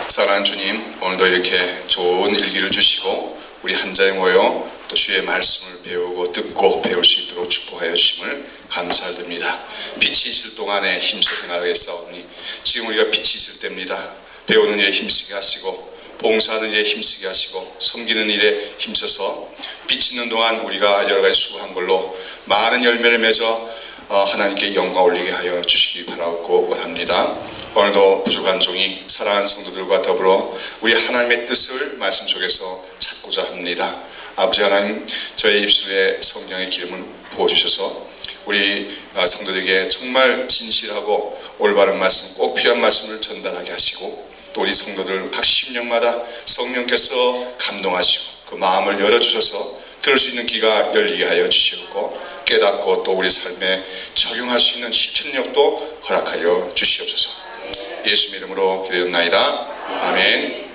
사랑하는 주님, 오늘도 이렇게 좋은 일기를 주시고 우리 한 자에 모여 또 주의 말씀을 배우고 듣고 배울 수 있도록 축복하여 주심을 감사드립니다. 빛이 있을 동안에 힘써 행하겠사오니 지금 우리가 빛이 있을 때입니다. 배우는 일에 힘쓰게 하시고 봉사하는 일에 힘쓰게 하시고 섬기는 일에 힘써서 빛 있는 동안 우리가 여러 가지 수고한 걸로 많은 열매를 맺어 하나님께 영광 올리게 하여 주시기 바라고 원합니다. 오늘도 부족한 종이 사랑하는 성도들과 더불어 우리 하나님의 뜻을 말씀 속에서 찾고자 합니다. 아버지 하나님, 저의 입술에 성령의 기름을 부어주셔서 우리 성도들에게 정말 진실하고 올바른 말씀, 꼭 필요한 말씀을 전달하게 하시고 또 우리 성도들 각 심령마다 성령께서 감동하시고 그 마음을 열어주셔서 들을 수 있는 귀가 열리게 하여 주시옵고 깨닫고 또 우리 삶에 적용할 수 있는 실천력도 허락하여 주시옵소서. 예수 이름으로 기도드립나이다. 아멘.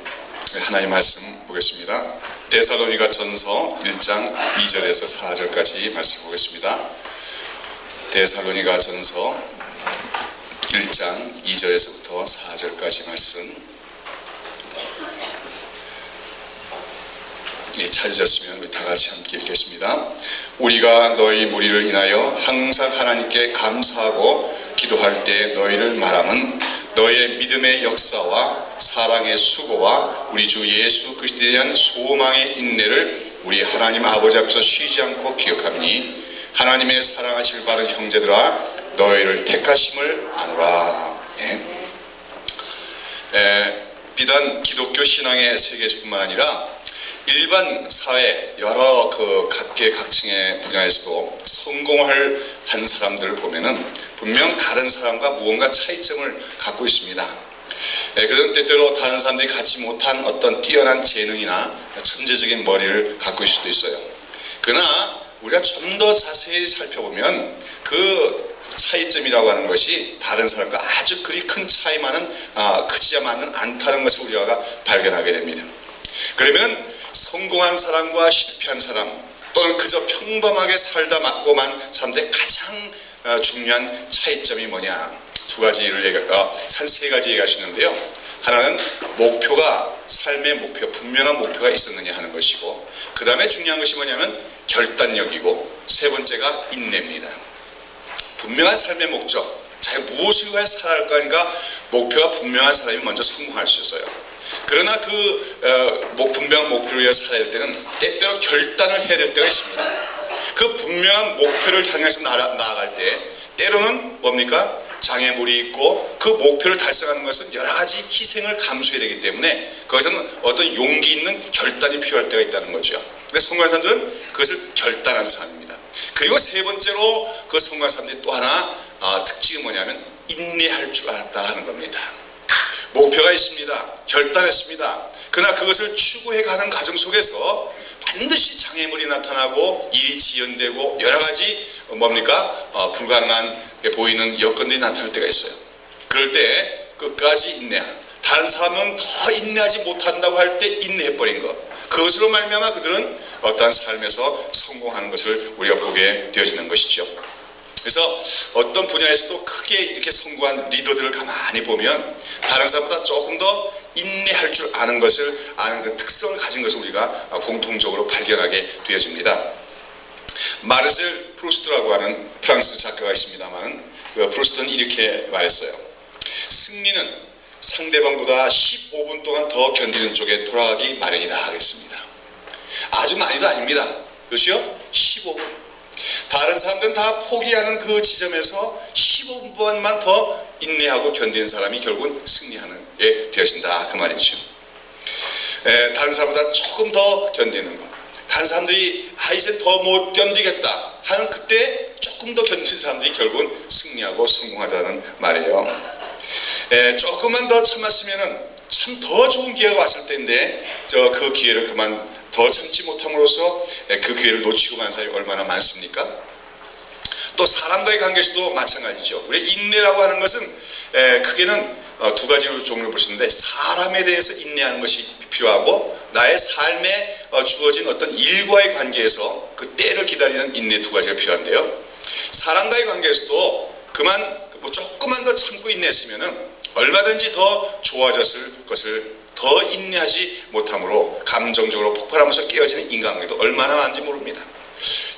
하나님 말씀 보겠습니다. 데살로니가 전서 1장 2절에서 4절까지 말씀 보겠습니다. 데살로니가 전서 1장 2절에서부터 4절까지 말씀. 찾으셨으면 우리 다같이 함께 읽겠습니다. 우리가 너희 무리를 인하여 항상 하나님께 감사하고 기도할 때 너희를 말함은 너희의 믿음의 역사와 사랑의 수고와 우리 주 예수 그리스도에 대한 소망의 인내를 우리 하나님 아버지 앞에서 쉬지 않고 기억하니 하나님의 사랑하실 바른 형제들아 너희를 택하심을 아노라. 비단 기독교 신앙의 세계에서뿐만 아니라 일반 사회 여러 각계각층의 분야에서도 성공을 한 사람들을 보면은 분명 다른 사람과 무언가 차이점을 갖고 있습니다. 그런 때때로 다른 사람들이 갖지 못한 어떤 뛰어난 재능이나 천재적인 머리를 갖고 있을 수도 있어요. 그러나 우리가 좀 더 자세히 살펴보면 그 차이점이라고 하는 것이 다른 사람과 아주 그리 큰 차이만은 크지만은 않다는 것을 우리가 발견하게 됩니다. 그러면 성공한 사람과 실패한 사람 또는 그저 평범하게 살다 맞고만 사람들의 가장 중요한 차이점이 뭐냐? 한 세 가지 얘기하시는데요. 하나는 목표가 삶의 목표, 분명한 목표가 있었느냐 하는 것이고 그 다음에 중요한 것이 뭐냐면 결단력이고 세 번째가 인내입니다. 분명한 삶의 목적, 자기 무엇을 위해 살아갈 거니까 목표가 분명한 사람이 먼저 성공할 수 있어요. 그러나 분명한 목표를 위해 살아야 할 때는 때때로 결단을 해야 될 때가 있습니다. 그 분명한 목표를 향해서 나아갈 때 때로는 뭡니까? 장애물이 있고 그 목표를 달성하는 것은 여러 가지 희생을 감수해야 되기 때문에 거기서는 어떤 용기 있는 결단이 필요할 때가 있다는 거죠. 근데 성공한 사람들은 그것을 결단하는 사람입니다. 그리고 세 번째로 그 성공한 사람들이 또 하나 특징이 뭐냐면 인내할 줄 알았다 하는 겁니다. 목표가 있습니다. 결단했습니다. 그러나 그것을 추구해 가는 과정 속에서 반드시 장애물이 나타나고 일이 지연되고 여러 가지 불가능한 보이는 여건들이 나타날 때가 있어요. 그럴 때 끝까지 인내하. 다른 사람은 더 인내하지 못한다고 할 때 인내해버린 것. 그것으로 말미암아 그들은 어떠한 삶에서 성공하는 것을 우리가 보게 되어지는 것이죠. 그래서 어떤 분야에서도 크게 이렇게 성공한 리더들을 가만히 보면 다른 사람보다 조금 더 인내할 줄 아는 그 특성을 가진 것을 우리가 공통적으로 발견하게 되어집니다. 마르셀 프루스트라고 하는 프랑스 작가가 있습니다만 그 프루스트는 이렇게 말했어요. 승리는 상대방보다 15분 동안 더 견디는 쪽에 돌아가기 마련이다 하겠습니다. 아주 많이도 아닙니다. 몇이요? 15분. 다른 사람들은 다 포기하는 그 지점에서 15분만 더 인내하고 견디는 사람이 결국은 승리하는 게 되어진다 그 말이죠. 다른 사람보다 조금 더 견디는 것. 다른 사람들이 이제 더 못 견디겠다 하는 그때 조금 더 견디는 사람들이 결국은 승리하고 성공하다는 말이에요. 조금만 더 참았으면은 참 더 좋은 기회가 왔을 때인데 그 기회를 그만 더 참지 못함으로써 그 기회를 놓치고 만 사람이 얼마나 많습니까? 또 사람과의 관계에서도 마찬가지죠. 우리 인내라고 하는 것은 크게는 두 가지로 종류를 볼 수 있는데 사람에 대해서 인내하는 것이 필요하고 나의 삶에 주어진 어떤 일과의 관계에서 그 때를 기다리는 인내 두 가지가 필요한데요. 사람과의 관계에서도 조금만 더 참고 인내했으면은 얼마든지 더 좋아졌을 것을 더 인내하지 못함으로 감정적으로 폭발하면서 깨어지는 인간관계도 얼마나 많은지 모릅니다.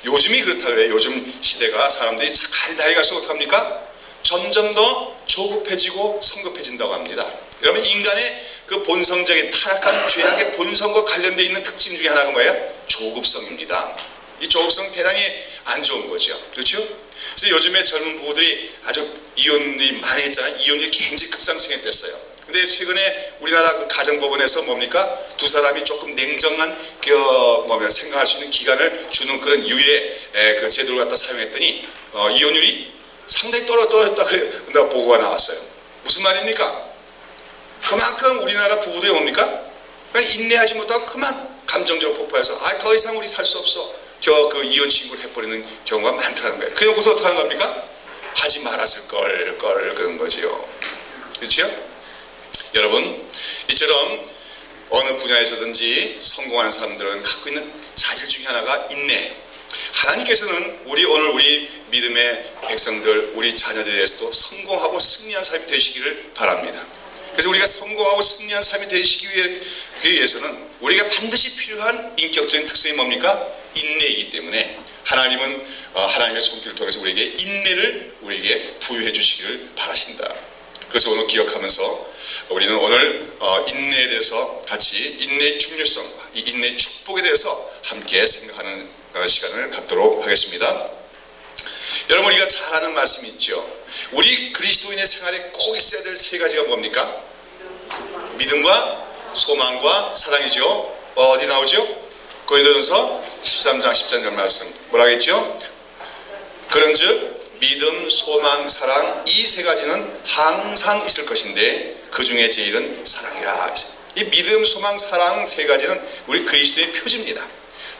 요즘이 그렇다고 해요. 요즘 시대가 사람들이 나이 갈수록 어떡합니까? 점점 더 조급해지고 성급해진다고 합니다. 여러분, 인간의 그 본성적인 타락한 죄악의 본성과 관련되어 있는 특징 중에 하나가 뭐예요? 조급성입니다. 이 조급성 대단히 안 좋은 거죠. 그렇죠? 그래서 요즘에 젊은 부부들이 아주 이혼이 많이 했잖아요. 이혼이 굉장히 급상승했댔어요. 근데 최근에 우리나라 그 가정법원에서 뭡니까? 두 사람이 조금 냉정한 생각할 수 있는 기간을 주는 그런 유예 그 제도를 갖다 사용했더니 이혼율이 상당히 떨어졌다 그런 보고가 나왔어요. 무슨 말입니까? 그만큼 우리나라 부부들이 뭡니까? 그냥 인내하지 못하고 그만 감정적으로 폭발해서 더 이상 우리 살 수 없어. 그 이혼 신고를 해버리는 경우가 많다는 거예요. 그래놓고서 어떻게 하는 겁니까? 하지 말았을 걸 그런 거지요. 그렇죠? 여러분, 이처럼 어느 분야에서든지 성공하는 사람들은 갖고 있는 자질 중에 하나가 인내. 하나님께서는 오늘 우리 믿음의 백성들, 우리 자녀들에 대해서도 성공하고 승리한 삶이 되시기를 바랍니다. 그래서 우리가 성공하고 승리한 삶이 되시기 위해서는 우리가 반드시 필요한 인격적인 특성이 뭡니까? 인내이기 때문에 하나님은 하나님의 손길을 통해서 우리에게 인내를 우리에게 부여해 주시기를 바라신다. 그래서 오늘 기억하면서 우리는 오늘 인내에 대해서 같이 인내의 중요성과 이 인내의 축복에 대해서 함께 생각하는 시간을 갖도록 하겠습니다. 여러분, 우리가 잘 아는 말씀이 있죠. 우리 그리스도인의 생활에 꼭 있어야 될 세 가지가 뭡니까? 믿음과 소망과 사랑이죠. 어디 나오죠? 고린도전서 13장 13절 말씀 뭐라고 했죠? 그런즉 믿음, 소망, 사랑 이 세 가지는 항상 있을 것인데 그 중에 제일은 사랑이라. 이 믿음, 소망, 사랑 세 가지는 우리 그리스도의 표지입니다.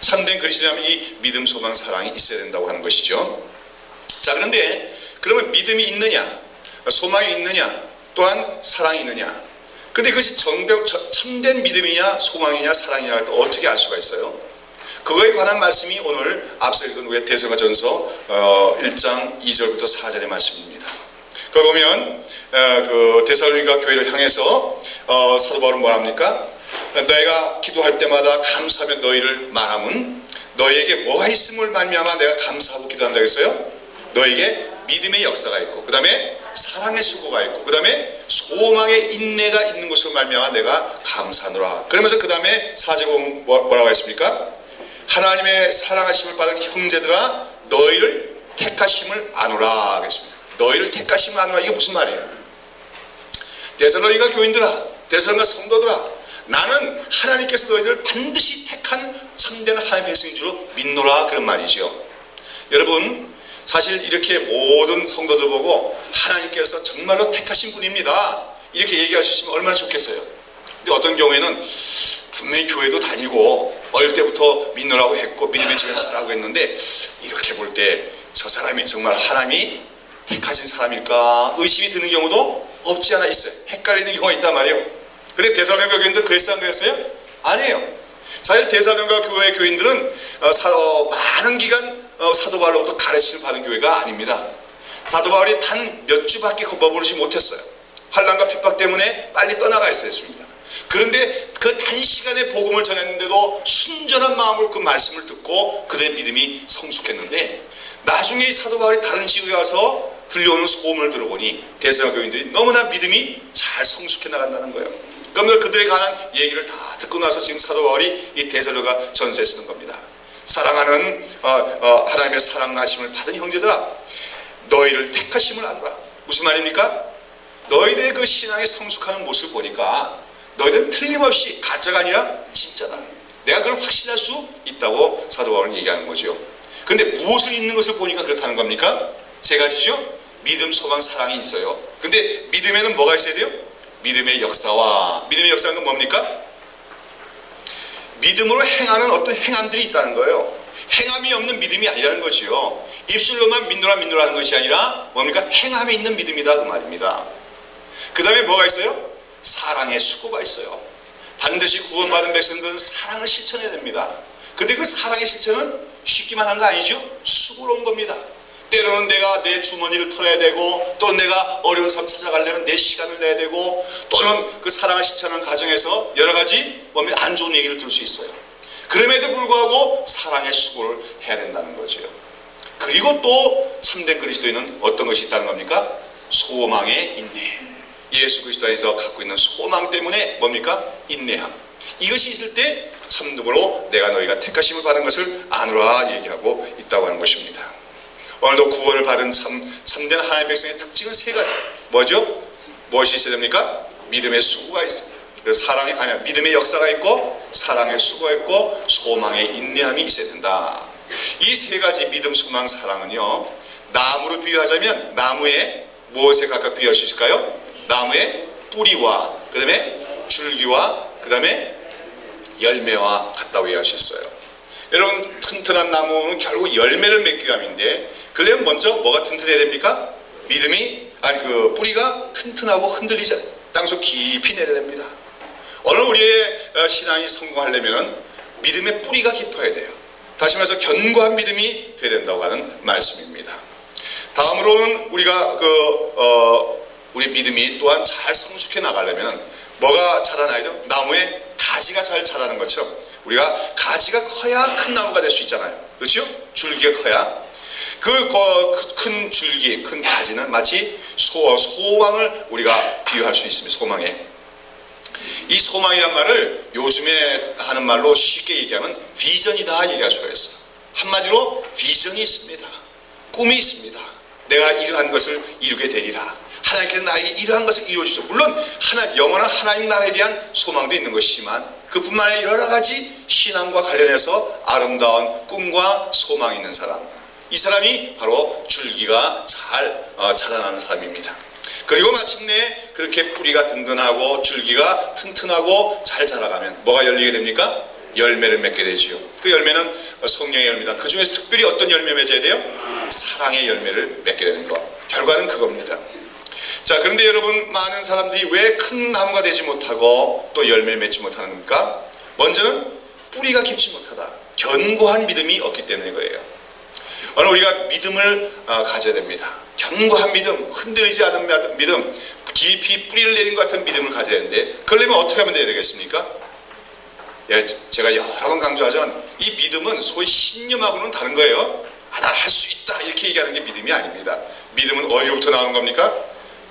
참된 그리스도라면 이 믿음, 소망, 사랑이 있어야 된다고 하는 것이죠. 자, 그런데 그러면 믿음이 있느냐, 소망이 있느냐, 또한 사랑이 있느냐. 근데 그것이 참된 믿음이냐, 소망이냐, 사랑이냐 할 때 어떻게 알 수가 있어요? 그거에 관한 말씀이 오늘 앞서 읽은 우리 데살로니가전서 1장 2절부터 4절의 말씀입니다. 거기 보면 그 데살로니가 교회를 향해서 사도 바울은 뭐랍니까? 내가 기도할 때마다 감사하며 너희를 말하면 너희에게 뭐가 있음을 말미암아 내가 감사하고 기도한다 했어요? 너희에게 믿음의 역사가 있고, 그 다음에 사랑의 수고가 있고, 그 다음에 소망의 인내가 있는 것으로 말미암아 내가 감사하노라. 그러면서 그 다음에 4절 보면 뭐라고 했습니까? 하나님의 사랑하심을 받은 형제들아 너희를 택하심을 아노라 그랬습니다. 너희를 택하심을 아노라. 이게 무슨 말이에요? 데살로니가 교인들아, 데살로니가 성도들아, 나는 하나님께서 너희들을 반드시 택한 참된 하나님의 백성인 줄로 믿노라 그런 말이죠. 여러분, 사실 이렇게 모든 성도들 보고 하나님께서 정말로 택하신 분입니다 이렇게 얘기할 수 있으면 얼마나 좋겠어요. 근데 어떤 경우에는 분명히 교회도 다니고 어릴 때부터 믿노라고 했고 믿음의 집에서 살라고 했는데 이렇게 볼 때 저 사람이 정말 하나님이 택하신 사람일까 의심이 드는 경우도 없지 않아 있어요. 헷갈리는 경우가 있단 말이에요. 근데 데살로니가 교인들 그랬어요 안 그랬어요? 아니에요. 사실 데살로니가 교회 교인들은 많은 기간 사도 바울로부터 가르침을 받은 교회가 아닙니다. 사도 바울이 단 몇 주밖에 머무르지 못했어요. 환난과 핍박 때문에 빨리 떠나가 있어야 했습니다. 그런데 그 단시간에 복음을 전했는데도 순전한 마음으로 그 말씀을 듣고 그들의 믿음이 성숙했는데 나중에 사도 바울이 다른 지역에 가서 들려오는 소문을 들어보니 데살로니가 교인들이 너무나 믿음이 잘 성숙해 나간다는 거예요. 그러면 그들에 관한 얘기를 다 듣고 나서 지금 사도 바울이 이 데살로니가 전서에 쓰는 겁니다. 사랑하는 하나님의 사랑하심을 받은 형제들아 너희를 택하심을 아노라. 무슨 말입니까? 너희들의 그 신앙의 성숙하는 모습을 보니까 너희들은 틀림없이 가짜가 아니라 진짜다. 내가 그걸 확신할 수 있다고 사도 바울은 얘기하는 거죠. 근데 무엇을 있는 것을 보니까 그렇다는 겁니까? 세 가지죠. 믿음, 소망, 사랑이 있어요. 근데 믿음에는 뭐가 있어야 돼요? 믿음의 역사와 믿음의 역사는 뭡니까? 믿음으로 행하는 어떤 행함들이 있다는 거예요. 행함이 없는 믿음이 아니라는 것이요. 입술로만 믿노라 하는 것이 아니라 뭡니까? 행함이 있는 믿음이다 그 말입니다. 그 다음에 뭐가 있어요? 사랑의 수고가 있어요. 반드시 구원받은 백성들은 사랑을 실천해야 됩니다. 근데 그 사랑의 실천은 쉽기만 한 거 아니죠? 수고로운 겁니다. 때로는 내가 내 주머니를 털어야 되고, 또 내가 어려운 삶 찾아가려면 내 시간을 내야 되고, 또는 그 사랑을 실천하는 과정에서 여러 가지 안 좋은 얘기를 들을 수 있어요. 그럼에도 불구하고 사랑의 수고를 해야 된다는 거죠. 그리고 또 참된 그리스도인은 어떤 것이 있다는 겁니까? 소망의 인내. 예수 그리스도 안에서 갖고 있는 소망 때문에 뭡니까? 인내함. 이것이 있을 때 참으로 내가 너희가 택하심을 받은 것을 아노라 얘기하고 있다고 하는 것입니다. 오늘도 구원을 받은 참된 하나님의 백성의 특징은 세 가지. 뭐죠? 무엇이 있어야 됩니까? 믿음의 수고가 있습니다. 믿음의 역사가 있고, 사랑의 수고가 있고, 소망의 인내함이 있어야 된다. 이 세 가지 믿음, 소망, 사랑은요, 나무로 비유하자면 나무에 무엇에 각각 비유할 수 있을까요? 나무의 뿌리와 그 다음에 줄기와 그 다음에 열매와 같다고 이해할 수 있어요. 여러분, 튼튼한 나무는 결국 열매를 맺기 위함인데, 그러려면 먼저 뭐가 튼튼해야 됩니까? 그 뿌리가 튼튼하고 흔들리지 않아요. 땅속 깊이 내려야 됩니다. 오늘 우리의 신앙이 성공하려면 믿음의 뿌리가 깊어야 돼요. 다시 말해서 견고한 믿음이 돼야 된다고 하는 말씀입니다. 다음으로는 우리가 우리 믿음이 또한 잘 성숙해 나가려면 뭐가 자라나야 돼요? 나무에 가지가 잘 자라는 것처럼 우리가 가지가 커야 큰 나무가 될 수 있잖아요. 그렇죠? 줄기가 커야. 큰 줄기, 큰 가지는 마치 소망을 우리가 비유할 수 있습니다. 소망에. 이 소망이란 말을 요즘에 하는 말로 쉽게 얘기하면 비전이다 얘기할 수가 있어요. 한마디로 비전이 있습니다. 꿈이 있습니다. 내가 이러한 것을 이루게 되리라. 하나님께서 나에게 이러한 것을 이루어주셔서, 물론 영원한 하나님 나라에 대한 소망도 있는 것이지만 그뿐만 아니라 여러 가지 신앙과 관련해서 아름다운 꿈과 소망이 있는 사람, 이 사람이 바로 줄기가 잘 자라나는 사람입니다. 그리고 마침내 그렇게 뿌리가 든든하고 줄기가 튼튼하고 잘 자라가면 뭐가 열리게 됩니까? 열매를 맺게 되지요. 그 열매는 성령의 열매다. 그 중에서 특별히 어떤 열매 맺어야 돼요? 사랑의 열매를 맺게 되는 것. 결과는 그겁니다. 자, 그런데 여러분, 많은 사람들이 왜 큰 나무가 되지 못하고 또 열매를 맺지 못하는가? 먼저는 뿌리가 깊지 못하다. 견고한 믿음이 없기 때문인 거예요. 오늘 우리가 믿음을 가져야 됩니다. 견고한 믿음, 흔들리지 않은 믿음, 깊이 뿌리를 내린 것 같은 믿음을 가져야 되는데, 그러려면 어떻게 하면 되겠습니까? 제가 여러 번 강조하지만 이 믿음은 소위 신념하고는 다른 거예요. 난 할 수 있다 이렇게 얘기하는 게 믿음이 아닙니다. 믿음은 어디로부터 나오는 겁니까?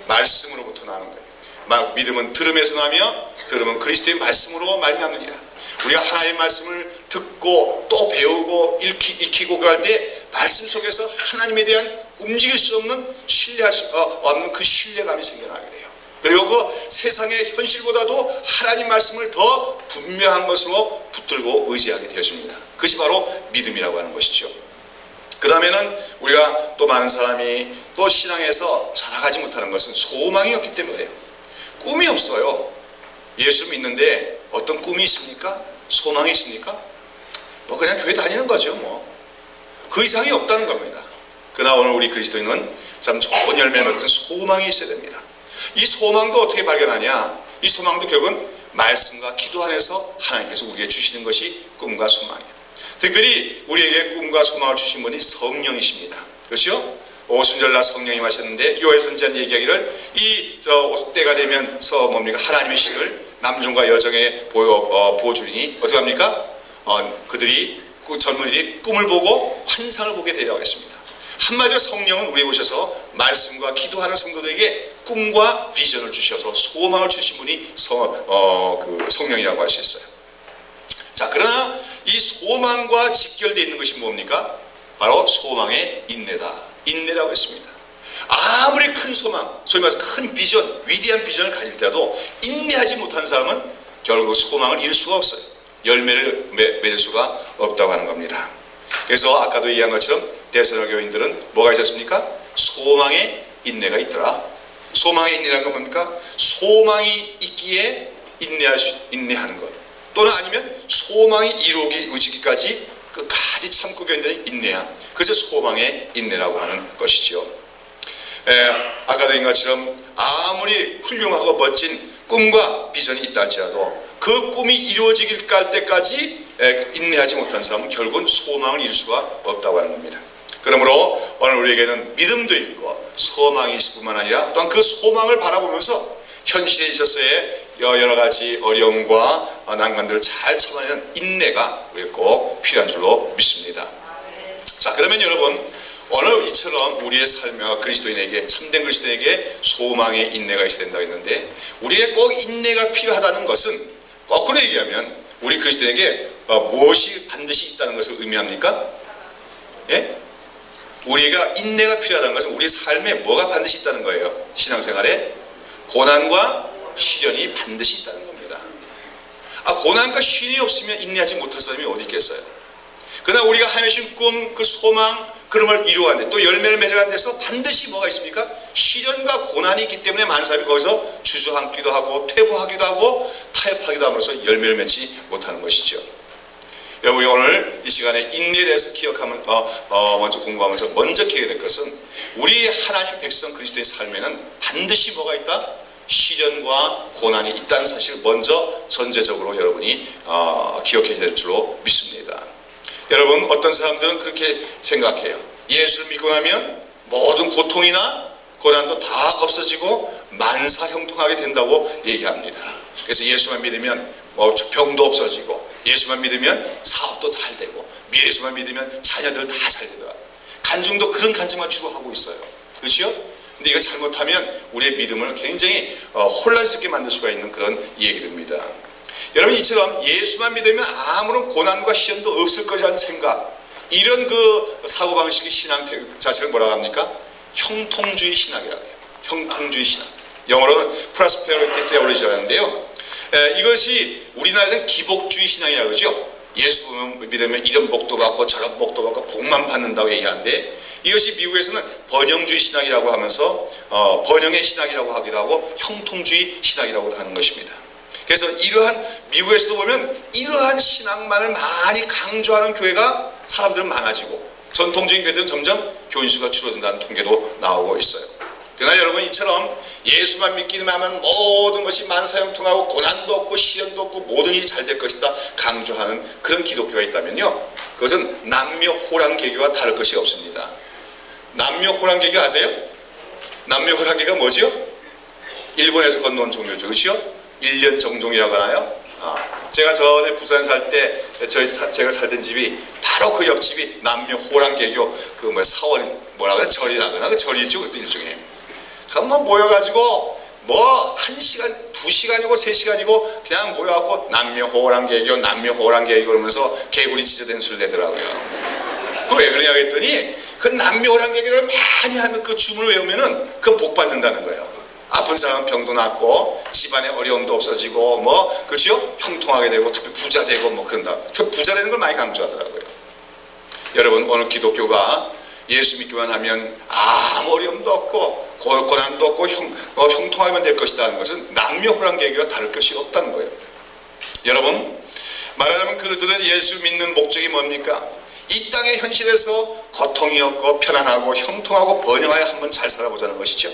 말씀으로부터 나오는 거예요. 믿음은 들음에서 나며 들음은 그리스도의 말씀으로 말미암느니라. 우리가 하나님의 말씀을 듣고 또 배우고 익히고 그럴 때 말씀 속에서 하나님에 대한 움직일 수 없는 신뢰할 수 없는 그 신뢰감이 생겨나게 돼요. 그리고 그 세상의 현실보다도 하나님 말씀을 더 분명한 것으로 붙들고 의지하게 되어집니다. 그것이 바로 믿음이라고 하는 것이죠. 그 다음에는 우리가 또 많은 사람이 또 신앙에서 자라가지 못하는 것은 소망이 없기 때문에요. 꿈이 없어요. 예수 믿는데 어떤 꿈이 있습니까? 소망이 있습니까? 그냥 교회 다니는 거죠. 그 이상이 없다는 겁니다. 그러나 오늘 우리 그리스도인은 참 좋은 열매를 맺는 소망이 있어야 됩니다. 이 소망도 어떻게 발견하냐? 이 소망도 결국은 말씀과 기도 안에서 하나님께서 우리에게 주시는 것이 꿈과 소망이에요. 특별히 우리에게 꿈과 소망을 주신 분이 성령이십니다. 그렇죠? 오순절날 성령이 마셨는데 요엘 선지자는 얘기하기를 때가 되면서 하나님의 신을 남종과 여종에 부어주리니 어떻게 합니까? 그들이 젊은이들이 꿈을 보고 환상을 보게 되리라고 했습니다. 한마디로 성령은 우리에 오셔서 말씀과 기도하는 성도들에게 꿈과 비전을 주셔서 소망을 주신 분이 성령이라고 할 수 있어요. 자, 그러나 이 소망과 직결되어 있는 것이 뭡니까? 바로 소망의 인내다. 인내라고 했습니다. 아무리 큰 소망, 소위 말해서 큰 비전, 위대한 비전을 가질 때라도 인내하지 못한 사람은 결국 소망을 이룰 수가 없어요. 열매를 맺을 수가 없다고 하는 겁니다. 그래서 아까도 얘기한 것처럼 데살로니가 교인들은 뭐가 있었습니까? 소망의 인내가 있더라. 소망의 인내라는 건 뭡니까? 소망이 있기에 인내하는 것, 또는 아니면 소망이 이루어지기까지 끝까지 참고 견디는 인내함. 그래서 소망의 인내라고 하는 것이죠. 아까도 얘기한 것처럼 아무리 훌륭하고 멋진 꿈과 비전이 있다 할지라도 그 꿈이 이루어지길 깔 때까지 인내하지 못한 사람은 결국은 소망을 이룰 수가 없다고 하는 겁니다. 그러므로 오늘 우리에게는 믿음도 있고 소망이 있을 뿐만 아니라 또한 그 소망을 바라보면서 현실에 있어서의 여러 가지 어려움과 난관들을 잘 참아내는 인내가 우리에게 꼭 필요한 줄로 믿습니다. 자, 그러면 여러분, 오늘 이처럼 우리의 삶과 그리스도인에게, 참된 그리스도인에게 소망의 인내가 있어야 된다고 했는데, 우리에게 꼭 인내가 필요하다는 것은 거꾸로 얘기하면 우리 그리스도인에게 무엇이 반드시 있다는 것을 의미합니까? 예? 우리가 인내가 필요하다는 것은 우리 삶에 뭐가 반드시 있다는 거예요? 신앙생활에 고난과 시련이 반드시 있다는 겁니다. 고난과 시련이 없으면 인내하지 못할 사람이 어디 있겠어요? 그러나 우리가 하나님 꿈, 그 소망, 그런 걸 이루어가는데 또 열매를 맺어가는 데서 반드시 뭐가 있습니까? 시련과 고난이 있기 때문에 많은 사람이 거기서 주저앉기도 하고 퇴보하기도 하고 타협하기도 하면서 열매를 맺지 못하는 것이죠. 여러분, 오늘 이 시간에 인내에 대해서 기억하면 먼저 공부하면서 먼저 기억해야 될 것은 우리 하나님 백성 그리스도의 삶에는 반드시 뭐가 있다? 시련과 고난이 있다는 사실을 먼저 전제적으로 여러분이 기억해야 될 줄로 믿습니다. 여러분, 어떤 사람들은 그렇게 생각해요. 예수를 믿고 나면 모든 고통이나 고난도 다 없어지고 만사형통하게 된다고 얘기합니다. 그래서 예수만 믿으면 병도 없어지고, 예수만 믿으면 사업도 잘 되고, 예수만 믿으면 자녀들 다 잘 되더라. 간증도 그런 간증만 주로 하고 있어요. 그렇죠? 근데 이거 잘못하면 우리의 믿음을 굉장히 혼란스럽게 만들 수가 있는 그런 얘기들입니다. 여러분, 이처럼 예수만 믿으면 아무런 고난과 시련도 없을 것이라는 생각, 이런 그 사고방식의 신앙 자체를 뭐라고 합니까? 형통주의 신학이라고 해요. 형통주의 신학. 영어로는 prosperity theology라고 하는데요. 이것이 우리나라에서는 기복주의 신앙이라고 그러죠. 예수 믿으면 이런 복도 받고 저런 복도 받고 복만 받는다고 얘기하는데, 이것이 미국에서는 번영주의 신학이라고 하면서 번영의 신학이라고 하기도 하고 형통주의 신학이라고 하는 것입니다. 그래서 이러한 미국에서도 보면 이러한 신앙만을 많이 강조하는 교회가 사람들은 많아지고, 전통적인 교회들은 점점 교인 수가 줄어든다는 통계도 나오고 있어요. 그러나 여러분, 이처럼 예수만 믿기만 하면 모든 것이 만사형통하고 고난도 없고 시련도 없고 모든 일이 잘 될 것이다 강조하는 그런 기독교가 있다면요, 그것은 남묘호랑개교와 다를 것이 없습니다. 남묘호랑개교 아세요? 남묘호랑개가 뭐지요? 일본에서 건너온 종교죠. 그렇죠? 1년 정종이라고 하나요? 제가 전에 부산 살 때 제가 살던 집이 바로 그 옆집이 남묘호랑개교 사원 뭐라고 해야 절이라거나 그 절이죠. 그것도 일종의. 그럼 모여가지고 1시간, 2시간이고 3시간이고 그냥 모여갖고 남묘호랑개교 그러면서 개구리 찢어댄 소리를 내더라고요. 그 왜 그러냐 했더니 그 남묘호랑개교를 많이 하면 그 주문을 외우면은 그건 복 받는다는 거예요. 아픈 사람은 병도 낫고 집안에 어려움도 없어지고 그렇죠? 형통하게 되고 특히 부자 되고 그런다. 특히 부자 되는 걸 많이 강조하더라고요. 여러분, 오늘 기독교가 예수 믿기만 하면 아무 어려움도 없고 고난도 없고 형통하게만 될 것이라는 것은 남묘호랑개교와 다를 것이 없다는 거예요. 여러분, 말하자면 그들은 예수 믿는 목적이 뭡니까? 이 땅의 현실에서 고통이 없고 편안하고 형통하고 번영하여 한번 잘 살아보자는 것이죠.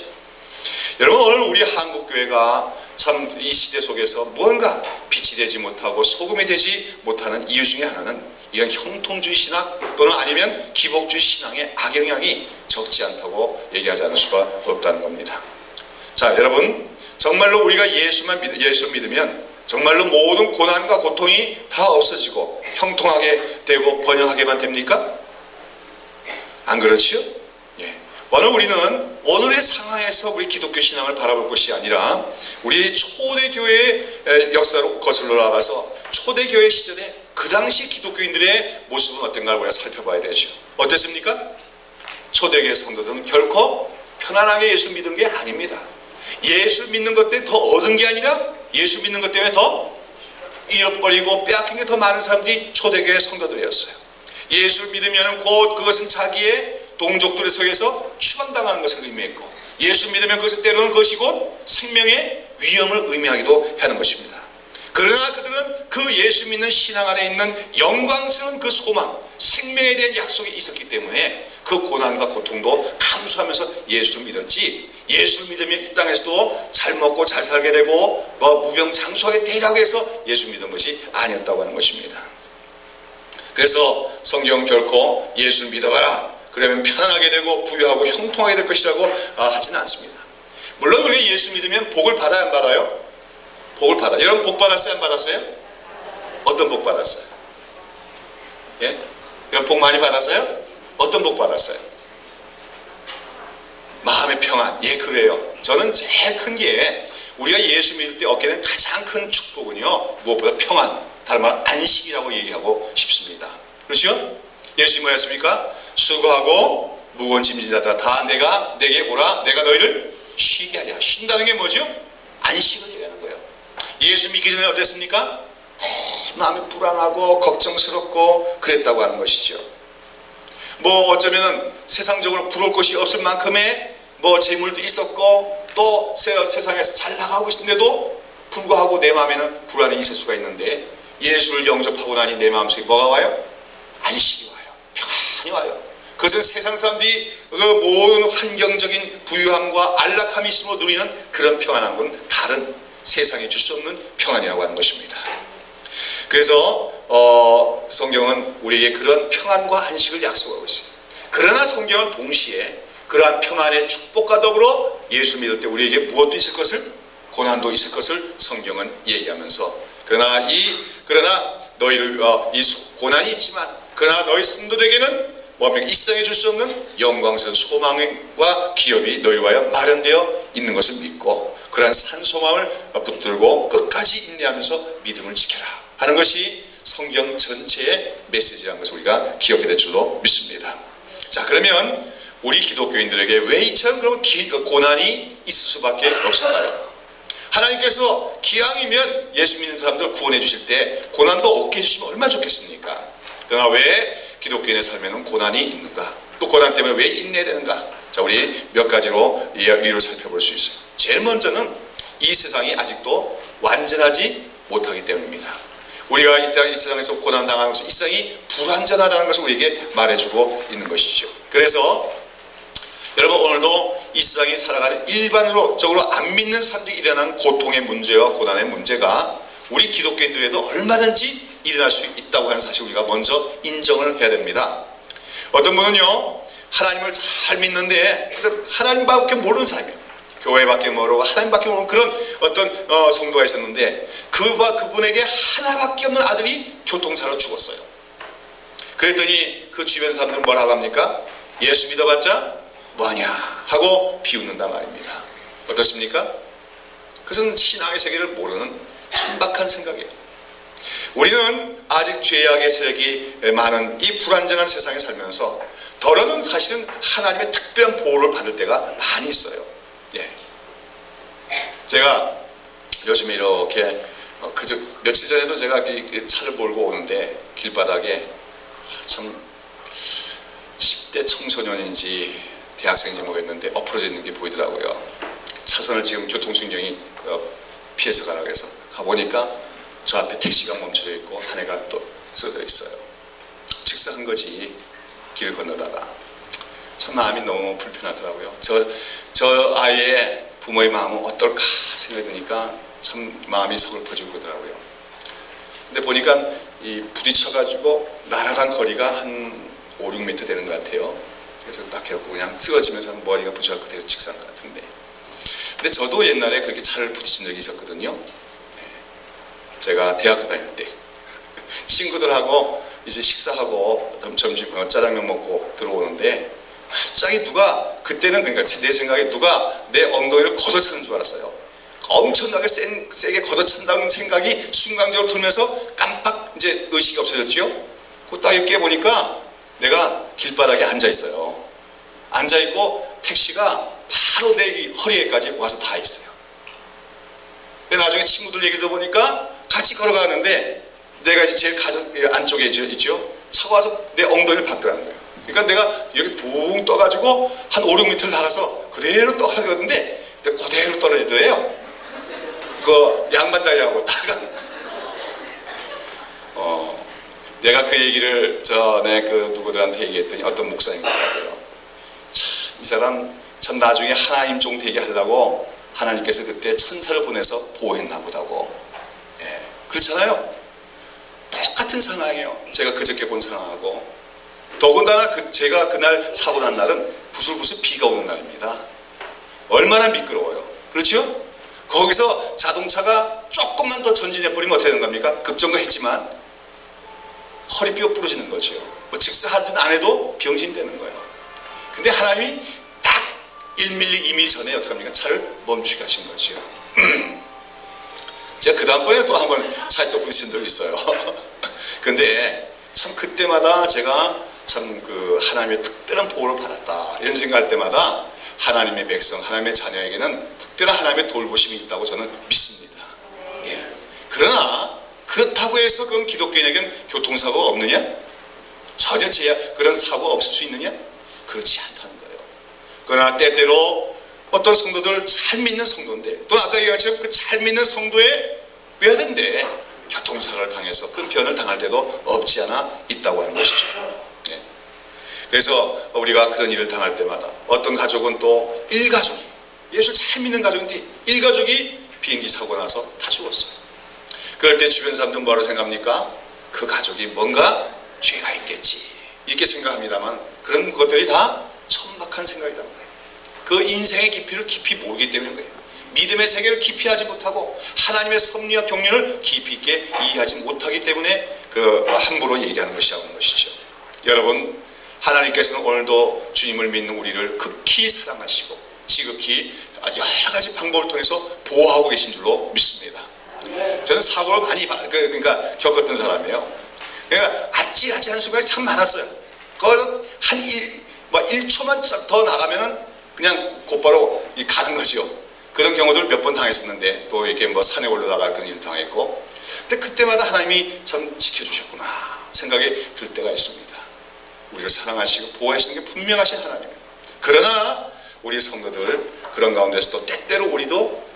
여러분, 오늘 우리 한국교회가 참 이 시대 속에서 무언가 빛이 되지 못하고 소금이 되지 못하는 이유 중에 하나는 이런 형통주의 신학 또는 아니면 기복주의 신앙의 악영향이 적지 않다고 얘기하지 않을 수가 없다는 겁니다. 자, 여러분, 정말로 우리가 예수 믿으면 정말로 모든 고난과 고통이 다 없어지고 형통하게 되고 번영하게만 됩니까? 안 그렇지요? 예. 오늘 우리는 오늘의 상황에서 우리 기독교 신앙을 바라볼 것이 아니라 우리 초대교회의 역사로 거슬러 나가서 초대교회 시절에 그 당시 기독교인들의 모습은 어떤가를 우리가 살펴봐야 되죠. 어땠습니까? 초대교회 성도들은 결코 편안하게 예수 믿은 게 아닙니다. 예수 믿는 것 때문에 더 얻은 게 아니라 예수 믿는 것 때문에 더 잃어버리고 빼앗긴 게 더 많은 사람들이 초대교회 성도들이었어요. 예수를 믿으면 곧 그것은 자기의 동족들에 속에서 추방당하는 것을 의미했고, 예수 믿으면 그것을 때로는 그것이 곧 생명의 위험을 의미하기도 하는 것입니다. 그러나 그들은 그 예수 믿는 신앙 안에 있는 영광스러운 그 소망, 생명에 대한 약속이 있었기 때문에 그 고난과 고통도 감수하면서 예수를 믿었지, 예수를 믿으면 이 땅에서도 잘 먹고 잘 살게 되고 무병장수하게 되라고 해서 예수 믿은 것이 아니었다고 하는 것입니다. 그래서 성경은 결코 예수를 믿어봐라, 그러면 편안하게 되고 부유하고 형통하게 될 것이라고 하지는 않습니다. 물론 우리가 예수 믿으면 복을 받아야 안 받아요? 복을 받아요. 여러분 복 받았어요? 안 받았어요? 어떤 복 받았어요? 예? 여러분 복 많이 받았어요? 어떤 복 받았어요? 마음의 평안. 예, 그래요. 저는 제일 큰 게 우리가 예수 믿을 때 얻게 된 가장 큰 축복은요, 무엇보다 평안, 다른 말 안식이라고 얘기하고 싶습니다. 그렇죠? 예수님 뭐 했습니까? 수고하고 무거운 짐진 자들아 다 내게 오라, 내가 너희를 쉬게 하리라. 쉰다는 게 뭐죠? 안식을 얘기하는 거예요. 예수 믿기 전에 어땠습니까? 마음이 불안하고 걱정스럽고 그랬다고 하는 것이죠. 뭐 어쩌면은 세상적으로 부러울 것이 없을 만큼의 뭐 재물도 있었고 또 세상에서 잘 나가고 있는데도 불구하고 내 마음에는 불안이 있을 수가 있는데, 예수를 영접하고 나니 내 마음속에 뭐가 와요? 안식이 와요. 평안이 와요. 그것은 세상 사람들이 그 모든 환경적인 부유함과 안락함이 있음으로 누리는 그런 평안한 건 다른 세상에 줄 수 없는 평안이라고 하는 것입니다. 그래서 성경은 우리에게 그런 평안과 안식을 약속하고 있어요. 그러나 성경은 동시에 그러한 평안의 축복과 더불어 예수 믿을 때 우리에게 무엇도 있을 것을, 고난도 있을 것을 성경은 얘기하면서, 그러나 너희를 이 고난이 있지만 그러나 너희 성도들에게는 뭡니까? 이 세상에 줄 수 없는 영광스러운 소망과 기업이 너희를 위하여 마련되어 있는 것을 믿고 그러한 산소망을 붙들고 끝까지 인내하면서 믿음을 지켜라 하는 것이 성경 전체의 메시지라는 것을 우리가 기억해야 될 줄로 믿습니다. 자, 그러면 우리 기독교인들에게 왜 이처럼 그런 고난이 있을 수밖에 없을까요? 하나님께서 기왕이면 예수 믿는 사람들을 구원해 주실 때 고난도 없게 해주시면 얼마나 좋겠습니까? 그러나 왜 기독교인의 삶에는 고난이 있는가? 또 고난 때문에 왜 인내해야 되는가? 자, 우리 몇 가지로 이유를 살펴볼 수 있어요. 제일 먼저는 이 세상이 아직도 완전하지 못하기 때문입니다. 우리가 이 세상에서 고난당하는 것은 이 세상이 불완전하다는 것을 우리에게 말해주고 있는 것이죠. 그래서 여러분, 오늘도 이 세상에 살아가는 일반적으로 안 믿는 사람들이 일어나는 고통의 문제와 고난의 문제가 우리 기독교인들에도 얼마든지 일어날 수 있다고 하는 사실 우리가 먼저 인정을 해야 됩니다. 어떤 분은요, 하나님을 잘 믿는데 그래서 하나님밖에 모르는 사람이에요. 교회밖에 모르고 하나님밖에 모르는 그런 어떤 성도가 있었는데 그분에게 하나밖에 없는 아들이 교통사고로 죽었어요. 그랬더니 그 주변 사람들은 뭐라고 합니까? 예수 믿어봤자 뭐하냐 하고 비웃는단 말입니다. 어떻습니까? 그것은 신앙의 세계를 모르는 천박한 생각이에요. 우리는 아직 죄악의 세력이 많은 이 불완전한 세상에 살면서 더러는 사실은 하나님의 특별한 보호를 받을 때가 많이 있어요. 예. 제가 요즘에 이렇게 며칠 전에도 제가 차를 몰고 오는데 길바닥에 참 10대 청소년인지 대학생인지 모르겠는데 엎어져 있는 게 보이더라고요. 차선을 지금 교통순경이 피해서 가라고 해서 가보니까 저 앞에 택시가 멈춰져 있고 한 애가 또 쓰러져 있어요. 직사한 거지. 길을 건너다가. 참 마음이 너무 불편하더라고요. 저 아이의 부모의 마음은 어떨까 생각이 드니까 참 마음이 서글퍼지고 그러더라고요. 근데 보니까 이 부딪혀가지고 날아간 거리가 한 5, 6m 되는 것 같아요. 그래서 딱 해갖고 그냥 쓰러지면서 머리가 부딪혀 그대로 직사한 것 같은데. 근데 저도 옛날에 그렇게 차를 부딪힌 적이 있었거든요. 제가 대학교 다닐 때 친구들하고 이제 식사하고 점심 짜장면 먹고 들어오는데 갑자기 누가, 그때는 그러니까 내 생각에 누가 내 엉덩이를 걷어차는 줄 알았어요. 엄청나게 세게 걷어찬다는 생각이 순간적으로 들면서 깜빡 이제 의식이 없어졌죠. 그 딱 이렇게 보니까 내가 길바닥에 앉아 있어요. 앉아 있고 택시가 바로 내 허리에까지 와서 다 있어요. 근데 나중에 친구들 얘기 들어보니까 같이 걸어가는데 내가 이제 제일 안쪽에 있죠. 차가 와서 내 엉덩이를 받더라는 거예요. 그러니까 내가 이렇게 붕 떠가지고 한 5, 6m를 나가서 그대로 떨어졌는데 그대로 떨어지더래요. 그 양반다리하고 다가 내가 그 얘기를 전에 그 누구들한테 얘기했더니 어떤 목사님이 하더라고요. 참, 이 사람 참 나중에 하나님 종 되게 하려고 하나님께서 그때 천사를 보내서 보호했나 보다고. 예, 그렇잖아요. 똑같은 상황이에요. 제가 그저께 본 상황하고 더군다나 제가 그날 사고 난 날은 부슬부슬 비가 오는 날입니다. 얼마나 미끄러워요. 그렇죠? 거기서 자동차가 조금만 더 전진해버리면 어떻게 되는 겁니까? 급정거했지만 허리뼈 부러지는 거죠. 뭐 직사하진 않아도 병신되는 거예요. 근데 하나님이 딱 1mm, 2mm 전에 어떻게 합니까? 차를 멈추게 하신 거죠. 제가 그 다음번에 또 한번 차에 또 부딪힌 적이 있어요. 근데 참 그때마다 제가 참 그 하나님의 특별한 보호를 받았다 이런 생각할 때마다 하나님의 백성, 하나님의 자녀에게는 특별한 하나님의 돌보심이 있다고 저는 믿습니다. 예. 그러나 그렇다고 해서 그럼 기독교인에게는 교통사고가 없느냐? 전혀 그런 사고가 없을 수 있느냐? 그렇지 않다는 거예요. 그러나 때때로 어떤 성도들 잘 믿는 성도인데, 또 아까 얘기했지만 그 잘 믿는 성도의 외아들인데 교통사고를 당해서 큰 변을 당할 때도 없지 않아 있다고 하는 것이죠. 예. 그래서 우리가 그런 일을 당할 때마다 어떤 가족은 또 일가족이, 예수를 잘 믿는 가족인데 일가족이 비행기 사고 나서 다 죽었어요. 그럴 때 주변 사람들은 뭐라고 생각합니까? 그 가족이 뭔가 죄가 있겠지 이렇게 생각합니다만 그런 것들이 다 천박한 생각이라는 거예요. 그 인생의 깊이를 깊이 모르기 때문인 거예요. 믿음의 세계를 깊이 하지 못하고 하나님의 섭리와 경륜을 깊이 있게 이해하지 못하기 때문에 그 함부로 얘기하는 것이죠. 여러분, 하나님께서는 오늘도 주님을 믿는 우리를 극히 사랑하시고 지극히 여러 가지 방법을 통해서 보호하고 계신 줄로 믿습니다. 저는 사고를 많이 그러니까 겪었던 사람이에요. 그러니까 아찔아찔한 순간이 참 많았어요. 거기서 한 1초만 더 나가면은 그냥 곧바로 가는 거죠. 그런 경우들 몇 번 당했었는데 또 이렇게 뭐 산에 올라다가 그런 일을 당했고, 근데 그때마다 하나님이 참 지켜주셨구나 생각이 들 때가 있습니다. 우리를 사랑하시고 보호하시는 게 분명하신 하나님이에요. 그러나 우리 성도들 그런 가운데서도 때때로 우리도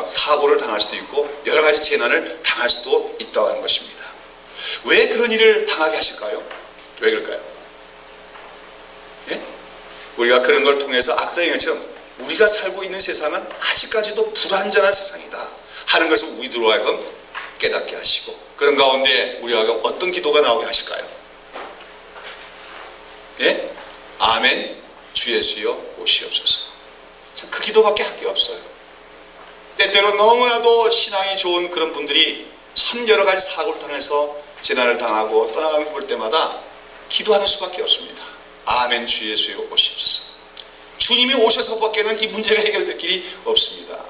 사고를 당할 수도 있고 여러 가지 재난을 당할 수도 있다고 하는 것입니다. 왜 그런 일을 당하게 하실까요? 왜 그럴까요? 예? 우리가 그런 걸 통해서 아까 얘기한 것처럼 우리가 살고 있는 세상은 아직까지도 불완전한 세상이다 하는 것을 우리로 하여금 깨닫게 하시고, 그런 가운데 우리가 어떤 기도가 나오게 하실까요? 예? 아멘 주 예수여 오시옵소서. 참 그 기도밖에 할 게 없어요. 때때로 너무나도 신앙이 좋은 그런 분들이 참 여러 가지 사고를 당해서 재난을 당하고 떠나가는 걸 볼 때마다 기도하는 수밖에 없습니다. 아멘 주 예수여 오시옵소서. 주님이 오셔서밖에는 이 문제가 해결될 길이 없습니다.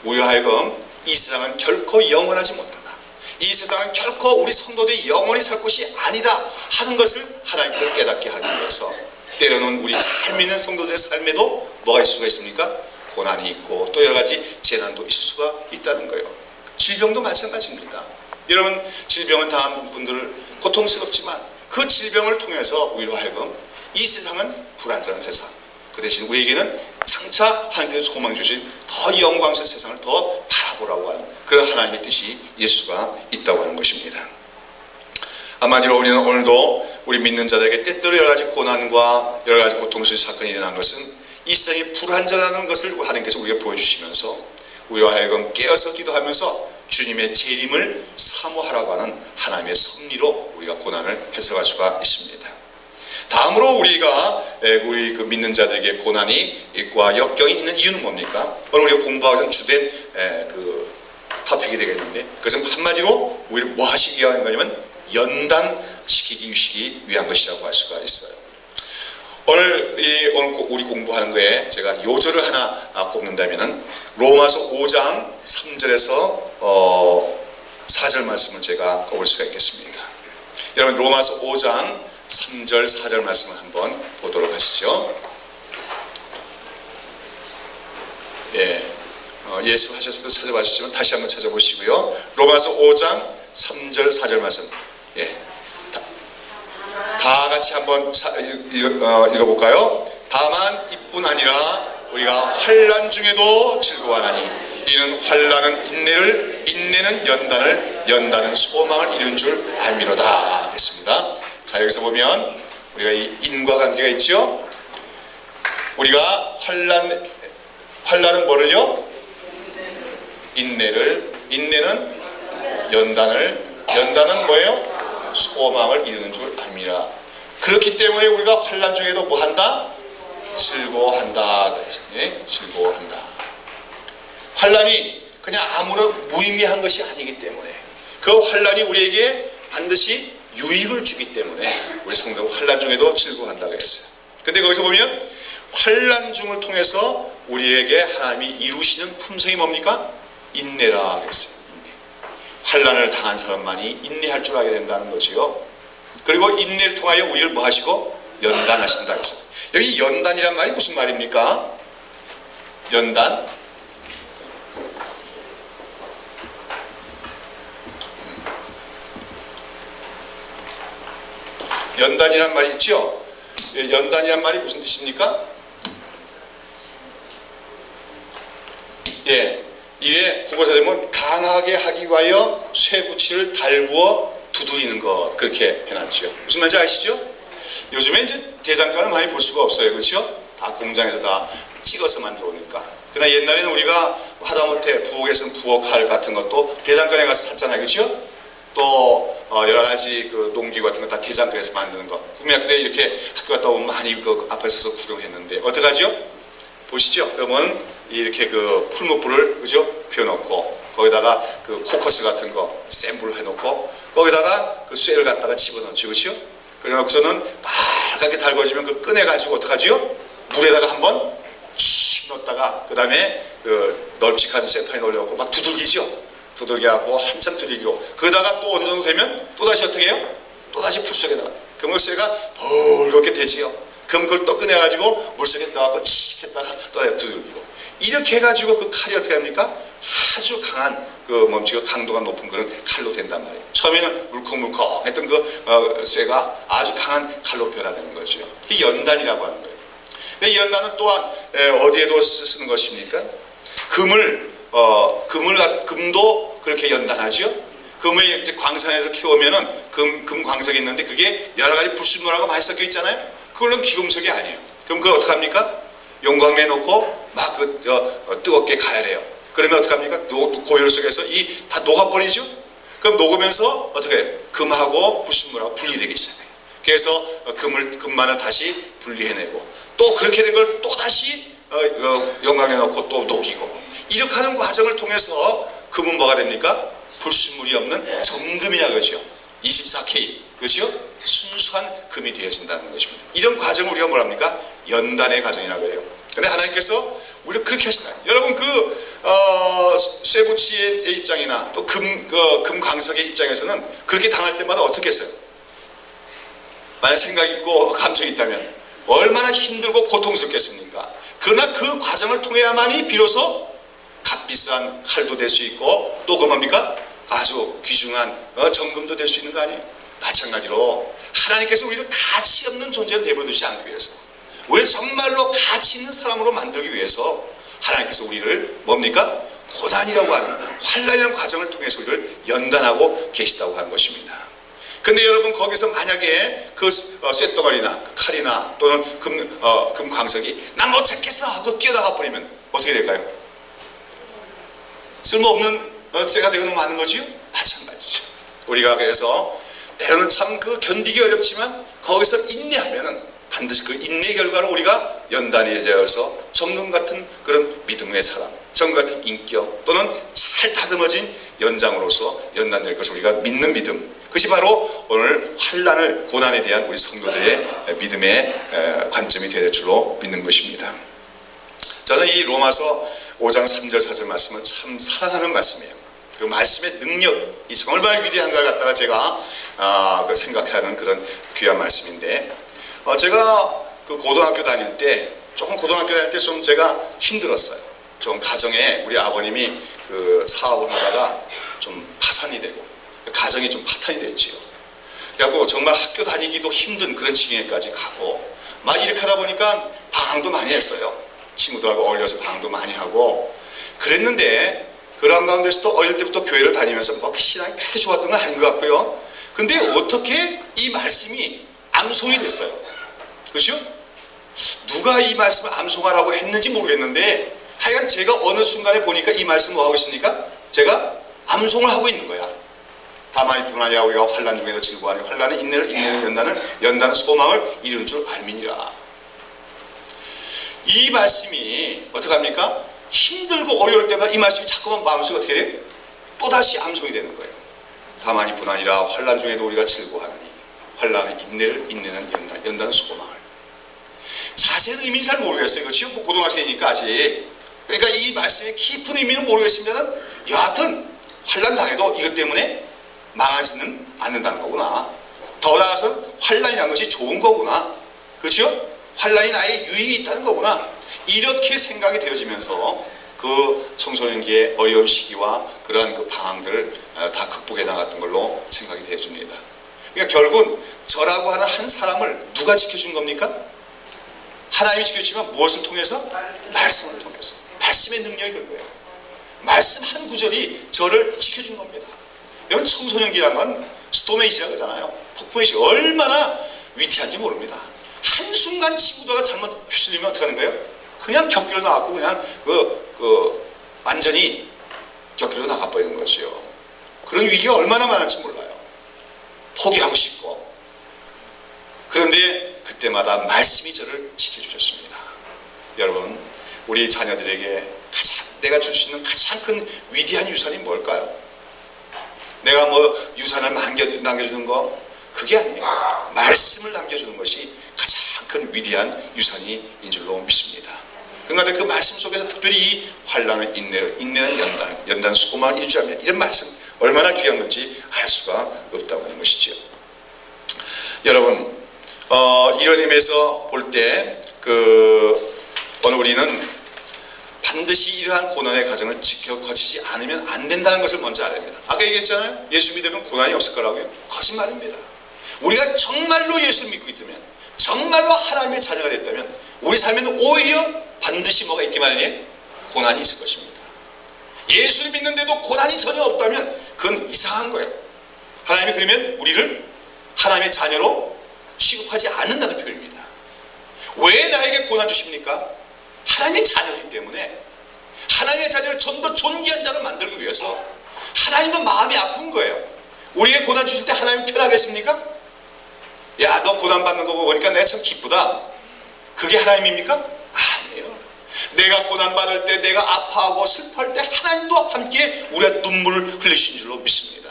우리 하여금 이 세상은 결코 영원하지 못하다, 이 세상은 결코 우리 성도들이 영원히 살 곳이 아니다 하는 것을 하나님께서 깨닫게 하기 위해서 때로는 우리 잘 믿는 성도들의 삶에도 뭐가 있을 수가 있습니까? 고난이 있고 또 여러 가지 재난도 있을 수가 있다는 거예요. 질병도 마찬가지입니다. 여러분, 질병을 당한 분들을 고통스럽지만 그 질병을 통해서 우리로 하여금 이 세상은 불완전한 세상, 그 대신 우리에게는 장차 하나님께서 소망 주신 더 영광스러운 세상을 더 바라보라고 하는 그런 하나님의 뜻이 예수가 있다고 하는 것입니다. 한마디로 우리는 오늘도 우리 믿는 자들에게 때때로 여러 가지 고난과 여러 가지 고통스러운 사건이 일어난 것은 이 세상이 불완전하다는 것을 하나님께서 우리에게 보여주시면서 우리와 하여금 깨어서 기도하면서 주님의 재림을 사모하라고 하는 하나님의 섭리로 우리가 고난을 해석할 수가 있습니다. 다음으로 우리 그 믿는 자들에게 고난과 역경이 있는 이유는 뭡니까? 오늘 우리가 공부하는 주된 그 토픽이 되겠는데, 그것은 한마디로 우리를 뭐 하시기 위한 거냐면 연단시키기 위한 것이라고 할 수가 있어요. 오늘 우리 공부하는 거에 제가 요절을 하나 꼽는다면은 로마서 5장 3절에서 4절 말씀을 제가 꼽을 수가 있겠습니다. 여러분, 로마서 5장 3절 4절 말씀을 한번 보도록 하시죠. 예, 예수 하셨을 때 찾아보시지만 다시 한번 찾아보시고요. 로마서 5장 3절 4절 말씀, 예, 다 같이 한번 읽어볼까요? 다만 이뿐 아니라 우리가 환난 중에도 즐거워하나니 이는 환난은 인내를, 인내는 연단을, 연단은 소망을 이룬 줄 알미로다 했습니다. 자, 여기서 보면 우리가 이 인과관계가 있죠. 우리가 환난은 뭐를요? 인내를, 인내는 연단을, 연단은 뭐예요? 소망을 이루는 줄 압니다. 그렇기 때문에 우리가 환난 중에도 뭐 한다? 즐거워한다. 그래서 즐거워한다. 환난이 그냥 아무런 무의미한 것이 아니기 때문에, 그 환난이 우리에게 반드시 유익을 주기 때문에 우리 성도는 환난 중에도 즐거워한다고 했어요. 근데 거기서 보면 환난 중을 통해서 우리에게 하나님이 이루시는 품성이 뭡니까? 인내라 그랬어요. 인내. 환난을 당한 사람만이 인내할 줄 알게 된다는 거지요. 그리고 인내를 통하여 우리를 뭐 하시고? 연단하신다 그랬어요. 여기 연단이란 말이 무슨 말입니까? 연단. 연단이란 말이 있죠? 연단이란 말이 무슨 뜻입니까? 예, 이에 국어사 되면 강하게 하기 위하여 쇠붙이를 달구어 두드리는 것, 그렇게 해놨죠. 무슨 말인지 아시죠? 요즘에 이제 대장간을 많이 볼 수가 없어요. 그렇죠? 다 공장에서 다 찍어서 만들어 오니까. 그러나 옛날에는 우리가 하다못해 부엌에서는 부엌칼 같은 것도 대장간에 가서 샀잖아요. 그렇죠? 또 여러 가지 그 농기구 같은 거 다 대장간에서 만드는 거. 국민학교 때 이렇게 학교 갔다 오면 많이 그 앞에 서서 구경했는데 어떡하죠? 보시죠. 그러면 이렇게 그 풀무불을 그죠? 피워놓고 거기다가 그 코커스 같은 거 센 불을 해놓고 거기다가 그 쇠를 갖다가 집어넣죠. 그렇죠? 그래놓고서는 빨갛게 달궈지면 그걸 꺼내가지고 어떡하죠? 물에다가 한번 씩 넣었다가 그 다음에 그 널찍한 쇠판에 올려놓고 막 두들기죠. 두들겨 하고 한참 두들기고 그러다가 또 어느 정도 되면 또다시 어떻게 해요? 또다시 풀 속에 넣어요. 그러면 쇠가 벌겋게 되지요. 그럼 그걸 또 꺼내가지고 물 속에 넣어갖고 칙 했다가 또 두들기고 이렇게 해가지고 그 칼이 어떻게 합니까? 아주 강한 그 멈추고 강도가 높은 그런 칼로 된단 말이에요. 처음에는 물컹물컹 했던 그 쇠가 아주 강한 칼로 변화되는 거죠. 이 연단이라고 하는 거예요. 근데 이 연단은 또한 어디에도 쓰는 것입니까? 금도 그렇게 연단하죠. 금을 이제 광산에서 키우면은 금 광석이 있는데 그게 여러 가지 불순물하고 많이 섞여 있잖아요. 그걸로 귀금속이 아니에요. 그럼 그걸 어떻게 합니까? 용광로에 놓고 막 뜨겁게 가열해요. 그러면 어떻게 합니까? 고열 속에서 다 녹아버리죠? 그럼 녹으면서 어떻게 해요? 금하고 불순물하고 분리되기 시작해요. 그래서 금만을 다시 분리해내고 또 그렇게 된 걸 또 다시 용광로에 넣고 또 녹이고 이렇게 하는 과정을 통해서 금은 뭐가 됩니까? 불순물이 없는 정금이라고 그러죠. 24K. 그렇죠? 순수한 금이 되어진다는 것입니다. 이런 과정을 우리가 뭐랍니까? 연단의 과정이라고 해요. 근데 하나님께서 우리를 그렇게 하신다. 여러분 쇠붙이의 입장이나 또 금 광석의 입장에서는 그렇게 당할 때마다 어떻게 했어요? 만약 생각이 있고 감정이 있다면 얼마나 힘들고 고통스럽겠습니까? 그러나 그 과정을 통해야만이 비로소 값비싼 칼도 될 수 있고 또 뭡니까? 아주 귀중한 정금도 될 수 있는 거 아니에요? 마찬가지로 하나님께서 우리를 가치 없는 존재로 내버려두지 않기 위해서 우리를 정말로 가치 있는 사람으로 만들기 위해서 하나님께서 우리를 뭡니까? 고난이라고 하는 환난이라는 과정을 통해서 우리를 연단하고 계시다고 하는 것입니다. 근데 여러분 거기서 만약에 그 쇳덩어리나 그 칼이나 또는 금 광석이 난 못 찾겠어 하고 뛰어나가 버리면 어떻게 될까요? 쓸모없는 쇠가 되고 마는 거지요? 마찬가지죠. 우리가 그래서 때로는 참 견디기 어렵지만 거기서 인내하면은 반드시 그 인내 결과로 우리가 연단이 되어서 정금 같은 그런 믿음의 사람, 정금 같은 인격 또는 잘 다듬어진 연장으로서 연단될 것을 우리가 믿는 믿음, 그것이 바로 오늘 환난을 고난에 대한 우리 성도들의 믿음의 관점이 되어야 될 줄로 믿는 것입니다. 저는 이 로마서 5장 3절 4절 말씀을 참 사랑하는 말씀이에요. 그리고 말씀의 능력, 이 얼마나 위대한가를 갖다가 제가 생각하는 그런 귀한 말씀인데 제가 그 고등학교 다닐 때 좀 제가 힘들었어요. 좀 가정에 우리 아버님이 그 사업을 하다가 좀 파산이 되고 가정이 좀 파탄이 됐지요. 그래갖고 정말 학교 다니기도 힘든 그런 지경에까지 가고 막 이렇게 하다 보니까 방황도 많이 했어요. 친구들하고 어울려서 방황도 많이 하고 그랬는데 그런 가운데서도 어릴 때부터 교회를 다니면서 뭐 신앙이 그렇게 좋았던 건 아닌 것 같고요. 근데 어떻게 이 말씀이 암송이 됐어요. 그렇죠? 누가 이 말씀을 암송하라고 했는지 모르겠는데 하여간 제가 어느 순간에 보니까 이 말씀 뭐 하고 있습니까? 제가 암송을 하고 있는 거야. 다만 이뿐 아니라 우리가 환난 중에도 즐거워하니 환난은 인내를, 인내는 연단은 소망을 이룬 줄 알미니라. 이 말씀이 어떡합니까? 힘들고 어려울 때마다 이 말씀이 자꾸만 마음속에 어떻게 돼요? 또다시 암송이 되는 거예요. 다만 이뿐 아니라 환난 중에도 우리가 즐거워하느니 환난은 인내를, 인내는 연단은 소망을. 자세한 의미는 잘 모르겠어요. 그렇죠? 뭐 고등학생이니까 아직. 그러니까 이 말씀의 깊은 의미는 모르겠으면 여하튼 환난 당해도 이것 때문에 망하지는 않는다는 거구나. 더 나아가서 환난이라는 것이 좋은 거구나. 그렇죠? 환난이 나의 유익이 있다는 거구나. 이렇게 생각이 되어지면서 그 청소년기의 어려운 시기와 그러한 그 방황들을 다 극복해 나갔던 걸로 생각이 되어집니다. 그러니까 결국은 저라고 하는 한 사람을 누가 지켜준 겁니까? 하나님이 지켜주지만 무엇을 통해서? 말씀을 통해서. 말씀의 능력이 그런 거예요. 말씀 한 구절이 저를 지켜준 겁니다. 여러분, 청소년기란 건 스토메이지라고 하잖아요. 폭풍의 시기. 얼마나 위태한지 모릅니다. 한순간 친구가 잘못 휩쓸리면 어떻게 하는 거예요? 그냥 격기로 나갔고 그냥 완전히 격기로 나가버리는 것이요. 그런 위기가 얼마나 많을지 몰라요. 포기하고 싶고. 그런데 그때마다 말씀이 저를 지켜주셨습니다. 여러분, 우리 자녀들에게 내가 줄 수 있는 가장 큰 위대한 유산이 뭘까요? 내가 뭐 유산을 남겨주는 거 그게 아니에요. 말씀을 남겨주는 것이 가장 큰 위대한 유산인 줄로 믿습니다. 그런데 그 말씀 속에서 특별히 이 환난은 인내는 연단 소망을 이룰 줄 압니다. 이런 말씀 얼마나 귀한 건지 알 수가 없다고 하는 것이죠. 여러분, 이런 의미에서 볼 때 오늘 우리는 반드시 이러한 고난의 과정을 거치지 않으면 안 된다는 것을 먼저 알아야 합니다. 아까 얘기했잖아요. 예수 믿으면 고난이 없을 거라고요. 거짓말입니다. 우리가 정말로 예수를 믿고 있다면, 정말로 하나님의 자녀가 됐다면 우리 삶에는 오히려 반드시 뭐가 있기만 하니? 고난이 있을 것입니다. 예수를 믿는데도 고난이 전혀 없다면 그건 이상한 거예요. 하나님이 그러면 우리를 하나님의 자녀로 취급하지 않는다는 표현입니다. 왜 나에게 고난 주십니까? 하나님의 자녀이기 때문에 하나님의 자녀를 좀 더 존귀한 자로 만들기 위해서 하나님도 마음이 아픈 거예요. 우리에게 고난 주실 때 하나님 편하겠습니까? 야, 너 고난 받는 거 보니까 내가 참 기쁘다. 그게 하나님입니까? 아니에요. 내가 고난 받을 때, 내가 아파하고 슬퍼할 때 하나님도 함께 우리가 눈물을 흘리신 줄로 믿습니다.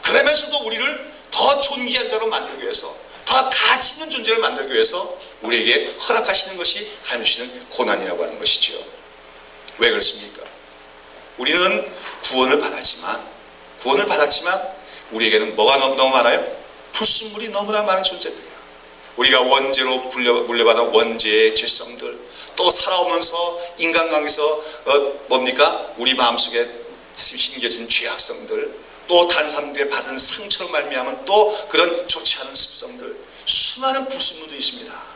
그러면서도 우리를 더 존귀한 자로 만들기 위해서, 더 가치 있는 존재를 만들기 위해서 우리에게 허락하시는 것이 하나님 주시는 고난이라고 하는 것이죠. 왜 그렇습니까? 우리는 구원을 받았지만 우리에게는 뭐가 너무 많아요? 불순물이 너무나 많은 존재들이에요. 우리가 원죄로 물려받은 원죄의 죄성들, 또 살아오면서 인간관계에서 우리 마음속에 심겨진 죄악성들, 또 단사람들에게 받은 상처로 말미암은 또 그런 좋지 않은 습성들, 수많은 불순물들이 있습니다.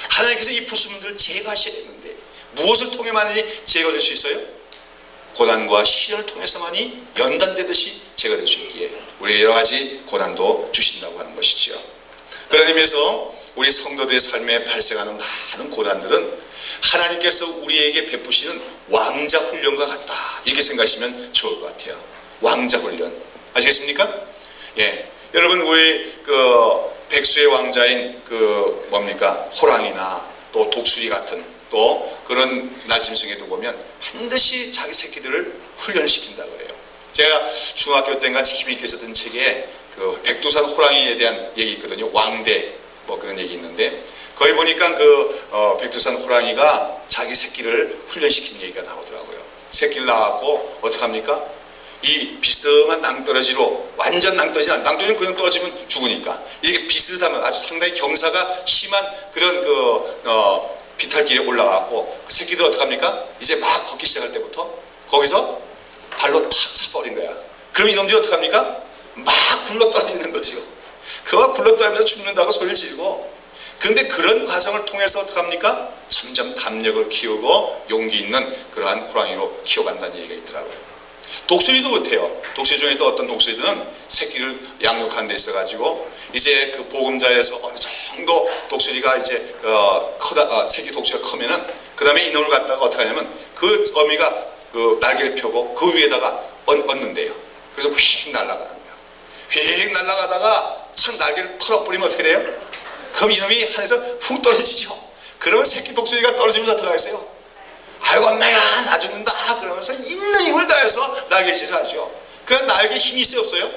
하나님께서 이 불순물들을 제거하셔야 되는데 무엇을 통해만이 제거될 수 있어요? 고난과 시련을 통해서만이 연단되듯이 제거될 수 있기에 우리에게 여러 가지 고난도 주신다고 하는 것이지요. 그런 의미에서 우리 성도들의 삶에 발생하는 많은 고난들은 하나님께서 우리에게 베푸시는 왕자 훈련과 같다. 이렇게 생각하시면 좋을 것 같아요. 왕자 훈련. 아시겠습니까? 예. 여러분, 우리 백수의 왕자인 호랑이나 또 독수리 같은 또 그런 날짐승에도 보면 반드시 자기 새끼들을 훈련시킨다 그래요. 제가 중학교 때인가 재미있게 썼던 책에 백두산 호랑이에 대한 얘기 있거든요. 왕대 뭐 그런 얘기 있는데 거기 보니까 백두산 호랑이가 자기 새끼를 훈련시킨 얘기가 나오더라고요. 새끼를 낳았고 어떡합니까? 이 비스듬한 낭떠러지로, 완전 낭떠러지는 그냥 떨어지면 죽으니까 이게 비스듬하면 아주 상당히 경사가 심한 그런 비탈길에 올라가고 그 새끼들 어떡합니까? 이제 막 걷기 시작할 때부터 거기서 발로 탁 차버린 거야. 그럼 이놈들이 어떡합니까? 막 굴러 떨어지는 거죠. 그가 굴러 떨어지면서 죽는다고 소리를 지르고, 그런데 그런 과정을 통해서 어떡합니까? 점점 담력을 키우고 용기 있는 그러한 호랑이로 키워간다는 얘기가 있더라고요. 독수리도 그렇대요. 독수리 중에서 어떤 독수리들은 새끼를 양육하는 데 있어가지고 이제 그 보금자리에서 어느 정도 독수리가 이제 새끼 독수리가 크면은 그 다음에 이놈을 갖다가 어떻게 하냐면 그 어미가 날개를 펴고 그 위에다가 얹는데요. 그래서 휙 날아가는 거예요. 휙 날아가다가 착 날개를 털어버리면 어떻게 돼요? 그럼 이놈이 하늘에서 훅 떨어지죠. 그러면 새끼 독수리가 떨어지면서 어떡하겠어요? 아이고 엄마야 나 죽는다 그러면서 있는 힘을 다해서 날개질을 하죠. 그냥 날개 힘이 있어요 없어요?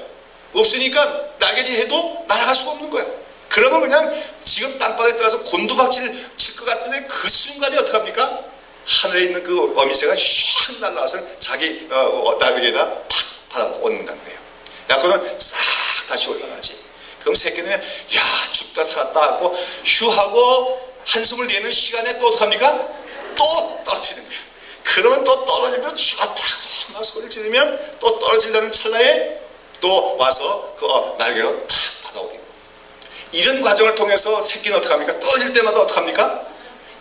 없으니까 날개질 해도 날아갈 수가 없는 거예요. 그러면 그냥 지금 땅바닥에 따라서 곤두박질 칠 것 같은데 그 순간에 어떡합니까? 하늘에 있는 그 어미새가 샥 날아와서 자기 날개에다 탁 받아 얹는다는 거예요. 야구는 싹 다시 올라가지. 그럼 새끼는 야 죽다 살았다 하고 휴하고 한숨을 내는 시간에 또 어떡합니까? 또 떨어지는 거예요. 그러면 또 떨어지면 죽었다 막 소리를 지르면 또 떨어지려는 찰나에 또 와서 그 날개로 탁 받아올리고, 이런 과정을 통해서 새끼는 어떡합니까? 떨어질 때마다 어떡합니까?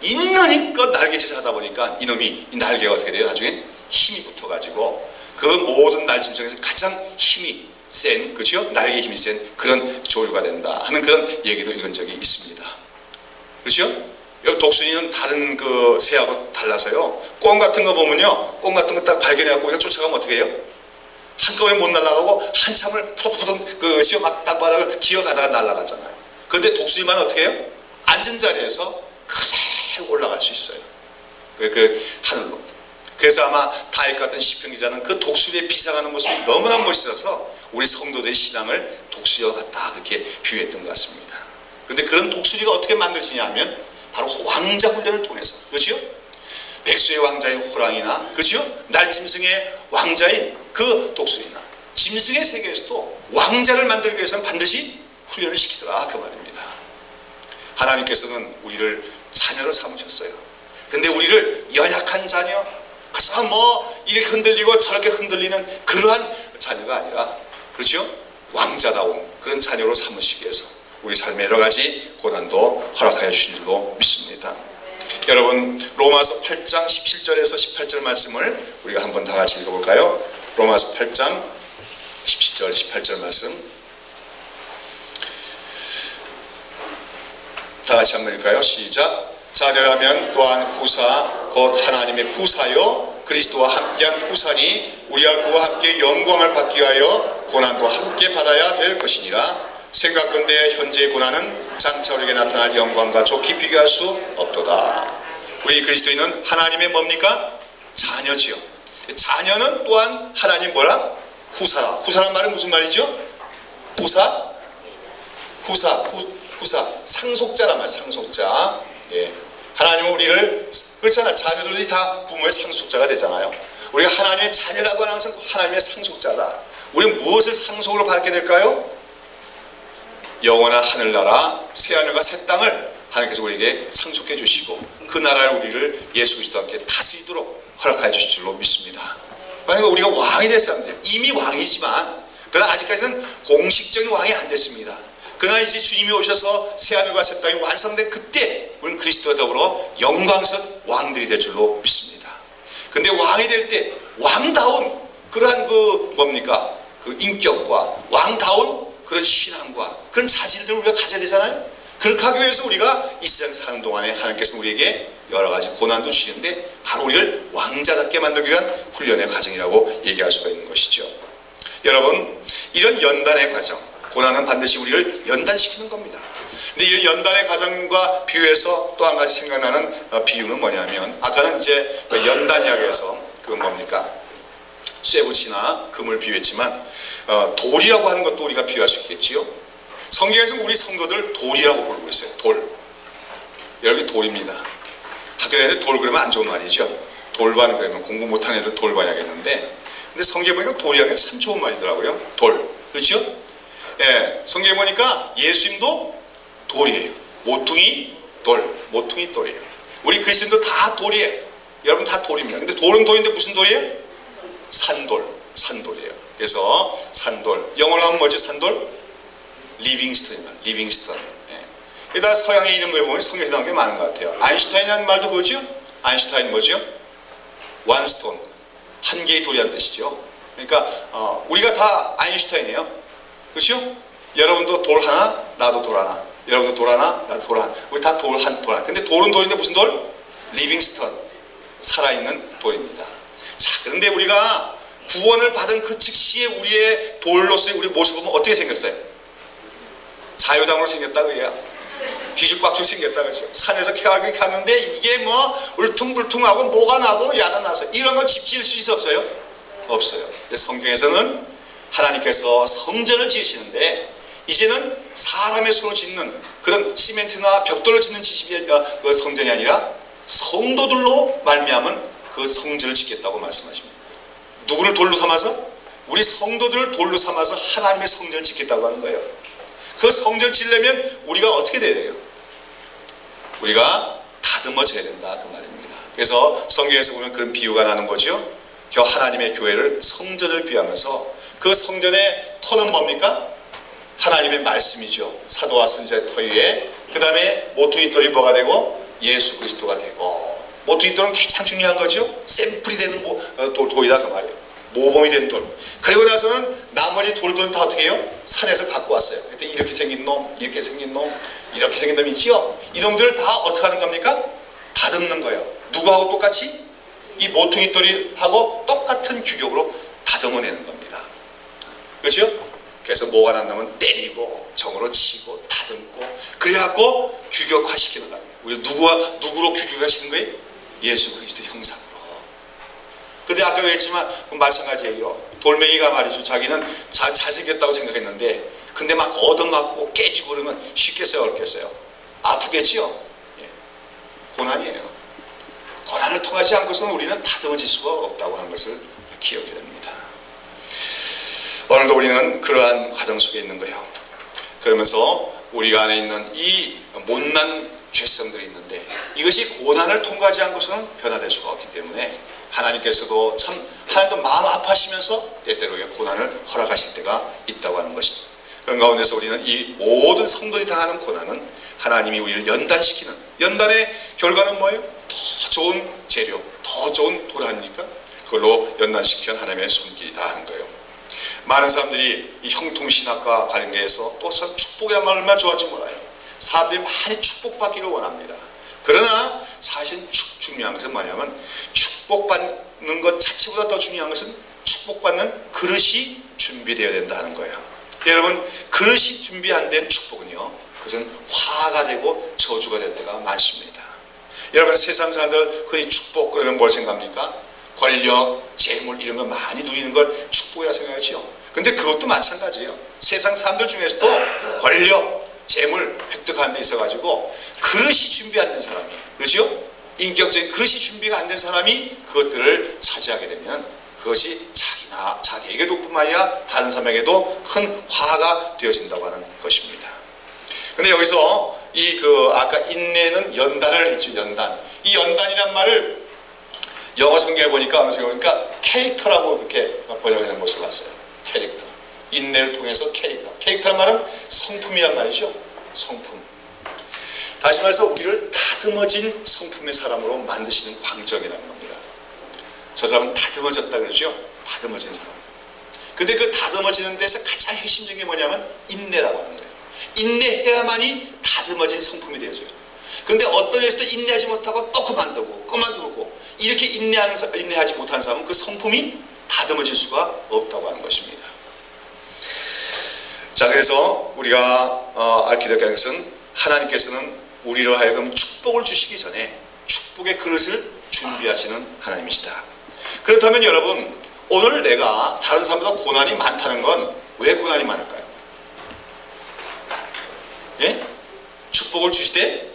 있는 힘껏 날개짓을 하다 보니까 이놈이 이 날개가 어떻게 돼요? 나중에 힘이 붙어가지고 그 모든 날짐승에서 가장 힘이 센, 그렇죠? 날개 힘이 센 그런 조류가 된다 하는 그런 얘기도 읽은 적이 있습니다. 그렇죠? 독수리는 다른 그 새하고 달라서요. 꿩 같은 거 보면요, 꿩 같은 거 딱 발견해갖고 우리가 쫓아가면 어떻게 해요? 한꺼번에 못 날아가고 한참을 푸덕푸덕 그 시험 막 땅바닥을 기어가다가 날아가잖아요. 그런데 독수리만 어떻게 해요? 앉은 자리에서 그대로 올라갈 수 있어요. 그 하늘로. 그래서 아마 다윗 같은 시편 기자는 그 독수리에 비상하는 모습이 너무나 멋있어서 우리 성도들의 신앙을 독수리와 같다 그렇게 비유했던 것 같습니다. 그런데 그런 독수리가 어떻게 만들어지냐 하면 바로 왕자 훈련을 통해서, 그렇죠? 백수의 왕자인 호랑이나, 그렇죠? 날짐승의 왕자인 그 독수리나 짐승의 세계에서도 왕자를 만들기 위해서는 반드시 훈련을 시키더라 그 말입니다. 하나님께서는 우리를 자녀로 삼으셨어요. 근데 우리를 연약한 자녀, 그래서 뭐 이렇게 흔들리고 저렇게 흔들리는 그러한 자녀가 아니라, 그렇죠? 왕자다운 그런 자녀로 삼으시기 위해서 우리 삶에 여러 가지 고난도 허락하여 주신 줄로 믿습니다. 여러분, 로마서 8장 17절에서 18절 말씀을 우리가 한번 다 같이 읽어볼까요? 로마서 8장 17절 18절 말씀 다 같이 한번 읽을까요? 시작. 자녀라면 또한 후사 곧 하나님의 후사요 그리스도와 함께한 후사니 우리가 그와 함께 영광을 받기 위하여 고난도 함께 받아야 될 것이니라. 생각건대 현재의 고난은 장차 우리에게 나타날 영광과 좋게 비교할 수 없도다. 우리 그리스도인은 하나님의 뭡니까? 자녀지요. 자녀는 또한 하나님 뭐라? 후사라. 후사란 말은 무슨 말이죠? 후사? 후사. 상속자란 말, 상속자. 예. 하나님은 우리를, 그렇잖아. 자녀들이 다 부모의 상속자가 되잖아요. 우리가 하나님의 자녀라고 하는 것은 하나님의 상속자다. 우리는 무엇을 상속으로 받게 될까요? 영원한 하늘나라, 새하늘과 새 땅을 하나님께서 우리에게 상속해 주시고 그 나라를 우리를 예수 그리스도와 함께 다스리도록 허락하여 주실 줄로 믿습니다. 만약에 우리가 왕이 될 사람들, 이미 왕이지만 그러나 아직까지는 공식적인 왕이 안 됐습니다. 그러나 이제 주님이 오셔서 새하늘과 새 땅이 완성된 그때 우리는 그리스도와 더불어 영광스러운 왕들이 될 줄로 믿습니다. 근데 왕이 될 때 왕다운 그러한 그 뭡니까? 그 인격과 왕다운 그런 신앙과 그런 자질들을 우리가 가져야 되잖아요. 그렇게 하기 위해서 우리가 이 세상 사는 동안에 하나님께서 우리에게 여러 가지 고난도 주시는데 바로 우리를 왕자답게 만들기 위한 훈련의 과정이라고 얘기할 수가 있는 것이죠. 여러분, 이런 연단의 과정, 고난은 반드시 우리를 연단시키는 겁니다. 근데 이 연단의 과정과 비유해서 또 한 가지 생각나는 비유는 뭐냐면, 아까는 이제 연단약에서 그 뭡니까? 쇠붙이나 금을 비유했지만 돌이라고 하는 것도 우리가 비유할 수 있겠지요. 성경에서 우리 성도들 돌이라고 부르고 있어요. 돌. 여러분이 돌입니다. 학교 다닐 때 돌 그러면 안 좋은 말이죠. 돌반 그러면 공부 못하는 애들 돌반 하겠는데, 근데 성경에 보니까 돌이라는 게 참 좋은 말이더라고요. 돌. 그렇죠? 예, 성경에 보니까 예수님도 돌이에요. 모퉁이 돌. 모퉁이 돌이에요. 우리 그리스도인도 다 돌이에요. 여러분 다 돌입니다. 근데 돌은 돌인데 무슨 돌이에요? 산돌. 산돌이에요. 그래서 산돌. 영어로 하면 뭐지? 산돌? 리빙스턴입니다. 리빙스턴. 예. 게다가 서양의 이름 외우면 성경에서 나온 게 많은 것 같아요. 아인슈타인이라는 말도 뭐죠? 아인슈타인 뭐죠? 원스톤. 한 개의 돌이라는 뜻이죠. 그러니까 우리가 다 아인슈타인이에요. 그렇죠? 여러분도 돌 하나, 나도 돌 하나. 여러분도 돌 하나, 나도 돌 하나. 우리 다 돌 하나. 근데 돌은 돌인데 무슨 돌? 리빙스턴. 살아있는 돌입니다. 자, 그런데 우리가 구원을 받은 그 즉시에 우리의 돌로서의 우리 모습은 어떻게 생겼어요? 자유당으로 생겼다 그래야. 뒤죽박죽 생겼다 그러죠. 산에서 캐가게 갔는데 이게 뭐 울퉁불퉁하고 뭐가 나고 야단 나서 이런 거 집 지을 수 있어 없어요? 없어요. 근데 성경에서는 하나님께서 성전을 지으시는데 이제는 사람의 손으로 짓는 그런 시멘트나 벽돌로 짓는 그 성전이 아니라 성도들로 말미암은 그 성전을 짓겠다고 말씀하십니다. 누구를 돌로 삼아서? 우리 성도들을 돌로 삼아서 하나님의 성전을 짓겠다고 하는 거예요. 그 성전을 지으려면 우리가 어떻게 돼야 돼요? 우리가 다듬어져야 된다 그 말입니다. 그래서 성경에서 보면 그런 비유가 나는 거죠. 저 하나님의 교회를 성전을 비하면서 그 성전의 터는 뭡니까? 하나님의 말씀이죠. 사도와 선지자의 터 위에 그 다음에 모퉁이 돌이 뭐가 되고 예수 그리스도가 되고 모퉁이 돌은 가장 중요한 거죠. 샘플이 되는 돌이다 그 말이에요. 모범이 된 돌. 그리고 나서는 나머지 돌들은 다 어떻게 해요? 산에서 갖고 왔어요. 그때 이렇게 생긴 놈, 이렇게 생긴 놈, 이렇게 생긴 놈 있지요? 이 놈들을 다 어떻게 하는 겁니까? 다듬는 거예요. 누구하고 똑같이? 이 모퉁이 돌이하고 똑같은 규격으로 다듬어내는 겁니다. 그렇죠? 그래서 뭐가 난다면 때리고 정으로 치고 다듬고 그래갖고 규격화시키는 겁니다. 우리 누구로 규격화시키는 거예요? 예수 그리스도 형상으로. 근데 아까도 했지만 마찬가지예요. 돌멩이가 말이죠. 자기는 잘생겼다고 생각했는데 근데 막 얻어맞고 깨지고 그러면 쉽겠어요? 어렵겠어요? 아프겠지요? 예. 고난이에요. 고난을 통하지 않고서는 우리는 다듬어질 수가 없다고 하는 것을 기억해야 됩니다. 오늘도 우리는 그러한 과정 속에 있는 거예요. 그러면서 우리가 안에 있는 이 못난 죄성들이 있는데 이것이 고난을 통과하지 않고서는 변화될 수가 없기 때문에 하나님께서도 참 하나님도 마음 아파하시면서 때때로 고난을 허락하실 때가 있다고 하는 것입니다. 그런 가운데서 우리는 이 모든 성도들이 당하는 고난은 하나님이 우리를 연단시키는 연단의 결과는 뭐예요? 더 좋은 재료, 더 좋은 돌 아닙니까? 그걸로 연단시키는 하나님의 손길이다 하는 거예요. 많은 사람들이 이 형통신학과 관련해서 또 참 축복이란 말 얼마나 좋아하지 몰라요. 사람들이 많이 축복받기를 원합니다. 그러나 사실 중요한 것은 뭐냐면 축복받는 것 자체보다 더 중요한 것은 축복받는 그릇이 준비되어야 된다는 거예요. 여러분 그릇이 준비 안 된 축복은요 그것은 화가 되고 저주가 될 때가 많습니다. 여러분 세상 사람들 흔히 축복 그러면 뭘 생각합니까? 권력, 재물 이런 걸 많이 누리는 걸 축복이라 생각하죠. 근데 그것도 마찬가지예요. 세상 사람들 중에서도 권력, 재물 획득하는 데 있어가지고 그릇이 준비 안 된 사람이 그렇죠? 인격적인 그릇이 준비가 안 된 사람이 그것들을 차지하게 되면 그것이 자기에게도 뿐만 아니라 다른 사람에게도 큰 화가 되어진다고 하는 것입니다. 근데 여기서 아까 인내는 연단을 했죠. 연단. 이 연단이란 말을 영어 성경에 보니까 어느 성경에 보니까 캐릭터라고 이렇게 번역하는 것을 봤어요. 캐릭터. 인내를 통해서 캐릭터. 캐릭터란 말은 성품이란 말이죠. 성품. 다시 말해서 우리를 다듬어진 성품의 사람으로 만드시는 광정이라는 겁니다. 저 사람은 다듬어졌다 그러죠. 다듬어진 사람. 근데 그 다듬어지는 데서 가장 핵심적인 게 뭐냐면 인내라고 하는 거예요. 인내해야만이 다듬어진 성품이 되어져요. 근데 어떤 일에서도 인내하지 못하고 또 그만두고 이렇게 인내하지 못하는 사람은 그 성품이 다듬어질 수가 없다고 하는 것입니다. 자, 그래서 우리가 알게 될 것은 하나님께서는 우리로 하여금 축복을 주시기 전에 축복의 그릇을 준비하시는 하나님이시다. 그렇다면 여러분 오늘 내가 다른 사람보다 고난이 많다는 건 왜 고난이 많을까요? 예? 축복을 주시되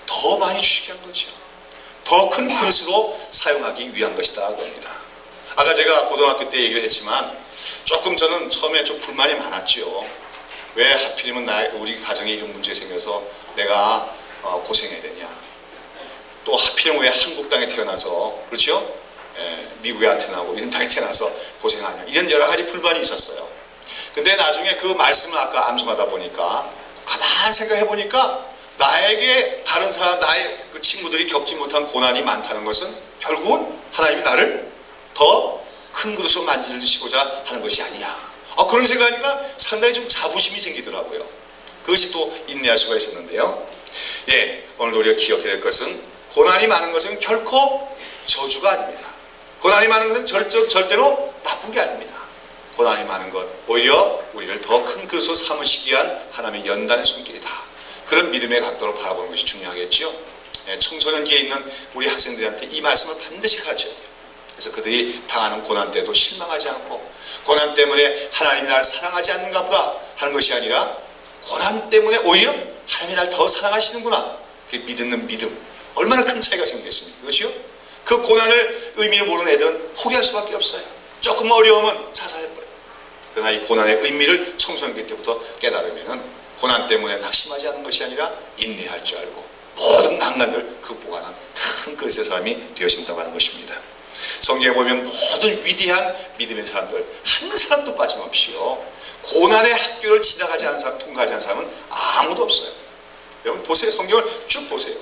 더 많이 주시게 한 거죠. 더 큰 그릇으로 사용하기 위한 것이다 그겁니다. 아까 제가 고등학교 때 얘기를 했지만 조금 저는 처음에 좀 불만이 많았죠. 왜 하필이면 우리 가정에 이런 문제 생겨서 내가 고생해야 되냐. 또 하필이면 왜 한국 땅에 태어나서 그렇죠? 미국에 안 태어나고 이런 땅에 태어나서 고생하냐. 이런 여러 가지 불만이 있었어요. 근데 나중에 그 말씀을 아까 암송하다 보니까 가만히 생각해 보니까 나에게 다른 사람, 나의 그 친구들이 겪지 못한 고난이 많다는 것은 결국은 하나님이 나를 더 큰 그릇으로 만드시고자 하는 것이 아니야. 그런 생각하니까 상당히 좀 자부심이 생기더라고요. 그것이 또 인내할 수가 있었는데요. 예, 오늘도 우리가 기억해야 될 것은 고난이 많은 것은 결코 저주가 아닙니다. 고난이 많은 것은 절대로 나쁜 게 아닙니다. 고난이 많은 것 오히려 우리를 더 큰 그릇으로 삼으시기 위한 하나님의 연단의 손길이다. 그런 믿음의 각도로 바라보는 것이 중요하겠지요. 청소년기에 있는 우리 학생들한테 이 말씀을 반드시 가르쳐야 돼요. 그래서 그들이 당하는 고난 때도 실망하지 않고 고난 때문에 하나님이 나를 사랑하지 않는가 보다 하는 것이 아니라 고난 때문에 오히려 하나님이 나를 더 사랑하시는구나. 그 믿는 믿음. 얼마나 큰 차이가 생기겠습니까? 그렇죠? 그 고난을 의미를 모르는 애들은 포기할 수밖에 없어요. 조금 어려우면 자살해버려요. 그러나 이 고난의 의미를 청소년기 때부터 깨달으면 고난 때문에 낙심하지 않는 것이 아니라 인내할 줄 알고 모든 난간을 극복하는 큰 그릇의 사람이 되어진다고 하는 것입니다. 성경에 보면 모든 위대한 믿음의 사람들 한 사람도 빠짐없이요 고난의 학교를 지나가지 않은 사람, 통과하지 않은 사람은 아무도 없어요. 여러분 보세요. 성경을 쭉 보세요.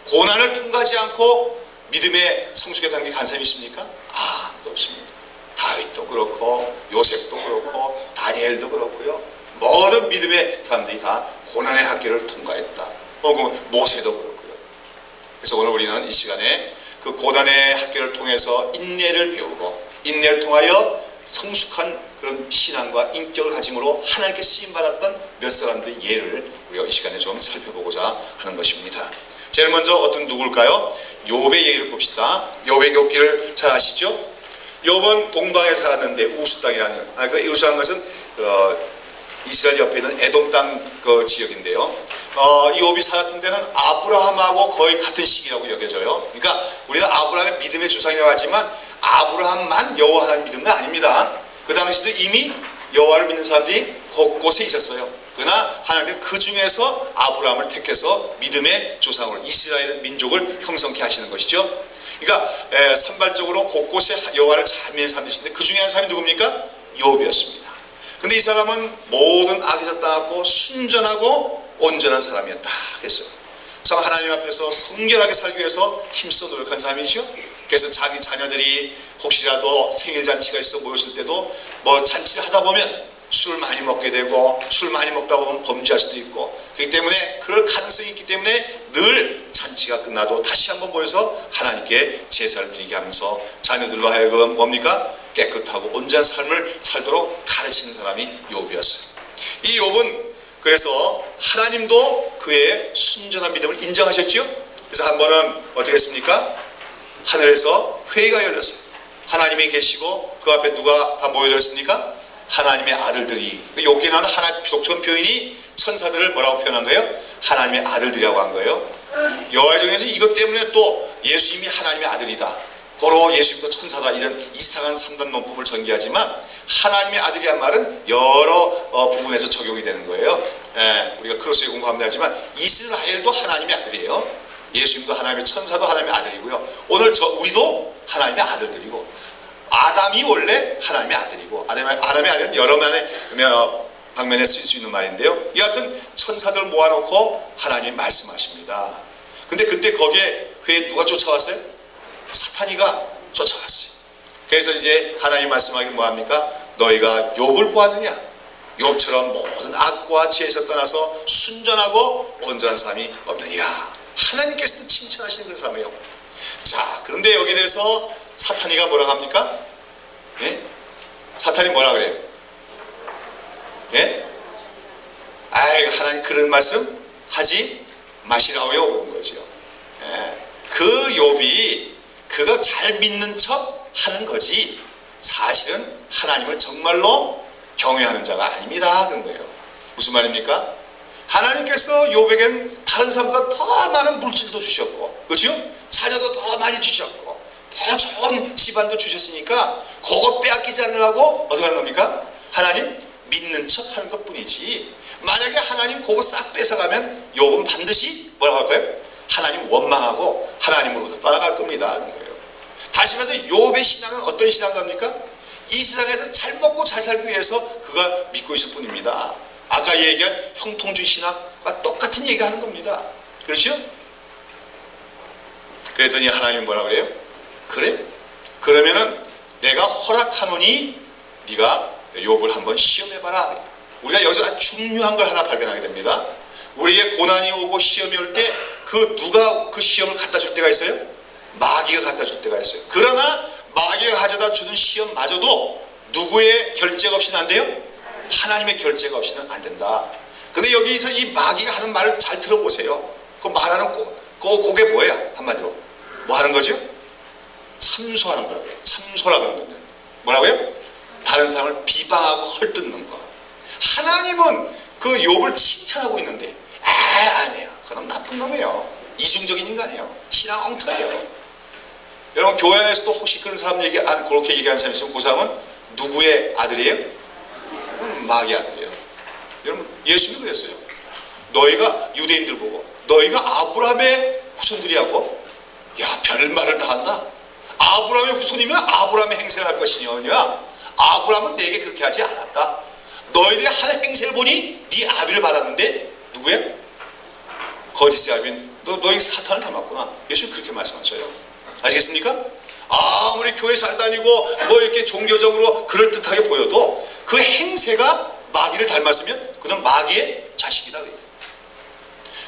고난을 통과하지 않고 믿음의 성숙에 담긴 간 사람이 있습니까? 아무도 없습니다. 다윗도 그렇고 요셉도 그렇고 다니엘도 그렇고요. 모든 믿음의 사람들이 다 고난의 학교를 통과했다. 모세도 그렇고요. 그래서 오늘 우리는 이 시간에 그 고난의 학교를 통해서 인내를 배우고 인내를 통하여 성숙한 그런 신앙과 인격을 가짐으로 하나님께 쓰임받았던 몇 사람들의 예를 우리가 이 시간에 좀 살펴보고자 하는 것입니다. 제일 먼저 어떤 누굴까요? 욥의 얘기를 봅시다. 욥의 욥기를 잘 아시죠? 욥은 동방에 살았는데 우스 땅이라는 그 우스한 것은 이스라엘 옆에 있는 에돔 땅 그 지역인데요. 이 욥이 살았던 데는 아브라함하고 거의 같은 시기라고 여겨져요. 그러니까 우리가 아브라함의 믿음의 조상이라고 하지만 아브라함만 여호와 하나님 믿은 거 아닙니다. 그 당시도 이미 여호와를 믿는 사람들이 곳곳에 있었어요. 그러나 하나님께서 그 중에서 아브라함을 택해서 믿음의 조상으로 이스라엘 민족을 형성케 하시는 것이죠. 그러니까 산발적으로 곳곳에 여호와를 잘 믿는 사람들이 있는데 그 중에 한 사람이 누굽니까? 욥이었습니다. 근데 이 사람은 모든 악에서 떠났고 순전하고 온전한 사람이었다 했어요. 참 하나님 앞에서 성결하게 살기 위해서 힘써 노력한 사람이죠. 그래서 자기 자녀들이 혹시라도 생일잔치가 있어 모였을 때도 뭐 잔치를 하다 보면 술 많이 먹게 되고 술 많이 먹다 보면 범죄할 수도 있고 그렇기 때문에 그럴 가능성이 있기 때문에 늘 잔치가 끝나도 다시 한번 모여서 하나님께 제사를 드리게 하면서 자녀들로 하여금 뭡니까? 깨끗하고 온전한 삶을 살도록 가르치는 사람이 욥이었어요. 이 욥은 그래서 하나님도 그의 순전한 믿음을 인정하셨죠. 그래서 한 번은 어떻게 했습니까? 하늘에서 회의가 열렸어요. 하나님이 계시고 그 앞에 누가 다 모여들었습니까? 하나님의 아들들이. 욥기에 나오는 하나님의 독특한 표현이 천사들을 뭐라고 표현한 거예요? 하나님의 아들들이라고 한 거예요. 여호와중에서 이것 때문에 또 예수님이 하나님의 아들이다. 고로 예수님도 천사다 이런 이상한 상단 논법을 전개하지만 하나님의 아들이란 말은 여러 부분에서 적용이 되는 거예요. 우리가 크로스에 공부하면 되지만 이스라엘도 하나님의 아들이에요. 예수님도 하나님의 천사도 하나님의 아들이고요. 오늘 우리도 하나님의 아들들이고 아담이 원래 하나님의 아들이고 아담의 아들은 여러 방면에 쓸 수 있는 말인데요. 여하튼 천사들 모아놓고 하나님이 말씀하십니다. 근데 그때 거기에 회에 누가 쫓아왔어요? 사탄이가 쫓아갔어요. 그래서 이제 하나님 말씀하기 뭐합니까? 너희가 욥을 보았느냐? 욥처럼 모든 악과 죄에서 떠나서 순전하고 온전한 사람이 없느니라. 하나님께서도 칭찬하시는 그런 사람이에요. 자, 그런데 여기에 대해서 사탄이가 뭐라고 합니까? 예? 사탄이 뭐라 그래요? 예? 아이, 하나님 그런 말씀 하지 마시라고요. 그런 거죠. 예. 그 욥이 그거 잘 믿는 척 하는 거지 사실은 하나님을 정말로 경외하는 자가 아닙니다. 그런 거예요. 무슨 말입니까? 하나님께서 욥에겐 다른 사람보다 더 많은 물질도 주셨고 그렇죠? 자녀도 더 많이 주셨고 더 좋은 집안도 주셨으니까 그거 빼앗기지 않으려고 어떻게 하는 겁니까? 하나님 믿는 척 하는 것 뿐이지 만약에 하나님 그거 싹 뺏어가면 욥은 반드시 뭐라고 할 거예요? 하나님 원망하고 하나님으로부터 떠나갈 겁니다. 그런 거예요. 다시 말해서 욥의 신앙은 어떤 신앙입니까? 이 세상에서 잘 먹고 잘 살기 위해서 그가 믿고 있을 뿐입니다. 아까 얘기한 형통주의 신학과 똑같은 얘기를 하는 겁니다. 그렇죠? 그랬더니 하나님은 뭐라 그래요? 그래? 그러면은 내가 허락하노니 네가 욥을 한번 시험해봐라. 우리가 여기서 아주 중요한 걸 하나 발견하게 됩니다. 우리에게 고난이 오고 시험이 올 때 그 누가 그 시험을 갖다 줄 때가 있어요? 마귀가 갖다 줄 때가 있어요. 그러나 마귀가 가져다 주는 시험마저도 누구의 결제가 없이는 안 돼요? 하나님의 결제가 없이는 안 된다. 근데 여기서 이 마귀가 하는 말을 잘 들어보세요. 그 말하는 그게 뭐야? 한마디로 뭐 하는 거죠? 참소하는 거라고요. 참소라는 거는 뭐라고요? 다른 사람을 비방하고 헐뜯는 거. 하나님은 그 욥을 칭찬하고 있는데 아니에요. 그놈 나쁜 놈이에요. 이중적인 인간이에요. 신앙 엉터리예요. 여러분 교회 안에서도 혹시 그런 사람 그렇게 얘기하는 사람이 있으면 그 사람은 누구의 아들이에요? 마귀의 아들이에요. 여러분 예수님이 그랬어요. 너희가 유대인들 보고 너희가 아브라함의 후손들이라고? 야 별말을 다 한다. 아브라함의 후손이면 아브라함의 행세를 할 것이냐? 아브라함은 내게 그렇게 하지 않았다. 너희들이 하는 행세를 보니 네 아비를 받았는데 누구야? 거짓의 아비는 너희 사탄을 닮았구나. 예수님 그렇게 말씀하셔요. 아시겠습니까? 아무리 교회 잘 다니고 뭐 이렇게 종교적으로 그럴듯하게 보여도 그 행세가 마귀를 닮았으면 그는 마귀의 자식이다.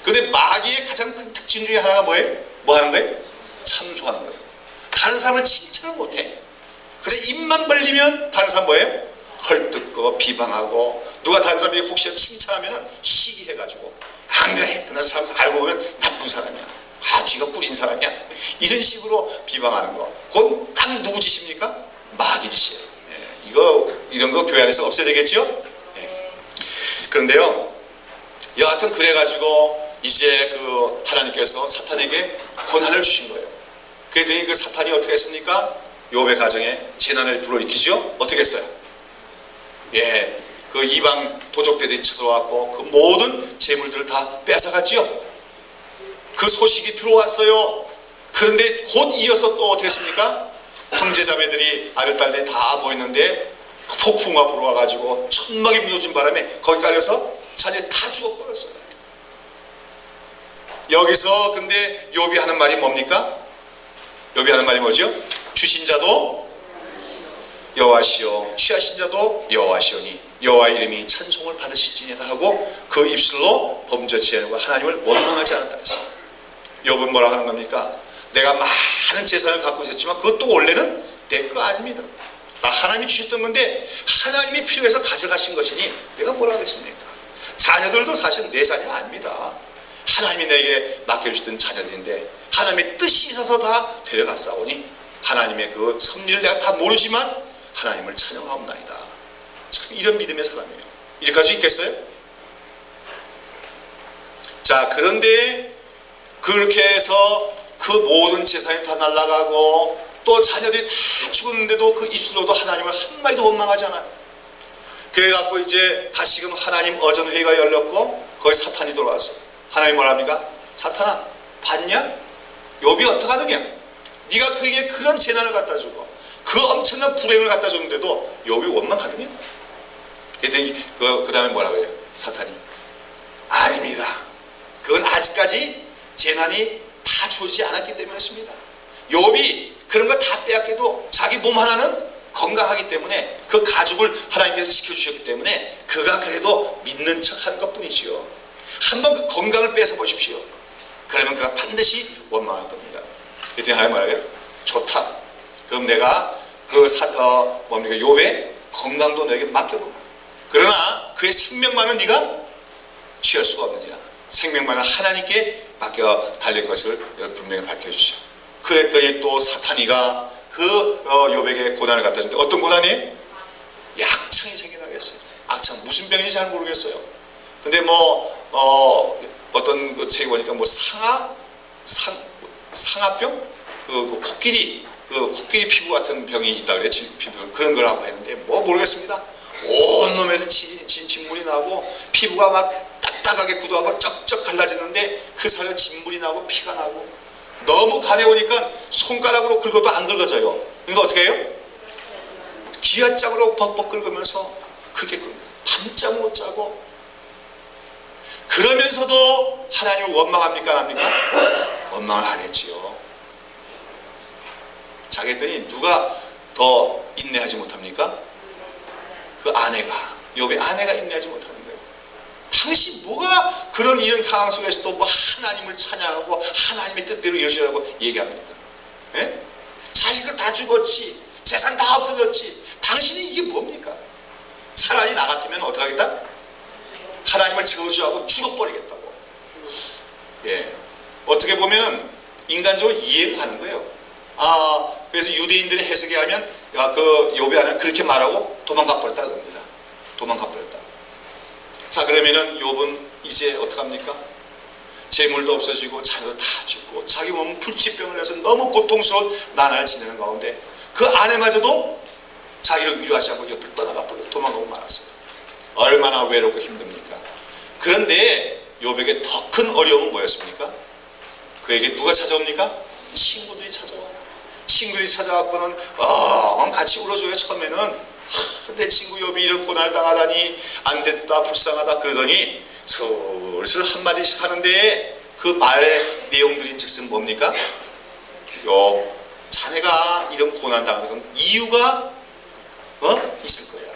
근데 마귀의 가장 큰 특징 중에 하나가 뭐예요? 뭐 하는 거예요? 참소하는 거예요. 다른 사람을 칭찬을 못해. 그래서 입만 벌리면 다른 사람 뭐예요? 헐뜯고 비방하고, 누가 다른 사람이 혹시 칭찬하면 시기해가지고 안 그래, 그 사람 알고 보면 나쁜 사람이야, 뒤가 꾸린 사람이야, 이런 식으로 비방하는 거, 그건 딱 누구 짓입니까? 마귀 짓이에요. 이런 거 교회 안에서 없애야 되겠죠? 그런데요, 여하튼 그래가지고 이제 그 하나님께서 사탄에게 권한을 주신 거예요. 그랬더니 그 사탄이 어떻게 했습니까? 욥의 가정에 재난을 불러일으키죠. 어떻게 했어요? 그 이방 도적들이 쳐들어왔고 그 모든 재물들을 다 뺏어갔지요. 그 소식이 들어왔어요. 그런데 곧 이어서 또 어떻게 했습니까? 형제자매들이 아들딸들이 다 모였는데 그 폭풍우가 불어와가지고 천막이 무너진 바람에 거기 깔려서 자녀들이 다 죽어버렸어요. 여기서 근데 욥이 하는 말이 뭡니까? 욥이 하는 말이 뭐죠? 주신 자도 여호와시오, 취하신 자도 여호와시오니 여호와의 이름이 찬송을 받으시지니라 하고 그 입술로 범죄치 않고 하나님을 원망하지 않았다 했어요. 욥은 뭐라 하는 겁니까? 내가 많은 재산을 갖고 있었지만 그것도 원래는 내 거 아닙니다. 하나님이 주셨던 건데 하나님이 필요해서 가져가신 것이니 내가 뭐라 하겠습니까? 자녀들도 사실 내 자녀 아닙니다. 하나님이 내게 맡겨주셨던 자녀들인데 하나님의 뜻이 있어서 다 데려갔사오니 하나님의 그 섭리를 내가 다 모르지만 하나님을 찬양하옵나이다. 참 이런 믿음의 사람이에요. 이렇게 할 수 있겠어요? 자, 그런데 그렇게 해서 그 모든 재산이 다 날아가고 또 자녀들이 다 죽었는데도 그 입술로도 하나님을 한마디도 원망하지 않아요. 그래갖고 이제 다시금 하나님 어전회의가 열렸고 거기 사탄이 돌아왔어요. 하나님 뭐랍니까? 사탄아, 봤냐? 욥이 어떡하느냐? 네가 그에게 그런 재난을 갖다 주고 그 엄청난 불행을 갖다 줬는데도 욥이 원망하더냐? 그랬더니 그 다음에 뭐라 그래요? 사탄이 아닙니다. 그건 아직까지 재난이 다 주어지지 않았기 때문이었습니다. 욥이 그런 거 다 빼앗겨도 자기 몸 하나는 건강하기 때문에 그 가죽을 하나님께서 지켜주셨기 때문에 그가 그래도 믿는 척 하는 것 뿐이지요. 한번 그 건강을 뺏어 보십시오. 그러면 그가 반드시 원망할 겁니다. 그랬더니 하나님 뭐라고요? 좋다. 그럼 내가 그 욥의 건강도 너에게 맡겨본다. 그러나 그의 생명만은 네가 취할 수가 없느니라. 생명만은 하나님께 맡겨 달릴 것을 분명히 밝혀주시오. 그랬더니 또 사탄이가 그 욥에게 고난을 갖다 주는데 어떤 고난이에요? 약창이 생겨나게 했어요. 악창. 무슨 병인지 잘 모르겠어요. 근데 어떤 그 책에 보니까 상아병? 그 코끼리 피부 같은 병이 있다 그래. 피부 그런 거라고 했는데 모르겠습니다. 온몸에서 진물이 나고 피부가 막 딱딱하게 굳어가고 쩍쩍 갈라지는데 그 사이에 진물이 나고 피가 나고 너무 가려우니까 손가락으로 긁어도 안 긁어져요. 그러니까 어떻게 해요? 기아짝으로 벅벅 긁으면서 그렇게 밤잠 못 자고 그러면서도 하나님을 원망합니까? 안 합니까? 원망을 안 했지요. 자, 그랬더니 누가 더 인내하지 못합니까? 그 아내가, 욥의 아내가 인내하지 못하는 거예요. 당신 뭐가 그런 이런 상황 속에서도 뭐 하나님을 찬양하고 하나님의 뜻대로 이루시라고 얘기합니까? 예? 자식은 다 죽었지, 재산 다 없어졌지, 당신이 이게 뭡니까? 차라리 나 같으면 어떡하겠다? 하나님을 저주하고 죽어버리겠다고. 예. 어떻게 보면은 인간적으로 이해가 가는 거예요. 그래서 유대인들의 해석에 하면 그 욥이 하나 그렇게 말하고 도망가 버렸다 그럽니다. 도망가 버렸다. 자, 그러면은 욥은 이제 어떡합니까? 재물도 없어지고 자녀도 다 죽고 자기 몸은 불치병을 해서 너무 고통스러운 나날을 지내는 가운데 그 아내마저도 자기를 위로하지 않고 옆을 떠나가 버려 도망가고 말았어요. 얼마나 외롭고 힘듭니까? 그런데 욥에게 더 큰 어려움은 뭐였습니까? 그에게 누가 찾아옵니까? 친구들이 찾아와요. 친구들이 찾아왔고는 같이 울어줘요. 처음에는 내 친구 욥이 이런 고난을 당하다니 안됐다 불쌍하다 그러더니 슬슬 한마디씩 하는데 그 말의 내용들인 즉슨 뭡니까? 욥, 자네가 이런 고난 당하는 건 이유가 있을 거야.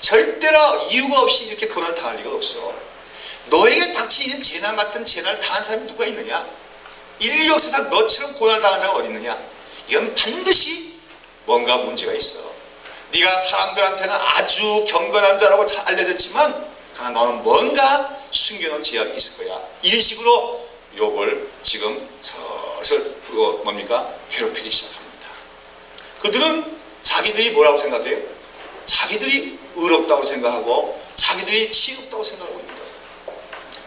절대로 이유가 없이 이렇게 고난을 당할 리가 없어. 너에게 닥치는 재난 같은 재난을 당한 사람이 누가 있느냐? 인류 역사상 너처럼 고난을 당한 자가 어디 있느냐? 이건 반드시 뭔가 문제가 있어. 네가 사람들한테는 아주 경건한 자라고 잘 알려졌지만 그러나 너는 뭔가 숨겨놓은 제약이 있을 거야. 이런 식으로 욥을 지금 슬슬 뭡니까? 괴롭히기 시작합니다. 그들은 자기들이 뭐라고 생각해요? 자기들이 의롭다고 생각하고 자기들이 지혜롭다고 생각하고 있는 거예요.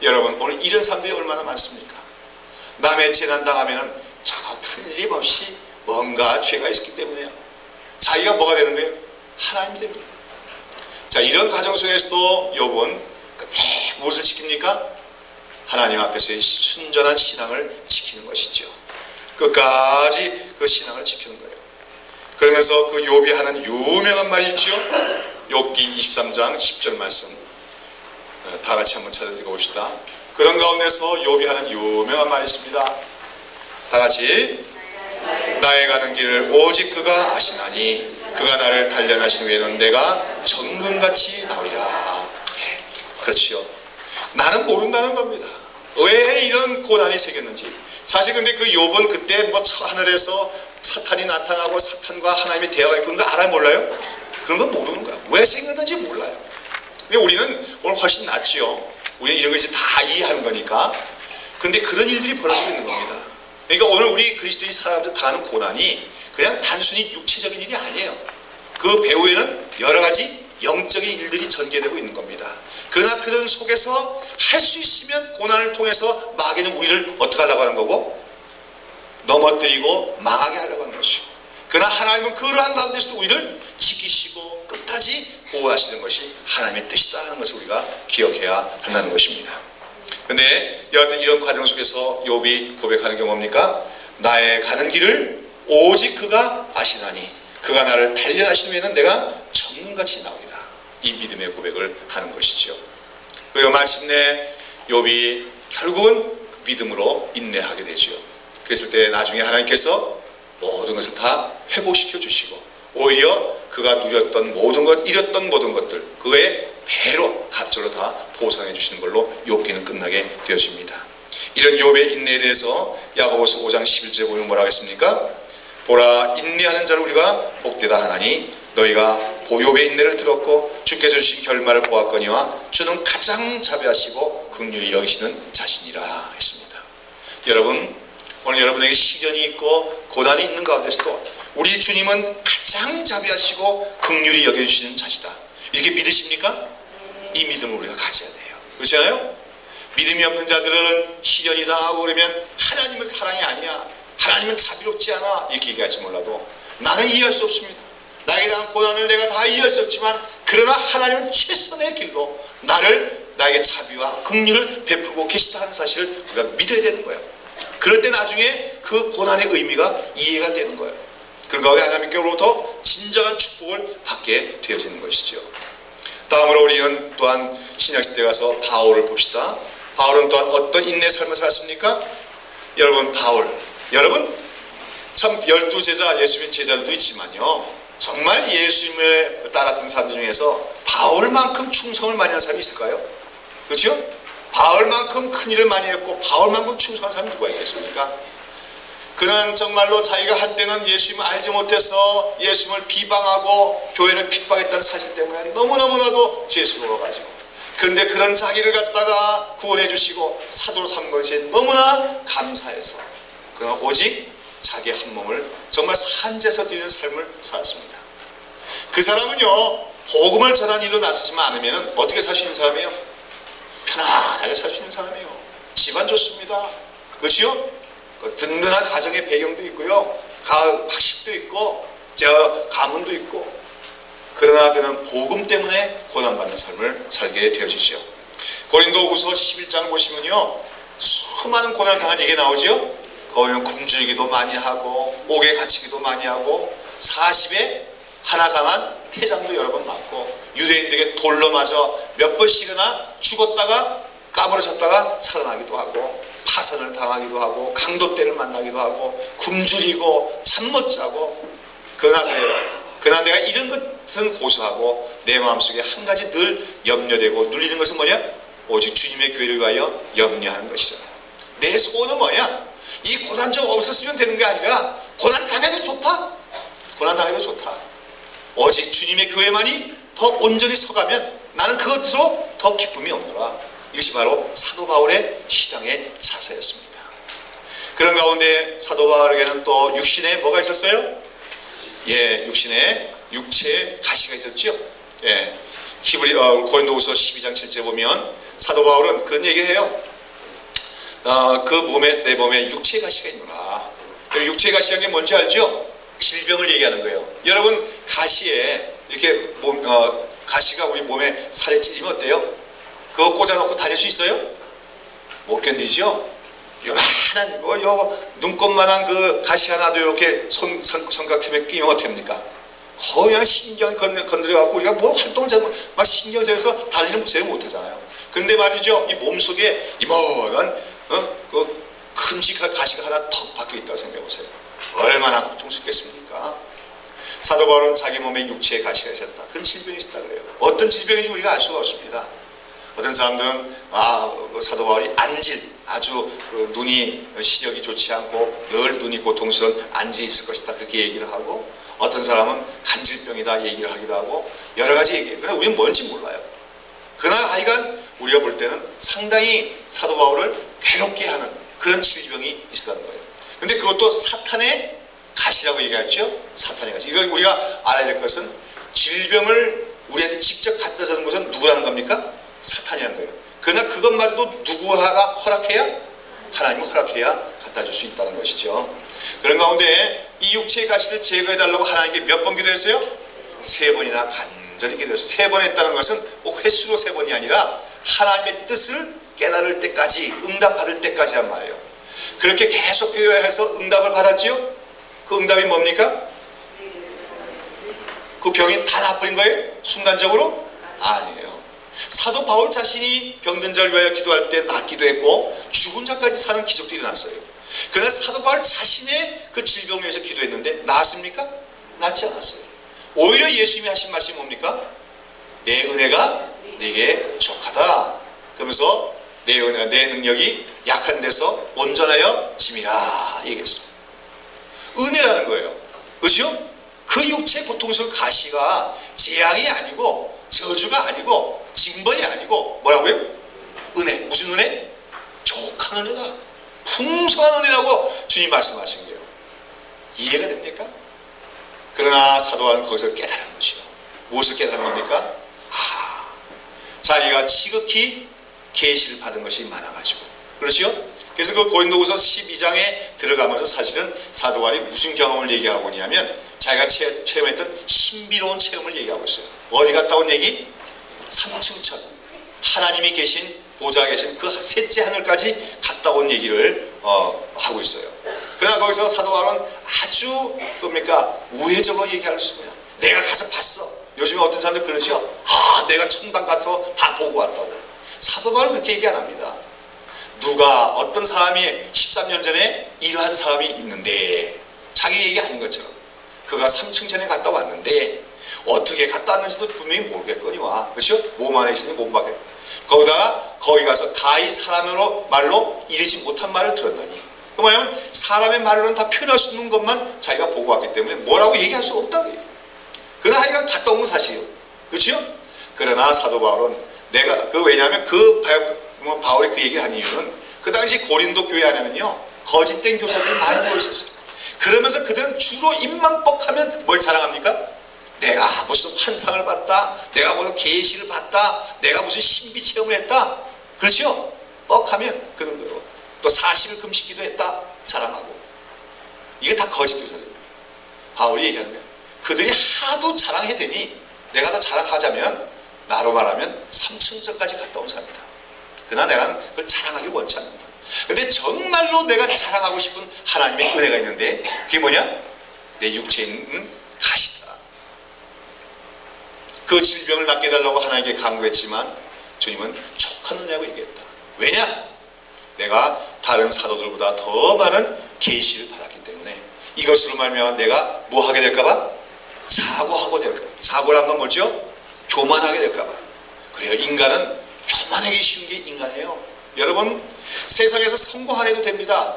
여러분, 오늘 이런 사람들이 얼마나 많습니까? 남의 재난 당하면은 저거 틀림없이 뭔가 죄가 있었기 때문에요. 자기가 뭐가 되는 거예요? 하나님이 되는 거예요. 자, 이런 과정 속에서도 욥은 끝내 무엇을 지킵니까? 하나님 앞에서의 순전한 신앙을 지키는 것이죠. 끝까지 그 신앙을 지키는 거예요. 그러면서 그 욥이 하는 유명한 말이 있죠. 욥기 23장 10절 말씀 다 같이 한번 찾아 읽어봅시다. 그런 가운데서 욥이 하는 유명한 말이 있습니다. 다 같이 나의 가는 길을 오직 그가 아시나니 그가 나를 단련하신 후에는 내가 정금같이 나오리라. 그렇지요. 나는 모른다는 겁니다. 왜 이런 고난이 생겼는지. 사실 근데 그 욥은 그때 뭐 하늘에서 사탄이 나타나고 사탄과 하나님의 대화가 있고 그런 거 알아요? 몰라요? 그런 건 모르는 거야. 왜 생겼는지 몰라요. 근데 우리는 오늘 훨씬 낫지요. 우리는 이런 거 이제 다 이해하는 거니까. 근데 그런 일들이 벌어지고 있는 겁니다. 그러니까 오늘 우리 그리스도인 사람들 다 하는 고난이 그냥 단순히 육체적인 일이 아니에요. 그 배후에는 여러 가지 영적인 일들이 전개되고 있는 겁니다. 그러나 그런 속에서 할 수 있으면 고난을 통해서 마귀는 우리를 어떻게 하려고 하는 거고? 넘어뜨리고 망하게 하려고 하는 것이고, 그러나 하나님은 그러한 가운데서도 우리를 지키시고 끝까지 보호하시는 것이 하나님의 뜻이다 하는 것을 우리가 기억해야 한다는 것입니다. 근데 여하튼 이런 과정 속에서 욥이 고백하는 게 뭡니까? 나의 가는 길을 오직 그가 아시나니 그가 나를 단련하신 후에는 내가 정금같이 나오리라. 이 믿음의 고백을 하는 것이죠. 그리고 마침내 욥이 결국은 그 믿음으로 인내하게 되죠. 그랬을 때 나중에 하나님께서 모든 것을 다 회복시켜 주시고 오히려 그가 누렸던 모든 것, 잃었던 모든 것들 그의 배로 갑절로 다 보상해 주시는 걸로 욥기는 끝나게 되어집니다. 이런 욥의 인내에 대해서 야고보서 5장 11절에 보면 뭐라 하겠습니까? 보라, 인내하는 자를 우리가 복되다 하나니 너희가 욥의 인내를 들었고 주께서 주신 결말을 보았거니와 주는 가장 자비하시고 긍휼히 여기시는 자신이라 했습니다. 여러분, 오늘 여러분에게 시련이 있고 고난이 있는 가운데서도 우리 주님은 가장 자비하시고 긍휼히 여겨주시는 자시다. 이렇게 믿으십니까? 이 믿음을 우리가 가져야 돼요. 그렇잖아요? 믿음이 없는 자들은 시련이 당하고 그러면 하나님은 사랑이 아니야, 하나님은 자비롭지 않아, 이렇게 얘기할지 몰라도 나는 이해할 수 없습니다. 나에게 당한 고난을 내가 다 이해할 수 없지만 그러나 하나님은 최선의 길로 나에게 자비와 긍휼을 베풀고 계시다 하는 사실을 우리가 믿어야 되는 거예요. 그럴 때 나중에 그 고난의 의미가 이해가 되는 거예요. 그러니까 하나님께로부터 진정한 축복을 받게 되어지는 것이죠. 다음으로 우리는 또한 신약시대에 가서 바울을 봅시다. 바울은 또한 어떤 인내의 삶을 살았습니까? 여러분, 여러분 참 12제자 예수님 제자들도 있지만요, 정말 예수님을 따랐던 사람들 중에서 바울만큼 충성을 많이 한 사람이 있을까요? 그렇죠? 바울만큼 큰 일을 많이 했고 바울만큼 충성한 사람이 누가 있겠습니까? 그는 정말로 자기가 한때는 예수님을 알지 못해서 예수님을 비방하고 교회를 핍박했다는 사실 때문에 너무너무나도 죄스러워가지고, 그런데 그런 자기를 갖다가 구원해 주시고 사도로 삼은 것이 너무나 감사해서 그는 오직 자기 한 몸을 정말 산제서 드리는 삶을 살았습니다. 그 사람은요, 복음을 전한 일로 나서지만 않으면 어떻게 살 수 있는 사람이에요? 편안하게 살 수 있는 사람이에요. 집안 좋습니다. 그렇지요? 든든한 가정의 배경도 있고요, 학식도 있고 가문도 있고, 그러나 그는 복음 때문에 고난받는 삶을 살게 되어지죠. 고린도후서 11장 보시면요, 수많은 고난을 당한 얘기가 나오죠. 거기 보면 굶주리기도 많이 하고 옥에 갇히기도 많이 하고 40에 하나 강한 태장도 여러 번 맞고 유대인들에게 돌로 맞아 몇 번씩이나 죽었다가 까부러졌다가 살아나기도 하고 파선을 당하기도 하고 강도떼를 만나기도 하고 굶주리고 잠 못 자고, 그러나 내가 이런 것은 고수하고 내 마음속에 한 가지 늘 염려되고 눌리는 것은 뭐냐? 오직 주님의 교회를 위하여 염려하는 것이잖아. 내 소원은 뭐야? 이 고난 좀 없었으면 되는 게 아니라 고난 당해도 좋다. 고난 당해도 좋다. 오직 주님의 교회만이 더 온전히 서가면 나는 그것으로 더 기쁨이 없노라. 이것이 바로 사도 바울의 신앙의 자세였습니다. 그런 가운데 사도 바울에게는 또 육신에 뭐가 있었어요? 예, 육신에 육체의 가시가 있었죠. 예, 고린도후서 12장 7절 보면 사도 바울은 그런 얘기를 해요. 내 몸에 육체의 가시가 있구나. 육체의 가시라는 게 뭔지 알죠? 질병을 얘기하는 거예요. 여러분, 가시에 이렇게 가시가 우리 몸에 살에 찔리면 어때요? 그거 꽂아놓고 다닐 수 있어요? 못 견디죠? 요만한 눈곱만한 그 가시 하나도 이렇게 손깍지에 끼면 어떡합니까? 거의 그냥 신경이 건드려갖고 우리가 뭐 활동을 막 신경 쓰여서 다리를 제대로 못하잖아요. 근데 말이죠, 이 몸속에 이만한 그 큼직한 가시가 하나 턱 박혀 있다고 생각해보세요. 얼마나 고통스럽겠습니까? 사도 바울은 자기 몸에 육체의 가시가 있었다. 그런 질병이 있었다 그래요. 어떤 질병인지 우리가 알 수가 없습니다. 어떤 사람들은 사도 바울이 안질, 아주 눈이 시력이 좋지 않고 늘 눈이 고통스러운 안질이 있을 것이다, 그렇게 얘기를 하고, 어떤 사람은 간질병이다 얘기를 하기도 하고 여러 가지 얘기해요. 그러나 우리는 뭔지 몰라요. 그러나 하여간 우리가 볼 때는 상당히 사도 바울을 괴롭게 하는 그런 질병이 있었다는 거예요. 근데 그것도 사탄의 가시라고 얘기하죠. 사탄의 가시. 이거 우리가 알아야 될 것은 질병을 우리한테 직접 갖다 주는 것은 누구라는 겁니까? 사탄이라는 거예요. 그러나 그것마저도 누구가 허락해야? 하나님이 허락해야 갖다 줄 수 있다는 것이죠. 그런 가운데 이 육체의 가시를 제거해달라고 하나님께 몇 번 기도했어요? 3번이나 간절히 기도했어요. 3번 했다는 것은 꼭 횟수로 3번이 아니라 하나님의 뜻을 깨달을 때까지, 응답받을 때까지란 말이에요. 그렇게 계속 기도해서 응답을 받았지요? 그 응답이 뭡니까? 그 병이 다 나버린 거예요? 순간적으로? 아니에요. 사도 바울 자신이 병든 자를 위하여 기도할 때 낫기도 했고 죽은 자까지 사는 기적도 일어났어요. 그러나 사도 바울 자신의 그 질병을 위해서 기도했는데 나았습니까? 낫지 않았어요. 오히려 예수님이 하신 말씀이 뭡니까? 내 은혜가 네게 족하다. 그러면서 내 능력이 약한 데서 온전하여 짐이라 얘기했습니다. 은혜라는 거예요. 그렇죠? 그 육체 고통스러운 가시가 재앙이 아니고 저주가 아니고 징벌이 아니고 뭐라고요? 은혜. 무슨 은혜? 족한 은혜다. 풍성한 은혜라고 주님 말씀하신 거예요. 이해가 됩니까? 그러나 사도 바울은 거기서 깨달은 것이요. 무엇을 깨달은 겁니까? 자기가 지극히 계시를 받은 것이 많아가지고. 그렇지요? 그래서 그 고린도후서 12장에 들어가면서 사실은 사도 바울이 무슨 경험을 얘기하고 있냐면 자기가 체험했던 신비로운 체험을 얘기하고 있어요. 어디 갔다 온 얘기? 3층 천, 하나님이 계신, 보좌에 계신 그 셋째 하늘까지 갔다 온 얘기를 하고 있어요. 그러나 거기서 사도 바울은 아주 우회적으로 얘기할 수 있어요. 내가 가서 봤어. 요즘에 어떤 사람들 그러죠? 내가 천당 가서 다 보고 왔다고. 사도 바울은 그렇게 얘기 안 합니다. 누가 어떤 사람이 13년 전에 이러한 사람이 있는데, 자기 얘기 아닌 것처럼 그가 3층 전에 갔다 왔는데 어떻게 갔다 왔는지도 분명히 모르겠거니와, 그렇죠? 몸 안에 있으니 몸 밖에. 거기다가 거기 가서 가히 사람으로 말로 이르지 못한 말을 들었다니 그 뭐냐면 사람의 말로는 다 표현할 수 있는 것만 자기가 보고 왔기 때문에 뭐라고 얘기할 수 없다고 얘기해요. 그러나 하여간 갔다 온 건 사실이에요. 그렇죠? 그러나 사도 바울은 왜냐하면 바울이 그 얘기를 한 이유는 그 당시 고린도 교회 안에는요 거짓된 교사들이 많이 들어 있었어요. 그러면서 그들은 주로 입만 뻑하면 뭘 자랑합니까? 내가 무슨 환상을 봤다, 내가 무슨 계시를 봤다, 내가 무슨 신비 체험을 했다. 그렇죠? 뻑하면 그런 거예요. 또 40일 금식기도 했다 자랑하고. 이게 다 거짓 교사들이에요. 바울이 얘기하는 거예요. 그들이 하도 자랑해대니 내가 더 자랑하자면 나로 말하면 3층전까지 갔다 온 사람이다. 그러나 내가 그걸 자랑하길 원치 않는다. 근데 정말로 내가 자랑하고 싶은 하나님의 은혜가 있는데 그게 뭐냐? 내 육체에 있는 가시다. 그 질병을 낫게 해달라고 하나님께 간구했지만 주님은 족한 은혜라고 얘기했다. 왜냐? 내가 다른 사도들보다 더 많은 계시를 받았기 때문에 이것으로 말미암아 내가 뭐 하게 될까봐? 자고하고 될까봐. 자고란 건 뭐죠? 교만하게 될까봐. 그래요. 인간은 교만하기 쉬운 게 인간이에요. 여러분 세상에서 성공 안 해도 됩니다.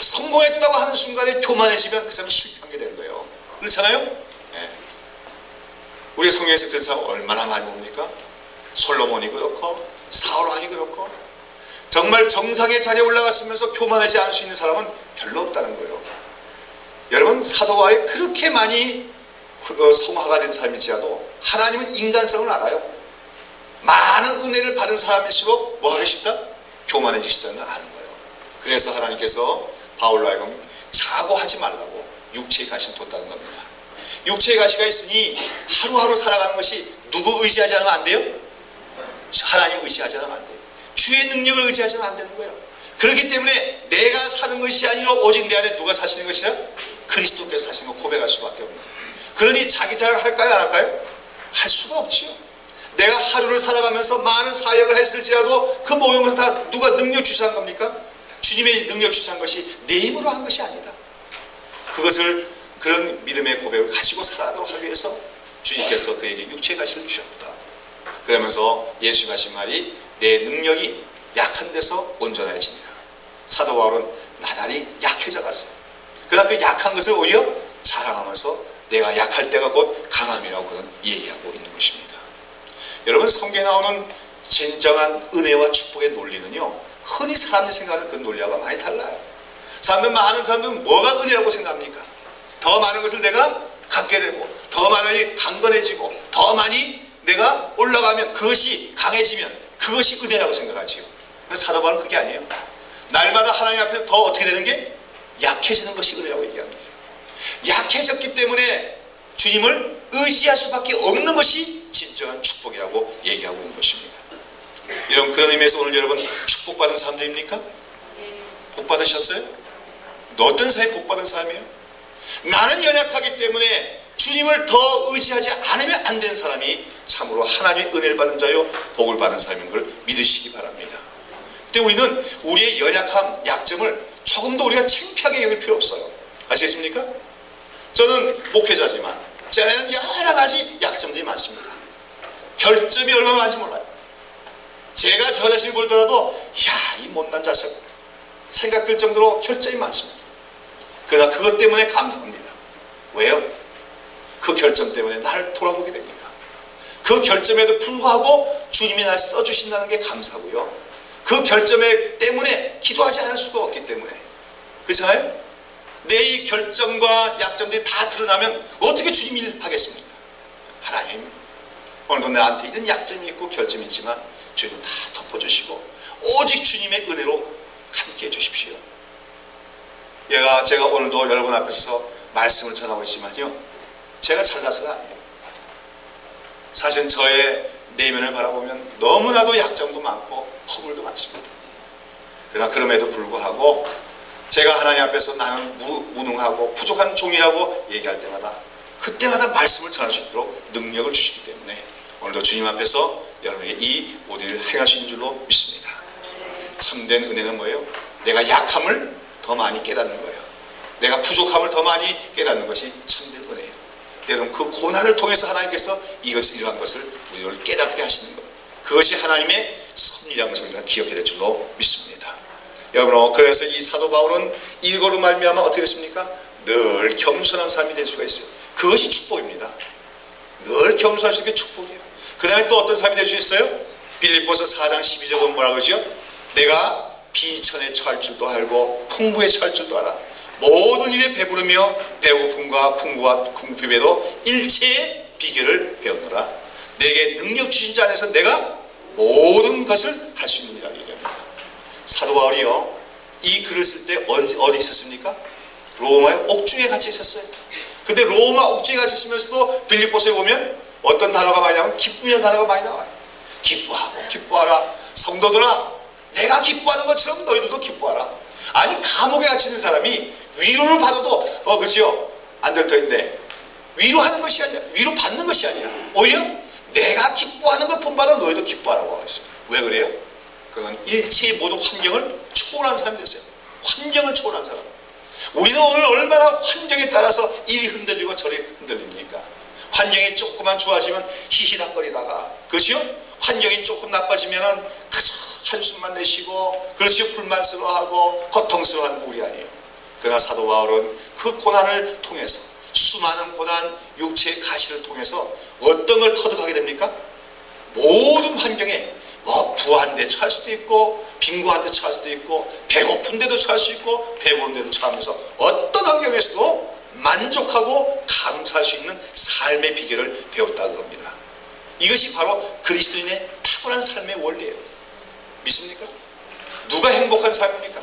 성공했다고 하는 순간에 교만해지면 그 사람이 실패한 게 되는 거예요. 그렇잖아요? 네. 우리 성경에서 그런 사람 얼마나 많이 봅니까? 솔로몬이 그렇고 사울왕이 그렇고 정말 정상의 자리에 올라갔으면서 교만하지 않을 수 있는 사람은 별로 없다는 거예요. 여러분 사도 바울이 그렇게 많이 성화가 된 사람일지라도 하나님은 인간성을 알아요. 많은 은혜를 받은 사람일수록 뭐 하기 쉽다? 교만해지시다는 걸 아는 거예요. 그래서 하나님께서 바울로 하여금 자고하지 말라고 육체의 가시를 뒀다는 겁니다. 육체의 가시가 있으니 하루하루 살아가는 것이 누구 의지하지 않으면 안 돼요? 하나님 의지하지 않으면 안 돼요. 주의 능력을 의지하지 않으면 안 되는 거예요. 그렇기 때문에 내가 사는 것이 아니라 오직 내 안에 누가 사시는 것이라? 그리스도께서 사시는 걸 고백할 수밖에 없는 거예요. 그러니 자기 자랑 할까요? 안 할까요? 할 수가 없지요. 내가 하루를 살아가면서 많은 사역을 했을지라도 그 모든 것은 다 누가 능력 주시한 겁니까? 주님의 능력 주시한 것이 내 힘으로 한 것이 아니다. 그것을 그런 믿음의 고백을 가지고 살아가도록 하기 위해서 주님께서 그에게 육체의 가시를 주셨다. 그러면서 예수님 하신 말이 내 능력이 약한 데서 온전해지니라. 사도 바울은 나날이 약해져 갔어요. 그러나 그 약한 것을 오히려 자랑하면서 내가 약할 때가 곧 강함이라고 그는 얘기하고 있는 것입니다. 여러분 성경에 나오는 진정한 은혜와 축복의 논리는요 흔히 사람들이 생각하는 그 논리와 많이 달라요. 많은 사람들은 뭐가 은혜라고 생각합니까? 더 많은 것을 내가 갖게 되고 더 많이 강건해지고 더 많이 내가 올라가면 그것이 강해지면 그것이 은혜라고 생각하지요. 사도 바울은 그게 아니에요. 날마다 하나님 앞에서 더 어떻게 되는 게? 약해지는 것이 은혜라고 얘기합니다. 약해졌기 때문에 주님을 의지할 수밖에 없는 것이 진정한 축복이라고 얘기하고 있는 것입니다. 그런 의미에서 오늘 여러분 축복받은 사람들입니까? 복 받으셨어요? 어떤 사람이 복 받은 사람이에요? 나는 연약하기 때문에 주님을 더 의지하지 않으면 안 되는 사람이 참으로 하나님의 은혜를 받은 자요 복을 받은 사람인 걸 믿으시기 바랍니다. 근데 우리는 우리의 연약함, 약점을 조금 더 우리가 창피하게 여길 필요 없어요. 아시겠습니까? 저는 목회자지만 제 안에는 여러 가지 약점들이 많습니다. 결점이 얼마나 많은지 몰라요. 제가 저 자신을 보더라도 이 못난 자식 생각될 정도로 결점이 많습니다. 그러나 그것 때문에 감사합니다. 왜요? 그 결점 때문에 나를 돌아보게 됩니까? 그 결점에도 불구하고 주님이 날 써주신다는 게 감사고요. 그 결점에 때문에 기도하지 않을 수가 없기 때문에 그렇잖아요? 내 이 결점과 약점들이 다 드러나면 어떻게 주님 일 하겠습니까? 하나님 오늘도 나한테 이런 약점이 있고 결점이 있지만 주님 다 덮어주시고 오직 주님의 은혜로 함께 해주십시오. 제가 오늘도 여러분 앞에서 말씀을 전하고 있지만요 제가 잘나서가 아니에요. 사실 저의 내면을 바라보면 너무나도 약점도 많고 허물도 많습니다. 그러나 그럼에도 불구하고 제가 하나님 앞에서 나는 무능하고 부족한 종이라고 얘기할 때마다 그때마다 말씀을 전할 수 있도록 능력을 주시기 때문에 오늘도 주님 앞에서 여러분에게 이 모든 일을 행할 수 있는 줄로 믿습니다. 참된 은혜는 뭐예요? 내가 약함을 더 많이 깨닫는 거예요. 내가 부족함을 더 많이 깨닫는 것이 참된 은혜예요. 여러분 그 고난을 통해서 하나님께서 이러한 것을 우리를 깨닫게 하시는 것, 그것이 하나님의 섭리라는 것을 우리가 기억해야 될 줄로 믿습니다. 여러분, 그래서 이 사도 바울은 이거로 말미암아 어떻게 됐습니까? 늘 겸손한 삶이 될 수가 있어요. 그것이 축복입니다. 늘 겸손할 수 있는 게 축복이에요. 그 다음에 또 어떤 삶이 될 수 있어요? 빌립보서 4장 12절은 뭐라 그러죠? 내가 비천에 처할 줄도 알고 풍부에 처할 줄도 알아. 모든 일에 배부르며 배고픔과 풍부와 궁핍에도 일체의 비결을 배우노라. 내게 능력 주신 자 안에서 내가 모든 것을 할 수 있느니라 얘기합니다. 사도 바울이요, 이 글을 쓸 때 어디 있었습니까? 로마의 옥중에 갇혀 있었어요. 근데 로마 옥중에 갇혀 있으면서도 빌립보서에 보면 어떤 단어가 많이 나오면 기쁨이라는 단어가 많이 나와요. 기뻐하고 기뻐하라. 성도들아, 내가 기뻐하는 것처럼 너희들도 기뻐하라. 아니, 감옥에 갇혀 있는 사람이 위로를 받아도 그렇지요, 안 될 터인데 위로하는 것이 아니라, 위로 받는 것이 아니라 오히려 내가 기뻐하는 것 본받아 너희도 기뻐하라고 하셨어요. 왜 그래요? 그건 일체의 모든 환경을 초월한 사람이 됐어요. 환경을 초월한 사람. 우리는 오늘 얼마나 환경에 따라서 이리 흔들리고 저리 흔들립니까? 환경이 조금만 좋아지면 히히닥거리다가, 그렇지요? 환경이 조금 나빠지면은 그저 한숨만 내쉬고, 그렇지요? 불만스러워하고 고통스러워하는 우리 아니에요. 그러나 사도 바울은 그 고난을 통해서, 수많은 고난, 육체의 가시를 통해서 어떤 걸 터득하게 됩니까? 모든 환경에 부한 데 처할 수도 있고, 빈곤한 데 처할 수도 있고, 배고픈 데도 처할 수 있고, 배부른 데도 처하면서 어떤 환경에서도 만족하고 감사할 수 있는 삶의 비결을 배웠다는 겁니다. 이것이 바로 그리스도인의 탁월한 삶의 원리예요. 믿습니까? 누가 행복한 삶입니까?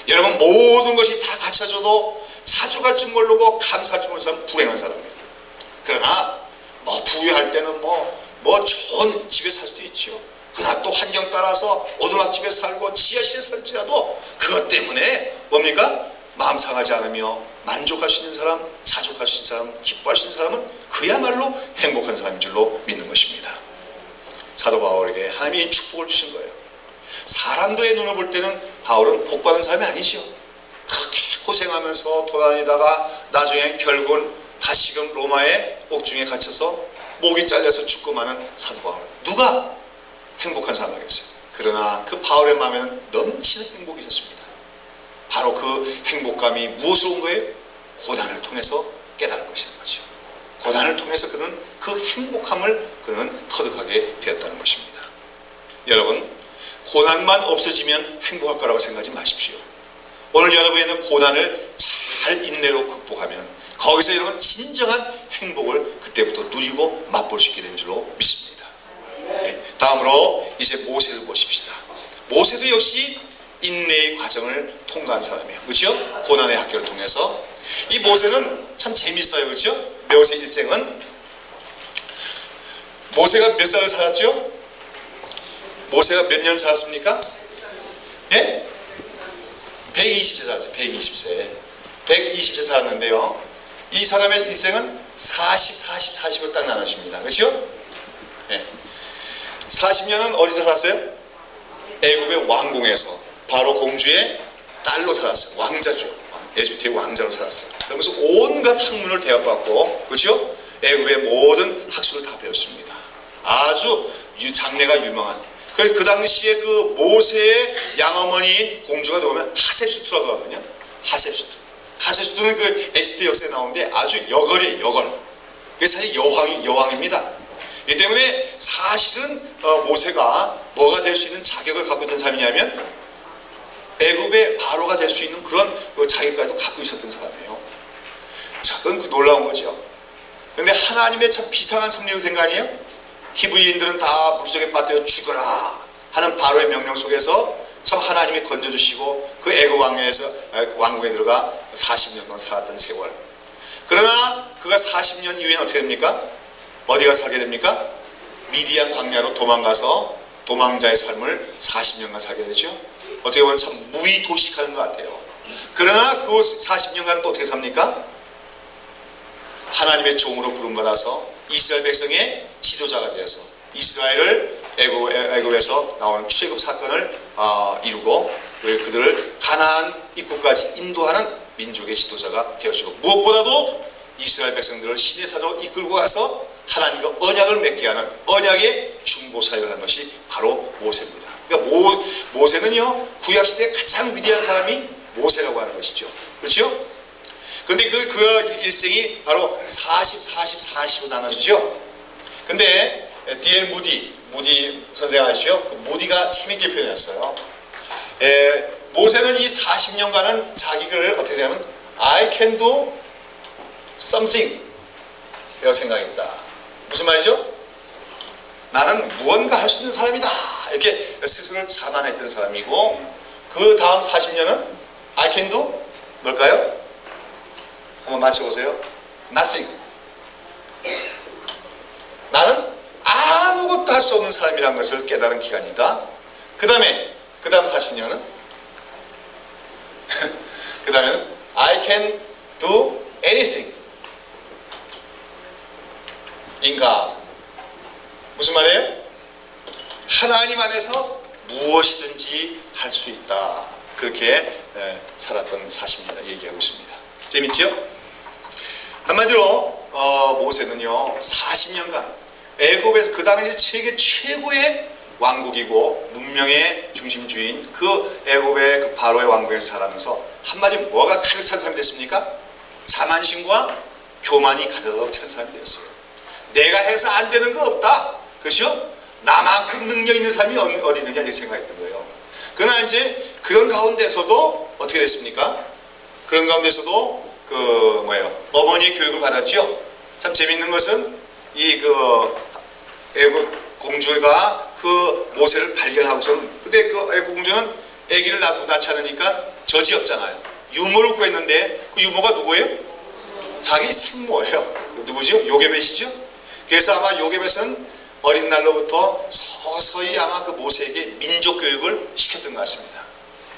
여러분, 모든 것이 다 갖춰져도 자족할 줄 모르고 감사할 줄 모르는 사람은 불행한 사람이에요. 그러나 부유할 때는 좋은 집에 살 수도 있지요. 그러나 또 환경 따라서 오두막집에 살고 지하실에 살지라도 그것 때문에 뭡니까? 마음 상하지 않으며 만족할 수 있는 사람, 자족할 수 있는 사람, 기뻐할 수 있는 사람은 그야말로 행복한 사람인 줄로 믿는 것입니다. 사도 바울에게 하나님이 축복을 주신 거예요. 사람들의 눈을 볼 때는 바울은 복받은 사람이 아니죠. 그렇게 고생하면서 돌아다니다가 나중에 결국은 다시금 로마의 옥중에 갇혀서 목이 잘려서 죽고 마는 사도 바울. 누가 행복한 사람 하겠어요? 그러나 그 바울의 마음에는 넘치는 행복이 있었습니다. 바로 그 행복감이 무엇으로 온 거예요? 고난을 통해서 깨달은 것이라는 거죠. 고난을 통해서 그는 그 행복함을 그는 터득하게 되었다는 것입니다. 여러분, 고난만 없어지면 행복할 거라고 생각하지 마십시오. 오늘 여러분의 고난을 잘 인내로 극복하면 거기서 여러분 진정한 행복을 그때부터 누리고 맛볼 수 있게 된 줄로 믿습니다. 네, 다음으로 이제 모세를 보십시다. 모세도 역시 인내의 과정을 통과한 사람이에요. 그렇죠? 고난의 학교를 통해서. 이 모세는 참 재밌어요. 그렇죠? 모세 일생은 모세가 몇 살을 살았죠? 모세가 몇 년 살았습니까? 예? 120세 살았어요. 120세. 120세 살았는데요. 이 사람의 일생은 40을 딱 나누십니다. 그렇죠? 예. 40년은 어디서 살았어요? 애굽의 왕궁에서 바로 공주의 딸로 살았어요. 왕자죠. 에집트의 왕자로 살았어요. 그러면서 온갖 학문을 대접받고, 그렇죠? 애굽의 모든 학술을 다 배웠습니다. 아주 장래가 유망한. 그 당시에 그 모세의 양어머니인 공주가 누구면 하셉수트라고 하거든요. 하셉수트는 그 에집트 역사에 나오는데 아주 여걸이에요. 여걸. 그래서 사실 여왕입니다. 이 때문에 사실은 모세가 뭐가 될 수 있는 자격을 갖고 있던 사람이냐면 애굽의 바로가 될 수 있는 그런 자격까지도 갖고 있었던 사람이에요. 자, 그건 놀라운 거죠. 그런데 하나님의 참 비상한 섭리가 된 거 아니에요? 히브리인들은 다 물속에 빠뜨려 죽어라 하는 바로의 명령 속에서 참 하나님이 건져주시고 그 애굽 왕궁에 들어가 40년 동안 살았던 세월. 그러나 그가 40년 이후에는 어떻게 됩니까? 어디 가서 살게 됩니까? 미디안 광야로 도망가서 도망자의 삶을 40년간 살게 되죠. 어떻게 보면 참 무의도식하는 것 같아요. 그러나 그 40년간 또 어떻게 삽니까? 하나님의 종으로 부름받아서 이스라엘 백성의 지도자가 되어서 이스라엘을 애굽에서 나오는 출애굽 사건을 이루고 그들을 가나안 입구까지 인도하는 민족의 지도자가 되어주고, 무엇보다도 이스라엘 백성들을 신의 사도로 이끌고 가서 하나님과 언약을 맺게 하는 언약의 중보 사역을 하는 것이 바로 모세입니다. 그러니까 모세는요, 구약시대에 가장 위대한 사람이 모세라고 하는 것이죠. 그렇죠? 근데 그 일생이 바로 40로 나눠지죠. 근데 D.L. 무디 선생 아시죠? 그 무디가 재밌게 표현했어요. 모세는 이 40년간은 자기를 어떻게 생각하면 I can do something 이라고 생각했다. 무슨 말이죠? 나는 무언가 할 수 있는 사람이다. 이렇게 스스로를 자만했던 사람이고, 그 다음 40년은 I can do 뭘까요? 한번 맞춰보세요. Nothing. 나는 아무것도 할 수 없는 사람이라는 것을 깨달은 기간이다. 그 다음 40년은 그 다음에는 I can do anything in God. 무슨 말이에요? 하나님 안에서 무엇이든지 할 수 있다. 그렇게 살았던 40년 얘기하고 있습니다. 재밌죠? 한마디로 모세는요 40년간 애굽에서, 그 당시 세계 최고의 왕국이고 문명의 중심주인 그 애굽의 그 바로의 왕국에서 자라면서 한마디 뭐가 가득 찬 사람이 됐습니까? 자만심과 교만이 가득 찬 사람이 되었어요. 내가 해서 안 되는 거 없다. 그렇죠? 나만큼 능력 있는 사람이 어디 있느냐 이렇게 생각했던 거예요. 그러나 이제 그런 가운데서도 어떻게 됐습니까? 그런 가운데서도 어머니의 교육을 받았죠. 참 재밌는 것은 애굽 공주가 그 모세를 발견하고서는, 근데 그 애굽 공주는 아기를 낳지 않으니까 젖이 없잖아요. 유모를 구했는데 그 유모가 누구예요? 자기 생모예요. 누구죠? 요게벳이죠. 그래서 아마 요게벳은 어린 날로부터 서서히 아마 그 모세에게 민족 교육을 시켰던 것 같습니다.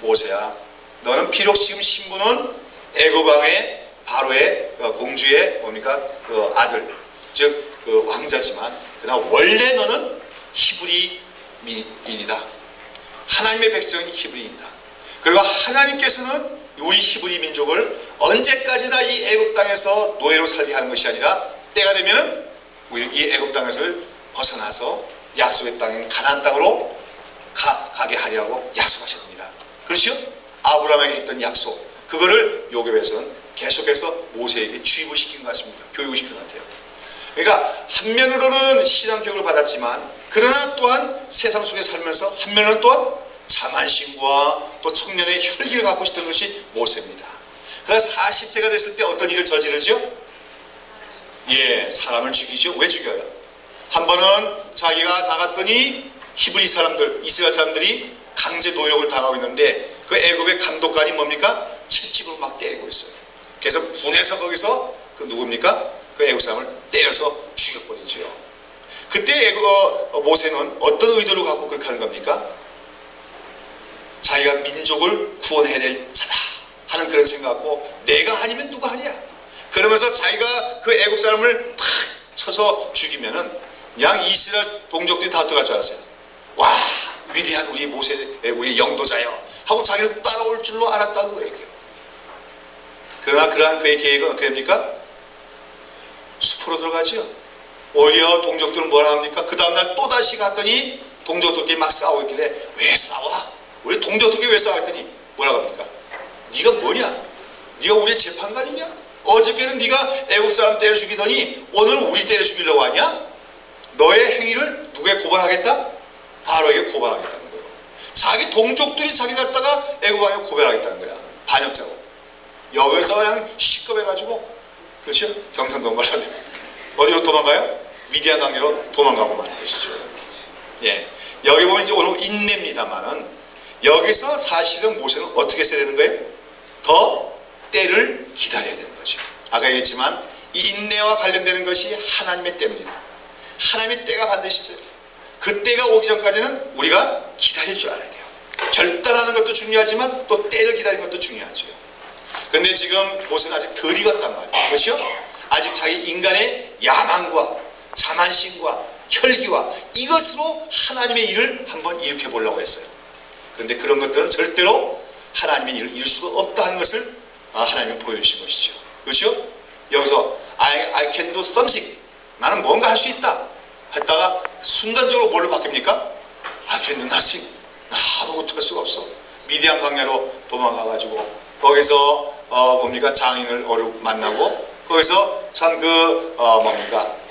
모세야, 너는 비록 지금 신부는 애굽 왕의 바로의 공주의 뭡니까 그 아들, 즉 그 왕자지만 그러나 원래 너는 히브리인이다. 하나님의 백성인 히브리인이다. 그리고 하나님께서는 우리 히브리 민족을 언제까지나 이 애굽 땅에서 노예로 살게 하는 것이 아니라 때가 되면은 우리 이 애굽 땅에서 벗어나서 약속의 땅인 가나안 땅으로 가게 하리라고 약속하셨느니라. 그렇죠? 아브라함에게 했던 약속, 그거를 요괴에서는 계속해서 모세에게 주입을 시킨 것 같습니다. 교육을 시킨 것 같아요. 그러니까 한면으로는 신앙 교육을 받았지만, 그러나 또한 세상 속에 살면서 한면으로는 또한 자만심과 또 청년의 혈기를 갖고 있었던 것이 모세입니다. 그래서 40세가 됐을 때 어떤 일을 저지르죠? 사람을 죽이죠. 왜 죽여요? 한 번은 자기가 나갔더니 히브리 사람들, 이스라엘 사람들이 강제 노역을 당하고 있는데 그 애굽의 감독관이 뭡니까? 채찍으로 막 때리고 있어요. 그래서 분해서 거기서 그 누굽니까? 그 애굽 사람을 때려서 죽여버리죠. 그때 모세는 어떤 의도를 갖고 그렇게 하는 겁니까? 자기가 민족을 구원해야 될 자다 하는 그런 생각 갖고, 내가 아니면 누가 하냐? 그러면서 자기가 그 애굽 사람을 탁 쳐서 죽이면은 그냥 이스라엘 동족들이 다 어떡할 줄 알았어요? 와, 위대한 우리 모세, 우리 영도자여 하고 자기를 따라올 줄로 알았다고 얘기해요. 그러나 그러한 그의 계획은 어떻게 됩니까? 숲으로 들어가죠. 오히려 동족들은 뭐라 합니까? 그 다음날 또다시 갔더니 동족들끼리 막 싸우고 있길래, 왜 싸워? 우리 동족들끼리 왜 싸워? 했더니 뭐라고 합니까? 네가 뭐냐? 네가 우리의 재판관이냐? 어저께는 네가 애국 사람 때려 죽이더니 오늘 우리 때려 죽이려고 하냐? 너의 행위를 누구에 고발하겠다? 바로에게 고발하겠다는 거예요. 자기 동족들이 자기 갖다가 애국 왕에 고발하겠다는 거야. 반역자고. 여기서 그냥 시끄러워가지고, 그렇죠? 경상도 말하면 어디로 도망가요? 미디안 강제로 도망가고 마는 것이죠. 여기 보면 이제 오늘 인내입니다만은, 여기서 사실은 모세는 어떻게 써야 되는 거예요? 더 때를 기다려야 되는 거죠. 아까 얘기했지만 이 인내와 관련되는 것이 하나님의 때입니다. 하나님의 때가 반드시 있어요. 그 때가 오기 전까지는 우리가 기다릴 줄 알아야 돼요. 결단하는 것도 중요하지만 또 때를 기다리는 것도 중요하죠. 근데 지금 모세는 아직 덜 익었단 말이에요. 그렇죠? 아직 자기 인간의 야망과 자만심과 혈기와 이것으로 하나님의 일을 한번 일으켜 보려고 했어요. 그런데 그런 것들은 절대로 하나님의 일을 이룰 수가 없다는 것을 하나님이 보여주신 것이죠. 그렇죠? 여기서 I can do something, 나는 뭔가 할 수 있다 했다가 순간적으로 뭘로 바뀝니까? I can do nothing, 아무것도 할 수가 없어. 미디안 광야로 도망가가지고 거기서 뭡니까 장인을 만나고 거기서 참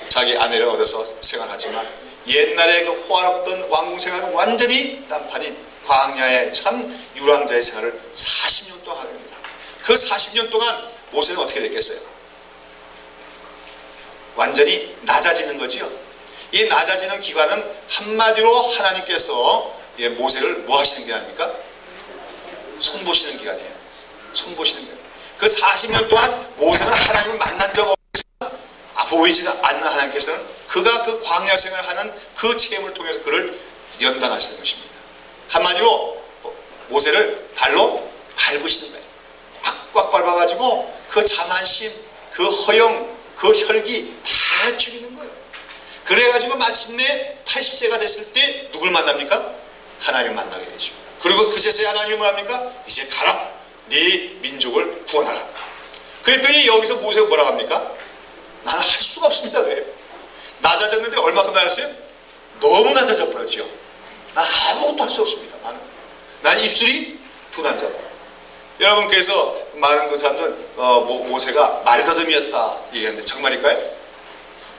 자기 아내를 얻어서 생활하지만 옛날에 그 호화롭던 왕궁 생활은 완전히 딴판인 광야의 참 유랑자의 생활을 40년 동안 하게 됩니다. 그 40년 동안 모세는 어떻게 됐겠어요? 완전히 낮아지는 거지요. 이 낮아지는 기간은 한마디로 하나님께서 모세를 뭐 하시는 게 아닙니까? 손보시는 기간이에요. 손보시는 기간. 그 40년 동안 모세는 하나님을 만난 적 없지만 보이지 않는 하나님께서는 그가 그 광야 생활을 하는 그 체험을 통해서 그를 연단하시는 것입니다. 한마디로 모세를 발로 밟으시는 거예요. 꽉꽉 밟아가지고 그 자만심, 그 허영, 그 혈기 다 죽이는 거예요. 그래가지고 마침내 80세가 됐을 때 누굴 만납니까? 하나님을 만나게 되죠. 그리고 그제서야 하나님이 뭐합니까? 이제 가라. 네 민족을 구원하라. 그랬더니 여기서 모세가 뭐라고 합니까? 나는 할 수가 없습니다. 왜? 낮아졌는데 얼마큼 낮았어요? 너무 낮아져 버렸죠. 난 아무것도 할 수 없습니다. 나는 입술이 둔한 자다. 여러분, 그래서 많은 그 사람들은 모세가 말더듬이었다 얘기하는데 정말일까요?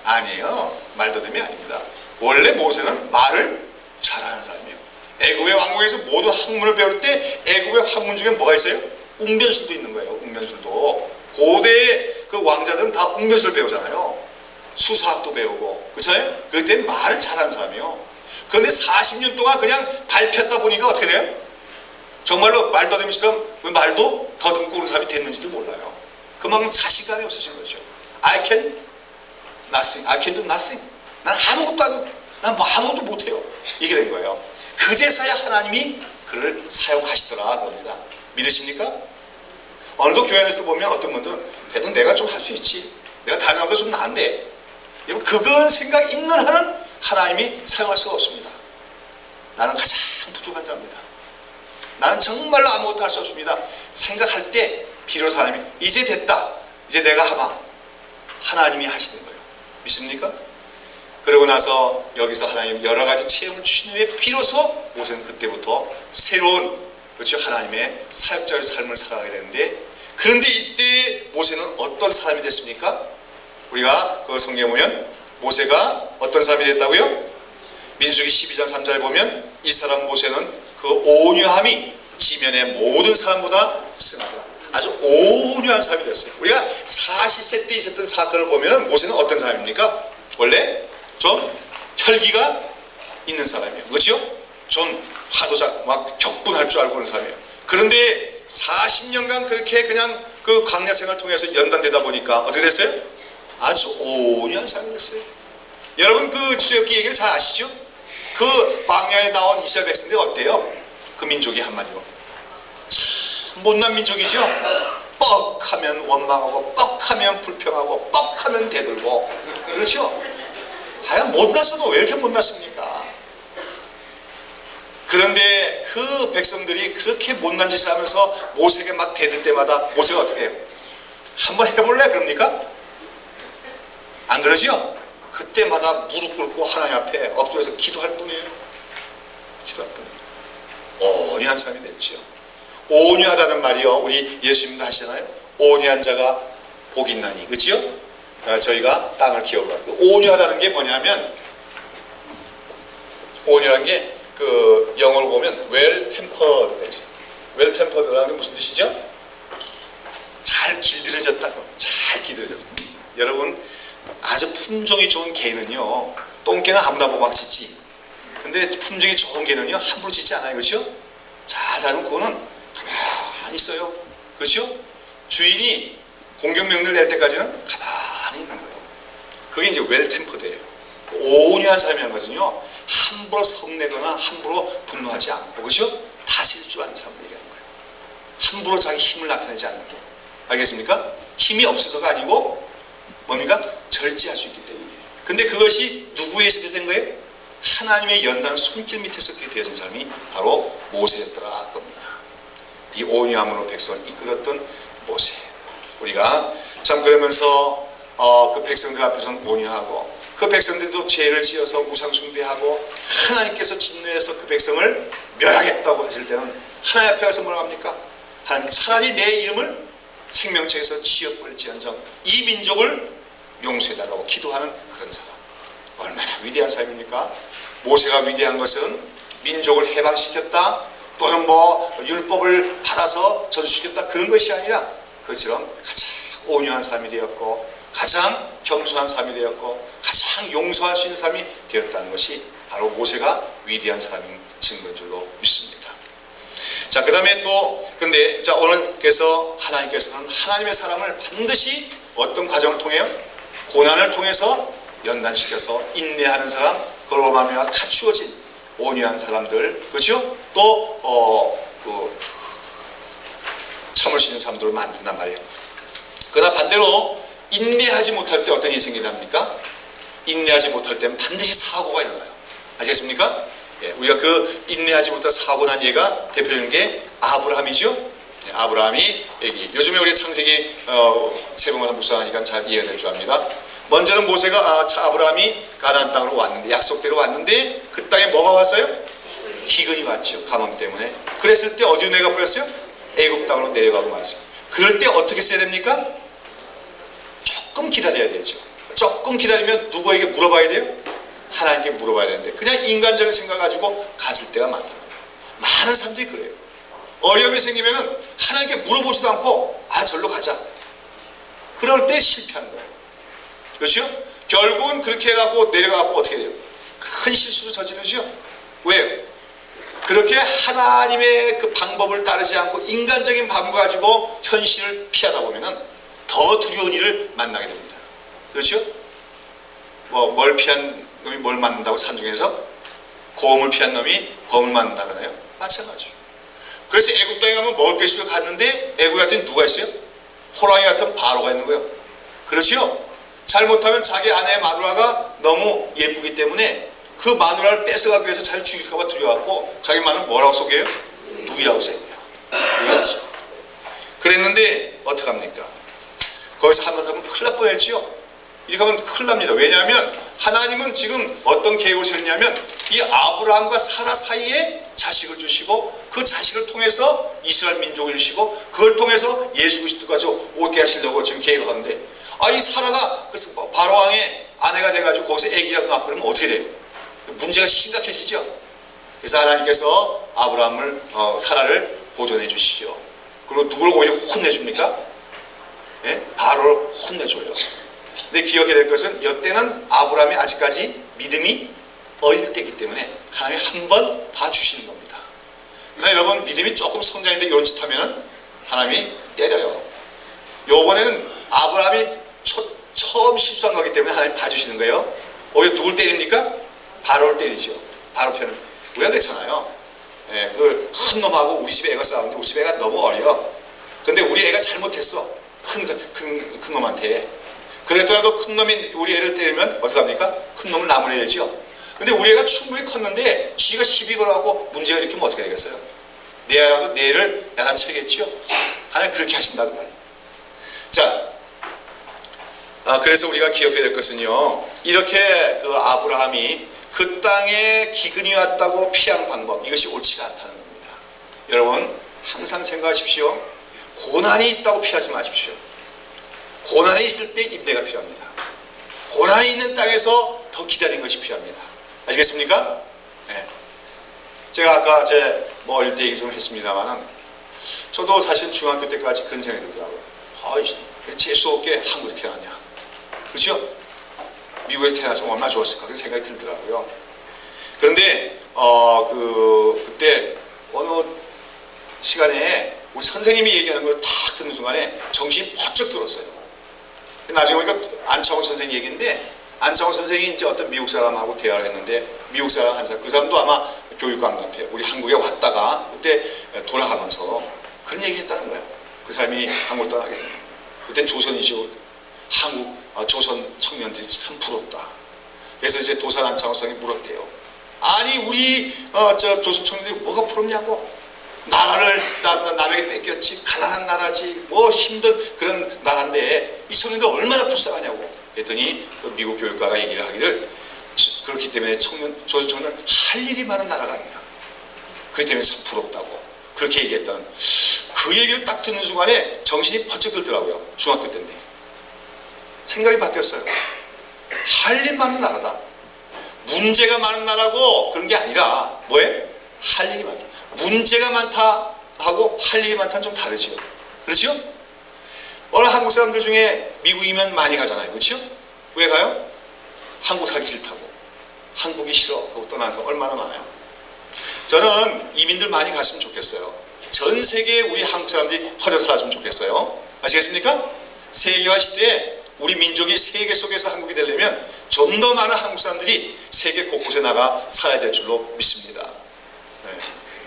아니에요. 말더듬이 아닙니다. 원래 모세는 말을 잘하는 사람이에요. 애굽의 왕궁에서 모든 학문을 배울 때 애굽의 학문 중에 뭐가 있어요? 웅변술도 있는 거예요. 웅변술도. 고대의 그 왕자들은 다 웅변술 배우잖아요. 수사학도 배우고. 그렇잖아요? 그때 말을 잘하는 사람이에요. 그런데 40년 동안 그냥 밟혔다 보니까 어떻게 돼요? 정말로 말더듬이처럼 말도 더듬고 오는 사람이 됐는지도 몰라요. 그만큼 자신감이 없으신 거죠. I can nothing. I can do nothing. 난 아무것도 안 해요. 난 뭐 아무것도 못해요. 이게 된 거예요. 그제서야 하나님이 그를 사용하시더라 겁니다. 믿으십니까? 오늘도 교회 안에서 보면 어떤 분들은 그래도 내가 좀 할 수 있지. 내가 다른 사람보다 좀 나은데. 그건 생각 있는 한은 하나님이 사용할 수가 없습니다. 나는 가장 부족한 자입니다. 나는 정말로 아무것도 할 수 없습니다. 생각할 때 비로소 하나님이 이제 됐다. 이제 내가 하마. 하나님이 하시는 거예요. 믿습니까? 그러고 나서 여기서 하나님 여러 가지 체험을 주신 후에 비로소 모세는 그때부터 새로운 그렇죠 하나님의 사역자의 삶을 살아가게 되는데 그런데 이때 모세는 어떤 사람이 됐습니까? 우리가 그 성경에 보면 모세가 어떤 사람이 됐다고요? 민수기 12장 3절에 보면 이 사람 모세는 그 온유함이 지면의 모든 사람보다 승하더라. 아주 온유한 사람이 됐어요. 우리가 40세 때 있었던 사건을 보면 모세는 어떤 사람입니까? 원래 좀 혈기가 있는 사람이에요. 그렇죠? 좀 화도 막 격분할 줄 알고 그런 사람이에요. 그런데 40년간 그렇게 그냥 그 광야 생활을 통해서 연단되다 보니까 어떻게 됐어요? 아주 온유한 사람이 됐어요. 여러분 그 출애굽기 얘기를 잘 아시죠? 그 광야에 나온 이스라엘 백성들이 어때요? 그 민족이 한마디로 참 못난 민족이죠. 뻑하면 원망하고 뻑하면 불평하고 뻑하면 대들고 그렇죠? 하여간 못났어도 왜 이렇게 못났습니까? 그런데 그 백성들이 그렇게 못난 짓을 하면서 모세에게 막 대들 때마다 모세가 어떻게 해요? 한번 해볼래? 그럽니까? 안 그러지요? 그때마다 무릎 꿇고 하나님 앞에 엎드려서 기도할 뿐이에요. 기도할 뿐이에요. 온유한 사람이 됐죠. 온유하다는 말이요. 우리 예수님도 하시잖아요. 온유한 자가 복이 있나니. 그렇지요? 저희가 땅을 기업하고 온유하다는 게 뭐냐면 온유라는 게 그 영어로 보면 well tempered 돼 있어요. well tempered라는 게 무슨 뜻이죠? 잘 길들여졌다. 잘 길들여졌다. 여러분 아주 품종이 좋은 개는요 똥개는 아무나 보고 막 짖지. 근데 품종이 좋은 개는요 함부로 짖지 않아요. 그렇죠? 잘 자면 그거는 가만히 있어요. 그렇죠? 주인이 공격명령을 낼 때까지는 가만히 있는 거예요. 그게 이제 well tempered예요. 온유한 사람이 하는 것은요 함부로 성내거나 함부로 분노하지 않고 그렇죠? 다스릴 줄 아는 사람을 얘기하는 거예요. 함부로 자기 힘을 나타내지 않는 게. 알겠습니까? 힘이 없어서가 아니고 뭡니까? 절제할 수 있기 때문이에요. 근데 그것이 누구에 있게 된 거예요? 하나님의 연단 손길 밑에서 그렇게 되어진 사람이 바로 모세였더라 겁니다. 이 온유함으로 백성을 이끌었던 모세. 우리가 참 그러면서 그 백성들 앞에서는 온유하고 그 백성들도 죄를 지어서 우상 숭배하고 하나님께서 진노해서 그 백성을 멸하겠다고 하실 때는 하나님 앞에 가서 뭐라고 합니까? 하나님 차라리 내 이름을 생명책에서 지어버릴지언정 이 민족을 용서해달라고 기도하는 그런 사람. 얼마나 위대한 삶입니까? 모세가 위대한 것은 민족을 해방시켰다 또는 뭐 율법을 받아서 전수시켰다 그런 것이 아니라 그처럼 가장 온유한 삶이 되었고 가장 겸손한 삶이 되었고 가장 용서할 수 있는 삶이 되었다는 것이 바로 모세가 위대한 사람인 증거인 줄로 믿습니다. 자, 그 다음에 또 근데 자 오늘께서 하나님께서는 하나님의 사람을 반드시 어떤 과정을 통해요? 고난을 통해서 연단시켜서 인내하는 사람, 그로 말미암아 갖추어진 온유한 사람들, 그렇죠? 또 참을 수 있는 사람들을 만든단 말이에요. 그러나 반대로 인내하지 못할 때 어떤 일이 생기랍니까? 인내하지 못할 때는 반드시 사고가 일어나요. 아시겠습니까? 예, 우리가 그 인내하지 못할 사고 난 예가 대표적인 게 아브라함이죠. 예, 아브라함이 여기 요즘에 우리 창세기 세번마다 묵상하니까 잘 이해가 될 줄 압니다. 먼저는 모세가 아브라함이 가나안 땅으로 왔는데 약속대로 왔는데 그 땅에 뭐가 왔어요? 기근이 왔죠. 가뭄 때문에. 그랬을 때 어디로 내가 버렸어요? 애굽 땅으로 내려가고 말았어요. 그럴 때 어떻게 써야 됩니까? 조금 기다려야 되죠. 조금 기다리면 누구에게 물어봐야 돼요? 하나님께 물어봐야 되는데 그냥 인간적인 생각 가지고 갔을 때가 많다. 많은 사람들이 그래요. 어려움이 생기면은 하나님께 물어보지도 않고 절로 가자. 그럴 때 실패하는 거예요. 그렇죠? 결국은 그렇게 해갖고 내려가고 어떻게 돼요? 큰 실수를 저지르죠. 왜요? 그렇게 하나님의 그 방법을 따르지 않고 인간적인 방법 가지고 현실을 피하다 보면은 더 두려운 일을 만나게 됩니다. 그렇죠? 뭘 피한 놈이 뭘 맞는다고 산중에서 고음을 피한 놈이 범을 맞는다 그러나요? 마찬가지죠. 그래서 애굽 땅에 가면 먹을 게 있어서 갔는데 애굽 같은 누가 있어요? 호랑이 같은 바로가 있는 거예요. 그렇죠? 잘못하면 자기 아내의 마누라가 너무 예쁘기 때문에 그 마누라를 뺏어가기 위해서 잘 죽일까봐 두려워갖고 자기 마누라는 뭐라고 속여요? 누이라고 속여요. 그랬는데 어떡합니까? 거기서 한번 큰일 날 뻔했지요. 이렇게 하면 큰일 납니다. 왜냐하면 하나님은 지금 어떤 계획을 세웠냐면 이 아브라함과 사라 사이에 자식을 주시고 그 자식을 통해서 이스라엘 민족을 주시고 그걸 통해서 예수 그리스도까지 오게 하시려고 지금 계획을 하는데 이 사라가 바로 왕의 아내가 돼가지고 거기서 애기라도 낳고 그러면 어떻게 돼요? 문제가 심각해지죠. 그래서 하나님께서 아브라함을 사라를 보존해 주시죠. 그리고 누구를 오히려 혼내줍니까? 예? 바로를 혼내줘요. 근데 기억해야 될 것은 이때는 아브라함이 아직까지 믿음이 어릴 때이기 때문에 하나님이 한번 봐주시는 겁니다. 그러나 여러분 믿음이 조금 성장했는데 이런 짓 하면은 하나님이 때려요. 요번에는 아브라함이 처음 실수한 거기 때문에 하나님이 봐주시는 거예요. 오히려 누굴 때립니까? 바로를 때리죠. 바로 편을. 우리가 그렇잖아요. 예, 그 큰 놈하고 우리 집에 애가 싸우는데 우리 집 애가 너무 어려. 근데 우리 애가 잘못했어. 큰 놈한테. 그랬더라도 큰 놈이 우리 애를 때리면 어떡합니까? 큰 놈을 나무래야죠. 근데 우리 애가 충분히 컸는데 지가 시비 걸어갖고 문제가 일으키면 어떻게 되겠어요? 내 애라도 내 애를 야단쳐야겠죠. 하나님 그렇게 하신다는 말이에요. 자, 그래서 우리가 기억해야 될 것은요, 이렇게 그 아브라함이 그 땅에 기근이 왔다고 피한 방법, 이것이 옳지가 않다는 겁니다. 여러분 항상 생각하십시오. 고난이 있다고 피하지 마십시오. 고난이 있을 때 인내가 필요합니다. 고난이 있는 땅에서 더 기다린 것이 필요합니다. 아시겠습니까? 네. 제가 아까 어릴 때 얘기 좀 했습니다만 저도 사실 중학교 때까지 그런 생각이 들더라고요. 재수없게 한국에서 태어났냐. 그렇죠? 미국에서 태어나서 얼마나 좋았을까 그런 생각이 들더라고요. 그런데 그때 어느 시간에 우리 선생님이 얘기하는 걸 탁 듣는 순간에 정신이 번쩍 들었어요. 나중에 보니까 안창호 선생님 얘기인데 안창호 선생이 이제 어떤 미국 사람하고 대화를 했는데 미국 사람 한 사람 그 사람도 아마 교육관 같아요. 우리 한국에 왔다가 그때 돌아가면서 그런 얘기 했다는 거예요. 그 사람이 한국을 떠나게 돼요. 그땐 조선이죠. 한국 조선 청년들이 참 부럽다. 그래서 이제 도산 안창호 선생이 물었대요. 아니 우리 조선 청년들이 뭐가 부럽냐고. 나라를 남에게 뺏겼지. 가난한 나라지. 뭐 힘든 그런 나라인데 이 청년들 얼마나 불쌍하냐고. 그랬더니 그 미국 교육가가 얘기를 하기를 그렇기 때문에 조선 청년 할 일이 많은 나라가 아니야. 그렇기 때문에 참 부럽다고 그렇게 얘기했다는, 그 얘기를 딱 듣는 순간에 정신이 번쩍 들더라고요. 중학교 때인데 생각이 바뀌었어요. 할 일 많은 나라다. 문제가 많은 나라고 그런 게 아니라 뭐예요? 할 일이 많다. 문제가 많다 하고 할 일이 많다는 좀 다르죠. 그렇죠? 오늘 한국 사람들 중에 미국이면 많이 가잖아요. 그렇죠? 왜 가요? 한국 살기 싫다고, 한국이 싫어 하고 떠나는 사람 얼마나 많아요. 저는 이민들 많이 갔으면 좋겠어요. 전 세계에 우리 한국 사람들이 퍼져 살았으면 좋겠어요. 아시겠습니까? 세계화 시대에 우리 민족이 세계 속에서 한국이 되려면 좀 더 많은 한국 사람들이 세계 곳곳에 나가 살아야 될 줄로 믿습니다. 네.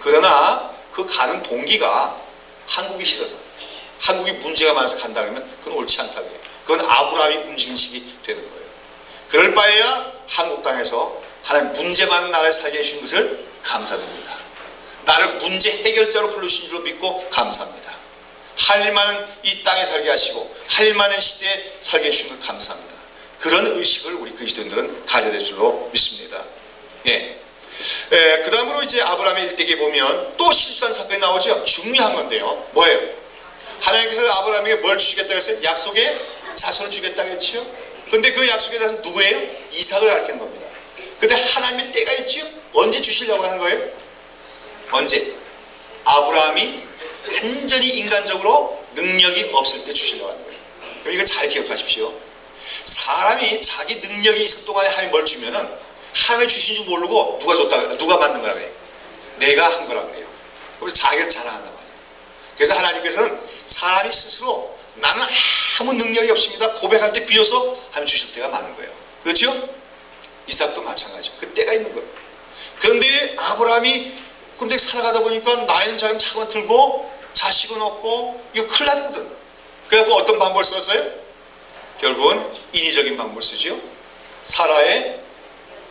그러나 그 가는 동기가 한국이 싫어서, 한국이 문제가 많아서 간다 그러면 그건 옳지 않다고 해요. 그건 아브라함이 움직인 식이 되는 거예요. 그럴 바에야 한국 땅에서 하나님 문제 많은 나라에 살게 해주신 것을 감사드립니다. 나를 문제 해결자로 불러주신 줄로 믿고 감사합니다. 할 일 많은 이 땅에 살게 하시고 할 일 많은 시대에 살게 해주신 걸 감사합니다. 그런 의식을 우리 그리스도인들은 가져야 될 줄로 믿습니다. 예. 그 다음으로 이제 아브라함의 일대기에 보면 또 실수한 사건이 나오죠. 중요한 건데요. 뭐예요? 하나님께서 아브라함에게 뭘 주시겠다고 했어요? 약속의 자손을 주겠다고 했죠. 근데 그 약속의 자손은 누구예요? 이삭을 가리키는 겁니다. 근데 하나님의 때가 있죠. 언제 주시려고 하는 거예요? 언제? 아브라함이 완전히 인간적으로 능력이 없을 때 주시려고 하는 거예요. 그럼 이거 잘 기억하십시오. 사람이 자기 능력이 있을 동안에 하나님이 뭘 주면은 하나님이 주신 줄 모르고 누가 만든 거라 그래요? 내가 한 거라 그래요. 그래서 자기를 자랑한단 말이에요. 그래서 하나님께서는 사람이 스스로 나는 아무 능력이 없습니다 고백할 때 비로소 하나님 주실 때가 많은 거예요. 그렇죠? 이삭도 마찬가지죠. 그 때가 있는 거예요. 그런데 아브라함이 근데 살아가다 보니까 나이는 자꾸만 들고 자식은 없고 이거 큰일 나거든. 그래갖고 어떤 방법을 썼어요? 결국은 인위적인 방법을 쓰죠. 사라의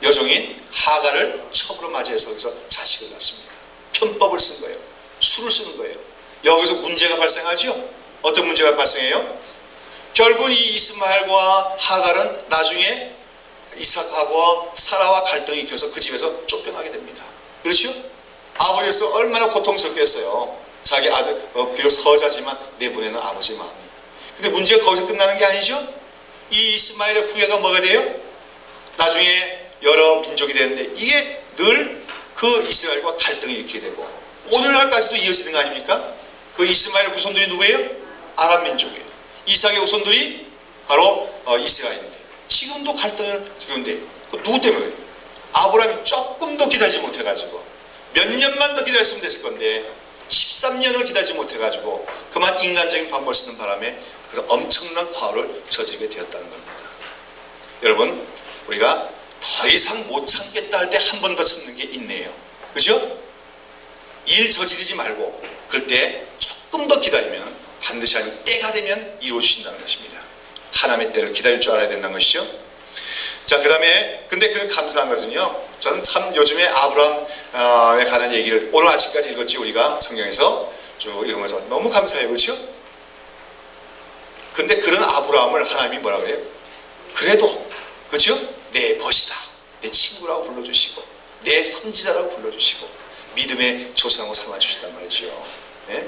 여종인 하갈을 첩으로 맞이해서 거기서 자식을 낳습니다. 편법을 쓴 거예요. 수를 쓰는 거예요. 여기서 문제가 발생하죠. 어떤 문제가 발생해요? 결국 이 이스마엘과 하갈은 나중에 이삭하고 사라와 갈등이 일으켜서 그 집에서 쫓겨나게 됩니다. 그렇죠? 아버지로서 얼마나 고통스럽겠어요. 자기 아들, 비록 서자지만 내보내는 아버지의 마음이. 근데 문제가 거기서 끝나는 게 아니죠. 이 이스마엘의 후예가 뭐가 돼요? 나중에 여러 민족이 되는데 이게 늘 그 이스라엘과 갈등이 일으키게 되고 오늘날까지도 이어지는 거 아닙니까? 그 이스마엘의 후손들이 누구예요? 아랍 민족이에요. 이삭의 후손들이 바로 이스라엘인데 지금도 갈등을 겪는데 누구 때문에 그래요? 아브라함이 조금 더 기다리지 못해가지고 몇 년만 더 기다렸으면 됐을 건데 13년을 기다리지 못해가지고 그만 인간적인 방법을 쓰는 바람에 그런 엄청난 과오를 저지르게 되었다는 겁니다. 여러분, 우리가 더 이상 못 참겠다 할 때 한 번 더 참는 게 인내예요. 그죠? 일 저지르지 말고 그럴 때 조금 더 기다리면 반드시 하나님 때가 되면 이루어주신다는 것입니다. 하나님의 때를 기다릴 줄 알아야 된다는 것이죠. 자, 그 다음에 근데 그 감사한 것은요, 저는 참 요즘에 아브라함에 관한 얘기를 오늘 아침까지 읽었지. 우리가 성경에서 쭉 읽으면서 너무 감사해요. 그렇죠? 근데 그런 아브라함을 하나님이 뭐라고 해요? 그래도 그렇죠? 내 벗이다, 내 친구라고 불러주시고 내 선지자라고 불러주시고 믿음의 조상으로 삼아주시단 말이죠. 네?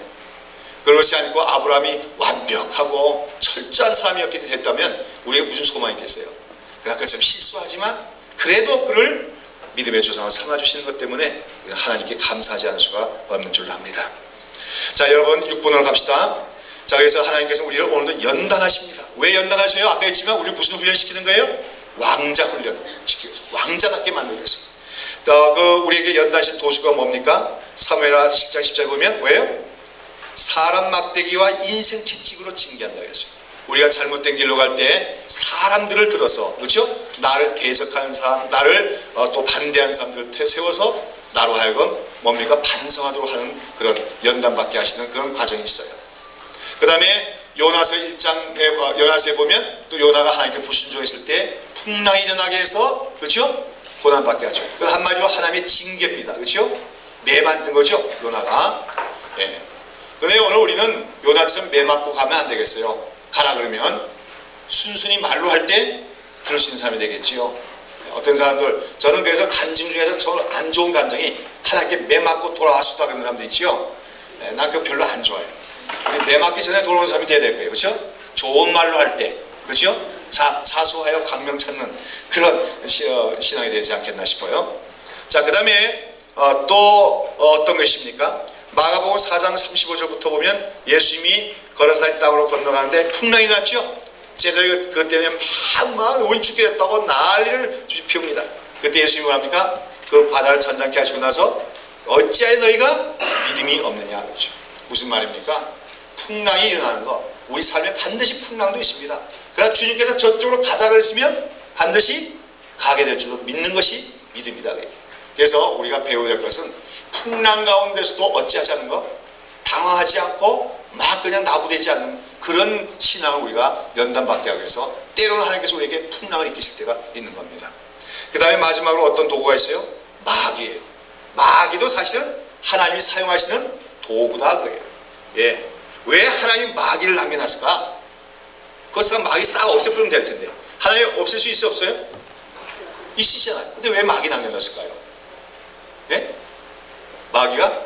그것이 아니고 아브라함이 완벽하고 철저한 사람이었게 됐다면 우리가 무슨 소망이 있겠어요? 그러나 그처럼 실수하지만 그래도 그를 믿음의 조상으로 삼아주시는 것 때문에 하나님께 감사하지 않을 수가 없는 줄로 압니다. 자, 여러분 6번으로 갑시다. 자, 그래서 하나님께서 우리를 오늘도 연단하십니다. 왜 연단하셔요? 아까 했지만 우리를 무슨 훈련시키는 거예요? 왕자 훈련 시키겠어요. 왕자답게 만들겠어요. 우리에게 연단하신 도수가 뭡니까? 사무엘하 10장 10절에 보면 왜요? 사람 막대기와 인생 채찍으로 징계한다고 했어요. 우리가 잘못된 길로 갈 때 사람들을 들어서, 그렇죠? 나를 대적하는 사람, 나를 또 반대하는 사람들을 세워서 나로 하여금 뭡니까? 반성하도록 하는 그런 연단받게 하시는 그런 과정이 있어요. 그 다음에 요나서 1장에 요나서에 보면 또 요나가 하나님께 불순종했을 때 풍랑이 일어나게 해서, 그렇죠? 고난받게 하죠. 그 한마디로 하나님의 징계입니다. 그렇죠? 매 만든 거죠, 요나가. 예. 근데 오늘 우리는 요나처럼 매 맞고 가면 안 되겠어요. 가라 그러면 순순히 말로 할 때 들을 수 있는 사람이 되겠지요. 어떤 사람들, 저는 그래서 간증 중에서 저 안 좋은 감정이 하나님께 매 맞고 돌아왔다 그런 사람도 있지요. 난 그거 별로 안 좋아해요. 우리 매 맞기 전에 돌아오는 사람이 돼야 될 거예요. 그렇죠? 좋은 말로 할 때, 그렇죠? 자수하여 광명 찾는 그런 신앙이 되지 않겠나 싶어요. 자, 그 다음에 또 어떤 것입니까? 마가복음 4장 35절부터 보면 예수님이 거라사의 땅으로 건너가는데 풍랑이 났죠. 제자들이 그것 때문에 막 온 죽게 됐다고 난리를 피웁니다. 그때 예수님이 뭐합니까? 그 바다를 전장케 하시고 나서 어찌하여 너희가 믿음이 없느냐 그렇죠. 무슨 말입니까? 풍랑이 일어나는 거, 우리 삶에 반드시 풍랑도 있습니다. 그러나 주님께서 저쪽으로 가자 그랬으면 반드시 가게 될 줄로 믿는 것이 믿음이다. 그래서 우리가 배워야 될 것은 풍랑 가운데서도 어찌하지 않는 것, 당황하지 않고 막 그냥 나부되지 않는 그런 신앙을 우리가 연단받게 하기 위해서 때로는 하나님께서 우리에게 풍랑을 일으키실 때가 있는 겁니다. 그 다음에 마지막으로 어떤 도구가 있어요? 마귀예요. 마귀도 사실은 하나님이 사용하시는 도구다 그래요. 예. 왜 하나님이 마귀를 남겨놨을까? 그것은 마귀 싹 없애버리면 될 텐데 하나님 없앨 수 있어 없어요? 있으시잖아요. 근데 왜 마귀 남겨놨을까요? 예? 마귀가?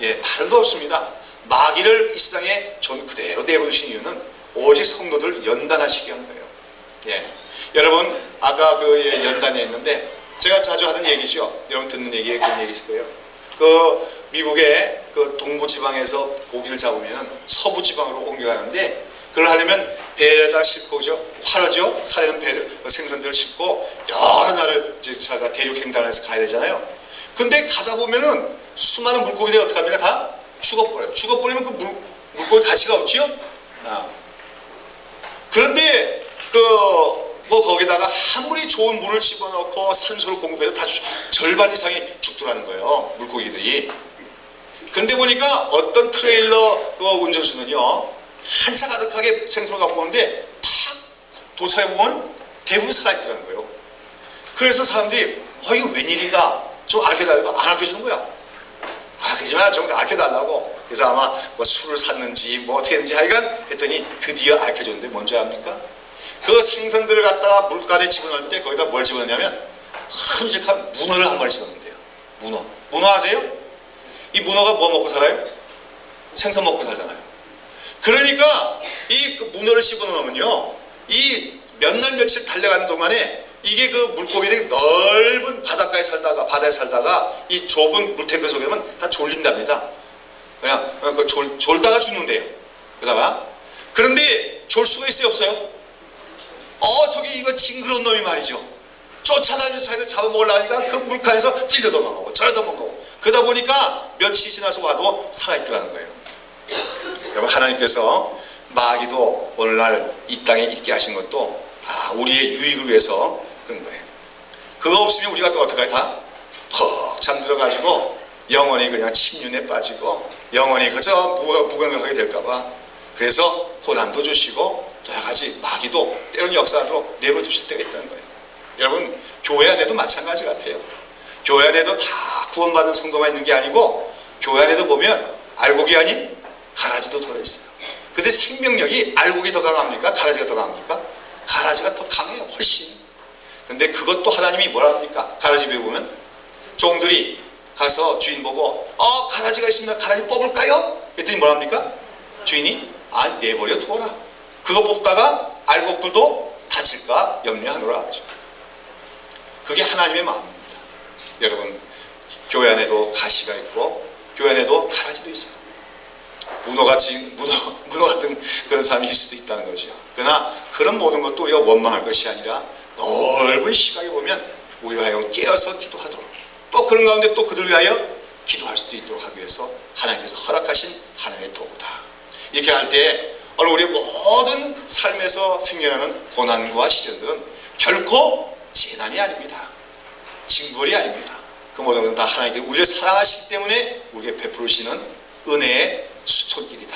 예, 다른 거 없습니다. 마귀를 이 세상에 전 그대로 내버리신 이유는 오직 성도들 연단하시게 한 거예요. 예. 여러분 아까 그 연단에 있는데 제가 자주 하는 얘기죠. 여러분 듣는 얘기에 그런 얘기 있을 거예요. 그 미국의 그 동부 지방에서 고기를 잡으면 서부 지방으로 옮겨가는데 그걸 하려면 배에다 싣고 화로죠. 살아있는 배를 생선들을 싣고 여러 나라를 자가 대륙 횡단을 해서 가야 되잖아요. 근데 가다 보면은 수많은 물고기들이 어떻게 합니까? 다 죽어버려요. 죽어버리면 그 물고기 가치가 없지요? 그런데 뭐 거기다가 아무리 좋은 물을 집어넣고 산소를 공급해도 다 절반 이상이 죽더라는 거예요. 물고기들이. 근데 보니까 어떤 트레일러 그 운전수는요. 한 차 가득하게 생선을 갖고 오는데 탁 도착해보면 대부분 살아있더라는 거예요. 그래서 사람들이 이거 웬일인가 좀 알려달라고 안 알려주는 거야. 그지만 좀 알려달라고. 그래서 아마 뭐 술을 샀는지 뭐 어떻게 했는지 하여간 했더니 드디어 알려줬는데 뭔지 압니까? 그 생선들을 갖다가 물가에 집어넣을 때 거기다 뭘 집어넣냐면 큼직한 문어를 한 마리 집어넣는데요. 문어 아세요? 이 문어가 뭐 먹고 살아요? 생선 먹고 살잖아요. 그러니까 이 문어를 집어넣으면요 이 몇 날 며칠 달려가는 동안에 이게 그 물고기들이 넓은 바다에 살다가 이 좁은 물탱크 속에 오면 다 졸린답니다. 그냥 졸다가 죽는데요. 그런데 졸 수가 있어요 없어요? 저기 이거 징그러운 놈이 말이죠. 쫓아다니면서 자기들 잡아먹으려니까 그 물가에서 찔려 도망가고 저려 도망가고 그러다 보니까 며칠이 지나서 와도 살아있더라는 거예요. 여러분 하나님께서 마귀도 오늘날 이 땅에 있게 하신 것도 다 우리의 유익을 위해서 그런 거예요. 그거 없으면 우리가 또 어떡해? 다 퍽 잠들어가지고 영원히 그냥 침륜에 빠지고 영원히 그저 무감각하게 될까봐 그래서 고난도 주시고 여러 가지 마귀도 때로는 역사로 내버려두실 때가 있다는 거예요. 여러분 교회 안에도 마찬가지 같아요. 교회 안에도 다 구원받은 성도만 있는 게 아니고 교회 안에도 보면 알곡이 아닌 가라지도 들어있어요. 근데 생명력이 알곡이 더 강합니까? 가라지가 더 강합니까? 가라지가 더 강해요. 훨씬. 근데 그것도 하나님이 뭐라 합니까? 가라지 배에 보면 종들이 가서 주인 보고 가라지가 있습니다. 가라지 뽑을까요? 그랬더니 뭐라 합니까? 주인이 내버려 두어라. 그거 뽑다가 알곡들도 다칠까 염려하노라 하죠. 그게 하나님의 마음입니다. 여러분 교회 안에도 가시가 있고 교회 안에도 가라지도 있어요. 문어 같은 그런 사람이 있을 수도 있다는 거죠. 그러나 그런 모든 것도 우리가 원망할 것이 아니라 넓은 시각에 보면 우리를 하여 깨어서 기도하도록 또 그런 가운데 또 그들을 위하여 기도할 수도 있도록 하기 위해서 하나님께서 허락하신 하나님의 도구다. 이렇게 할 때 오늘 우리의 모든 삶에서 생겨나는 고난과 시련들은 결코 재난이 아닙니다. 징벌이 아닙니다. 그 모든 것은 다 하나님께 우리를 사랑하시기 때문에 우리에게 베풀으시는 은혜의 손길이다.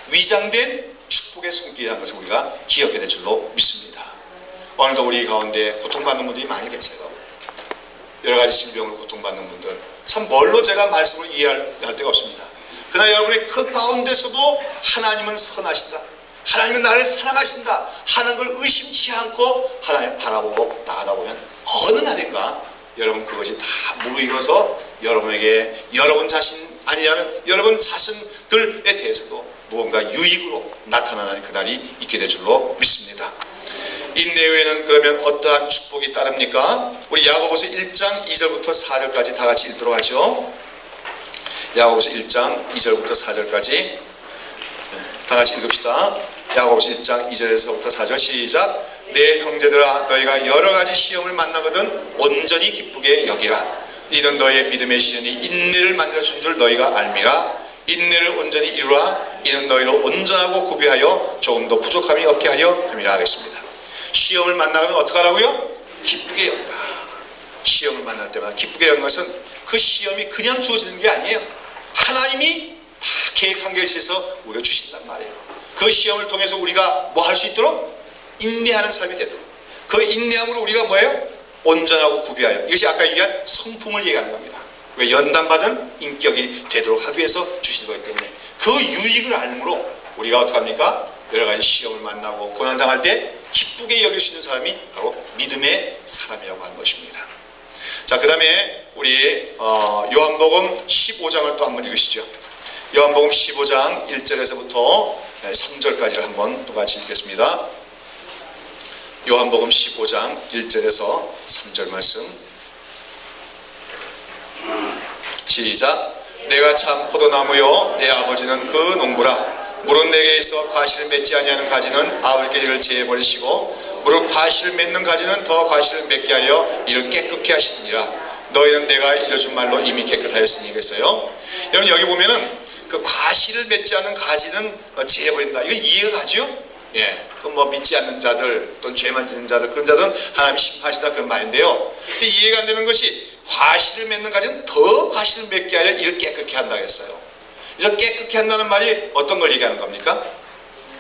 위장된 축복의 손길이라는 것을 우리가 기억해야 될 줄로 믿습니다. 오늘도 우리 가운데 고통받는 분들이 많이 계세요. 여러 가지 질병으로 고통받는 분들 참 뭘로 제가 말씀을 이해할 데가 없습니다. 그러나 여러분의 그 가운데서도 하나님은 선하시다. 하나님은 나를 사랑하신다 하는 걸 의심치 않고 하나님 바라보고 나가다 보면 어느 날인가 여러분 그것이 다 무르익어서 여러분에게 여러분 자신 아니라면 여러분 자신들에 대해서도 무언가 유익으로 나타나는 그날이 있게 될 줄로 믿습니다. 인내 후에는 그러면 어떠한 축복이 따릅니까? 우리 야고보서 1장 2절부터 4절까지 다 같이 읽도록 하죠. 야고보서 1장 2절부터 4절까지 다 같이 읽읍시다. 야고보서 1장 2절에서부터 4절 시작. 내 형제들아 너희가 여러가지 시험을 만나거든 온전히 기쁘게 여기라. 이는 너희의 믿음의 시련이 인내를 만들어준 줄 너희가 알미라. 인내를 온전히 이루라. 이는 너희를 온전하고 구비하여 조금 더 부족함이 없게 하려 함이라 하겠습니다. 시험을 만나거든 어떻게 하라고요? 기쁘게 여기라. 시험을 만날 때마다 기쁘게 여기는 것은 그 시험이 그냥 주어지는 게 아니에요. 하나님이 다 계획한 게 있어서 우리가 주신단 말이에요. 그 시험을 통해서 우리가 뭐 할 수 있도록? 인내하는 삶이 되도록. 그 인내함으로 우리가 뭐예요? 온전하고 구비하여. 이것이 아까 얘기한 성품을 얘기하는 겁니다. 왜 연단받은 인격이 되도록 하기 위해서 주신 거기 때문에 그 유익을 알므로 우리가 어떻게 합니까? 여러 가지 시험을 만나고 고난을 당할 때 기쁘게 여길 수 있는 사람이 바로 믿음의 사람이라고 하는 것입니다. 자, 그 다음에 우리 요한복음 15장을 또 한번 읽으시죠. 요한복음 15장 1절에서부터 3절까지를 한번 또 같이 읽겠습니다. 요한복음 15장 1절에서 3절 말씀 시작. 내가 참 포도나무요 내 아버지는 그 농부라. 무릇 내게 있어 과실을 맺지 아니하는 가지는 아버지께 이를 제해버리시고 무릇 과실을 맺는 가지는 더 과실을 맺게 하려 이를 깨끗게 하시니라. 너희는 내가 일러준 말로 이미 깨끗하였으니 그랬어요. 여러분 여기 보면은 그 과실을 맺지 않는 가지는 제해버린다. 이거 이해가 가죠? 예, 그 뭐 믿지 않는 자들 또는 죄만 짓는 자들 그런 자들은 하나님이 심판하신다 그런 말인데요. 근데 이해가 안 되는 것이 과실을 맺는 가지는 더 과실을 맺게 하려 이를 깨끗게 한다고 했어요. 그래서 깨끗게 한다는 말이 어떤 걸 얘기하는 겁니까?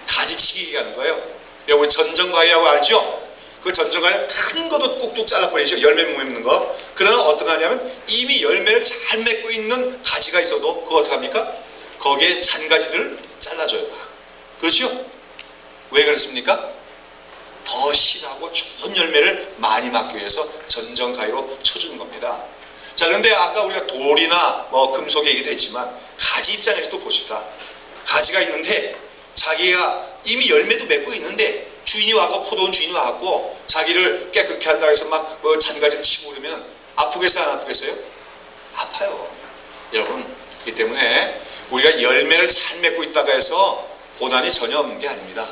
가지치기 얘기하는 거예요. 여러분 전정과일이라고 알죠? 그 전정과일은 큰 것도 꾹꾹 잘라버리죠. 열매 못 맺는 거. 그러나 어떻게 하냐면 이미 열매를 잘 맺고 있는 가지가 있어도 그거 어떻게 합니까? 거기에 잔가지들을 잘라줘야 돼. 그렇죠? 왜 그렇습니까? 더 실하고 좋은 열매를 많이 맞기 위해서 전정가위로 쳐주는 겁니다. 자, 그런데 아까 우리가 돌이나 뭐 금속 얘기도 했지만 가지 입장에서도 보십시다. 가지가 있는데 자기가 이미 열매도 맺고 있는데 주인이 와고 포도원 주인이 와갖고 자기를 깨끗게 한다고 해서 막 잔가지를 치고 그러면 아프겠어요? 안 아프겠어요? 아파요. 여러분, 그렇기 때문에 우리가 열매를 잘 맺고 있다고 해서 고난이 전혀 없는 게 아닙니다.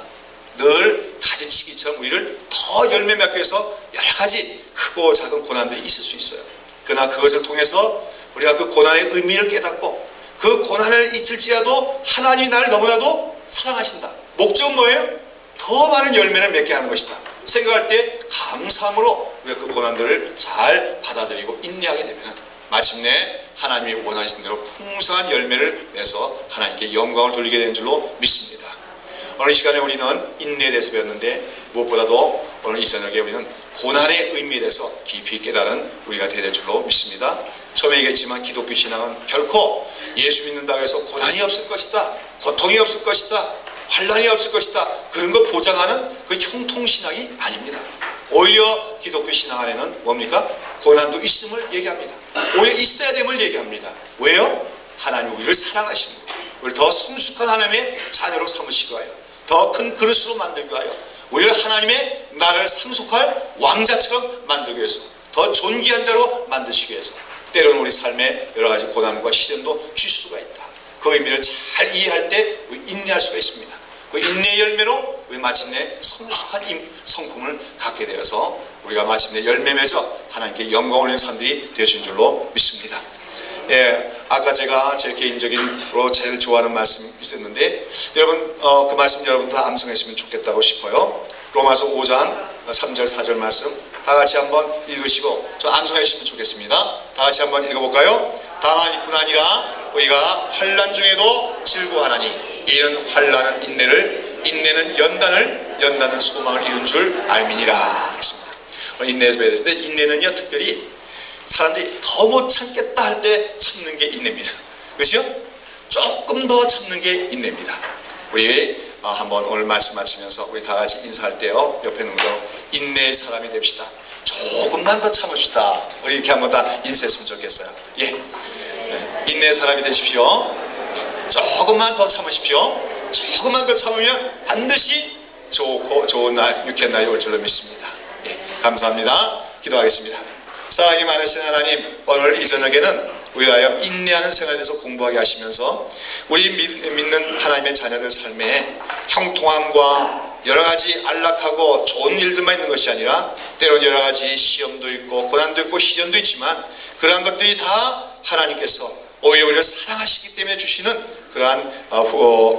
늘 가지치기처럼 우리를 더 열매 맺기 위해서 여러 가지 크고 작은 고난들이 있을 수 있어요. 그러나 그것을 통해서 우리가 그 고난의 의미를 깨닫고 그 고난을 잊을지라도 하나님이 나를 너무나도 사랑하신다. 목적은 뭐예요? 더 많은 열매를 맺게 하는 것이다. 생각할 때 감사함으로 우리가 그 고난들을 잘 받아들이고 인내하게 되면 마침내 하나님이 원하시는 대로 풍성한 열매를 내서 하나님께 영광을 돌리게 되는 줄로 믿습니다. 오늘 이 시간에 우리는 인내에 대해서 배웠는데 무엇보다도 오늘 이 저녁에 우리는 고난의 의미에 대해서 깊이 깨달은 우리가 되야 될 줄로 믿습니다. 처음에 얘기했지만 기독교 신앙은 결코 예수 믿는다고 해서 고난이 없을 것이다, 고통이 없을 것이다, 환난이 없을 것이다 그런 거 보장하는 그 형통신앙이 아닙니다. 오히려 기독교 신앙 안에는 뭡니까? 고난도 있음을 얘기합니다. 오히려 있어야 됨을 얘기합니다. 왜요? 하나님 우리를 사랑하십니다. 우리를 더 성숙한 하나님의 자녀로 삼으시기 위하여 더 큰 그릇으로 만들기 위하여 우리를 하나님의 나라를 상속할 왕자처럼 만들기 위해서 더 존귀한 자로 만드시기 위해서 때로는 우리 삶에 여러 가지 고난과 시련도 주실 수가 있다. 그 의미를 잘 이해할 때 인내할 수가 있습니다. 그 인내의 열매로 우리 마침내 성숙한 성품을 갖게 되어서 우리가 마침내 열매 맺어 하나님께 영광을 올리는 사람들이 되신 줄로 믿습니다. 예, 아까 제가 제 개인적으로 제일 좋아하는 말씀이 있었는데 여러분 그 말씀 여러분 다 암송했으면 좋겠다고 싶어요. 로마서 5장 3절 4절 말씀 다 같이 한번 읽으시고 저 암송하시면 좋겠습니다. 다 같이 한번 읽어볼까요? 다만 이뿐 아니라 우리가 환난 중에도 즐거워하나니 이는 환난은 인내를, 인내는 연단을, 연단은 소망을 이룬 줄 알미니라 했습니다. 인내에서 배워야 되는데 인내는요 특별히 사람들이 더 못 참겠다 할 때 참는 게 인내입니다. 그렇죠? 조금 더 참는 게 인내입니다. 우리 한번 오늘 말씀 마치면서 우리 다 같이 인사할 때요 옆에 있는 분들 인내의 사람이 됩시다. 조금만 더 참읍시다. 우리 이렇게 한번 다 인사했으면 좋겠어요. 예, 인내의 사람이 되십시오. 조금만 더 참으십시오. 조금만 더 참으면 반드시 좋고 좋은 날, 유쾌한 날이 올 줄로 믿습니다. 예, 감사합니다. 기도하겠습니다. 사랑이 많으신 하나님, 오늘 이 저녁에는 우리가 인내하는 생활에 대해서 공부하게 하시면서 우리 믿는 하나님의 자녀들 삶에 형통함과 여러가지 안락하고 좋은 일들만 있는 것이 아니라 때론 여러가지 시험도 있고 고난도 있고 시련도 있지만 그러한 것들이 다 하나님께서 오히려 우리를 사랑하시기 때문에 주시는 그러한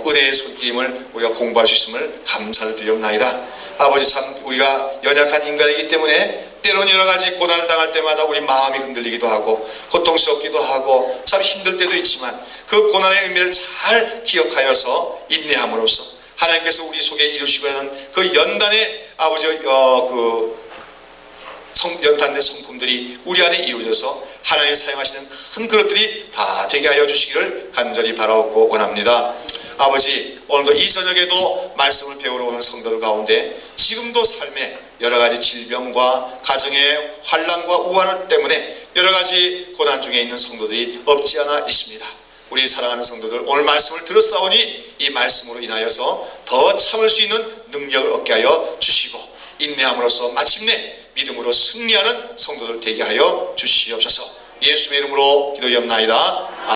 은혜의 손길임을 우리가 공부할 수 있음을 감사를 드리옵나이다. 아버지, 참 우리가 연약한 인간이기 때문에 때론 여러가지 고난을 당할 때마다 우리 마음이 흔들리기도 하고 고통스럽기도 하고 참 힘들 때도 있지만 그 고난의 의미를 잘 기억하여서 인내함으로써 하나님께서 우리 속에 이루시고 하는 그 연단의 아버지 연단의 성품들이 우리 안에 이루어져서 하나님이 사용하시는 큰 그릇들이 다 되게 하여 주시기를 간절히 바라옵고 원합니다. 아버지, 오늘도 이 저녁에도 말씀을 배우러 오는 성도들 가운데 지금도 삶에 여러가지 질병과 가정의 환난과 우환 때문에 여러가지 고난 중에 있는 성도들이 없지 않아 있습니다. 우리 사랑하는 성도들, 오늘 말씀을 들었사오니 이 말씀으로 인하여서 더 참을 수 있는 능력을 얻게 하여 주시고 인내함으로써 마침내 믿음으로 승리하는 성도들 되게 하여 주시옵소서. 예수의 이름으로 기도하옵나이다.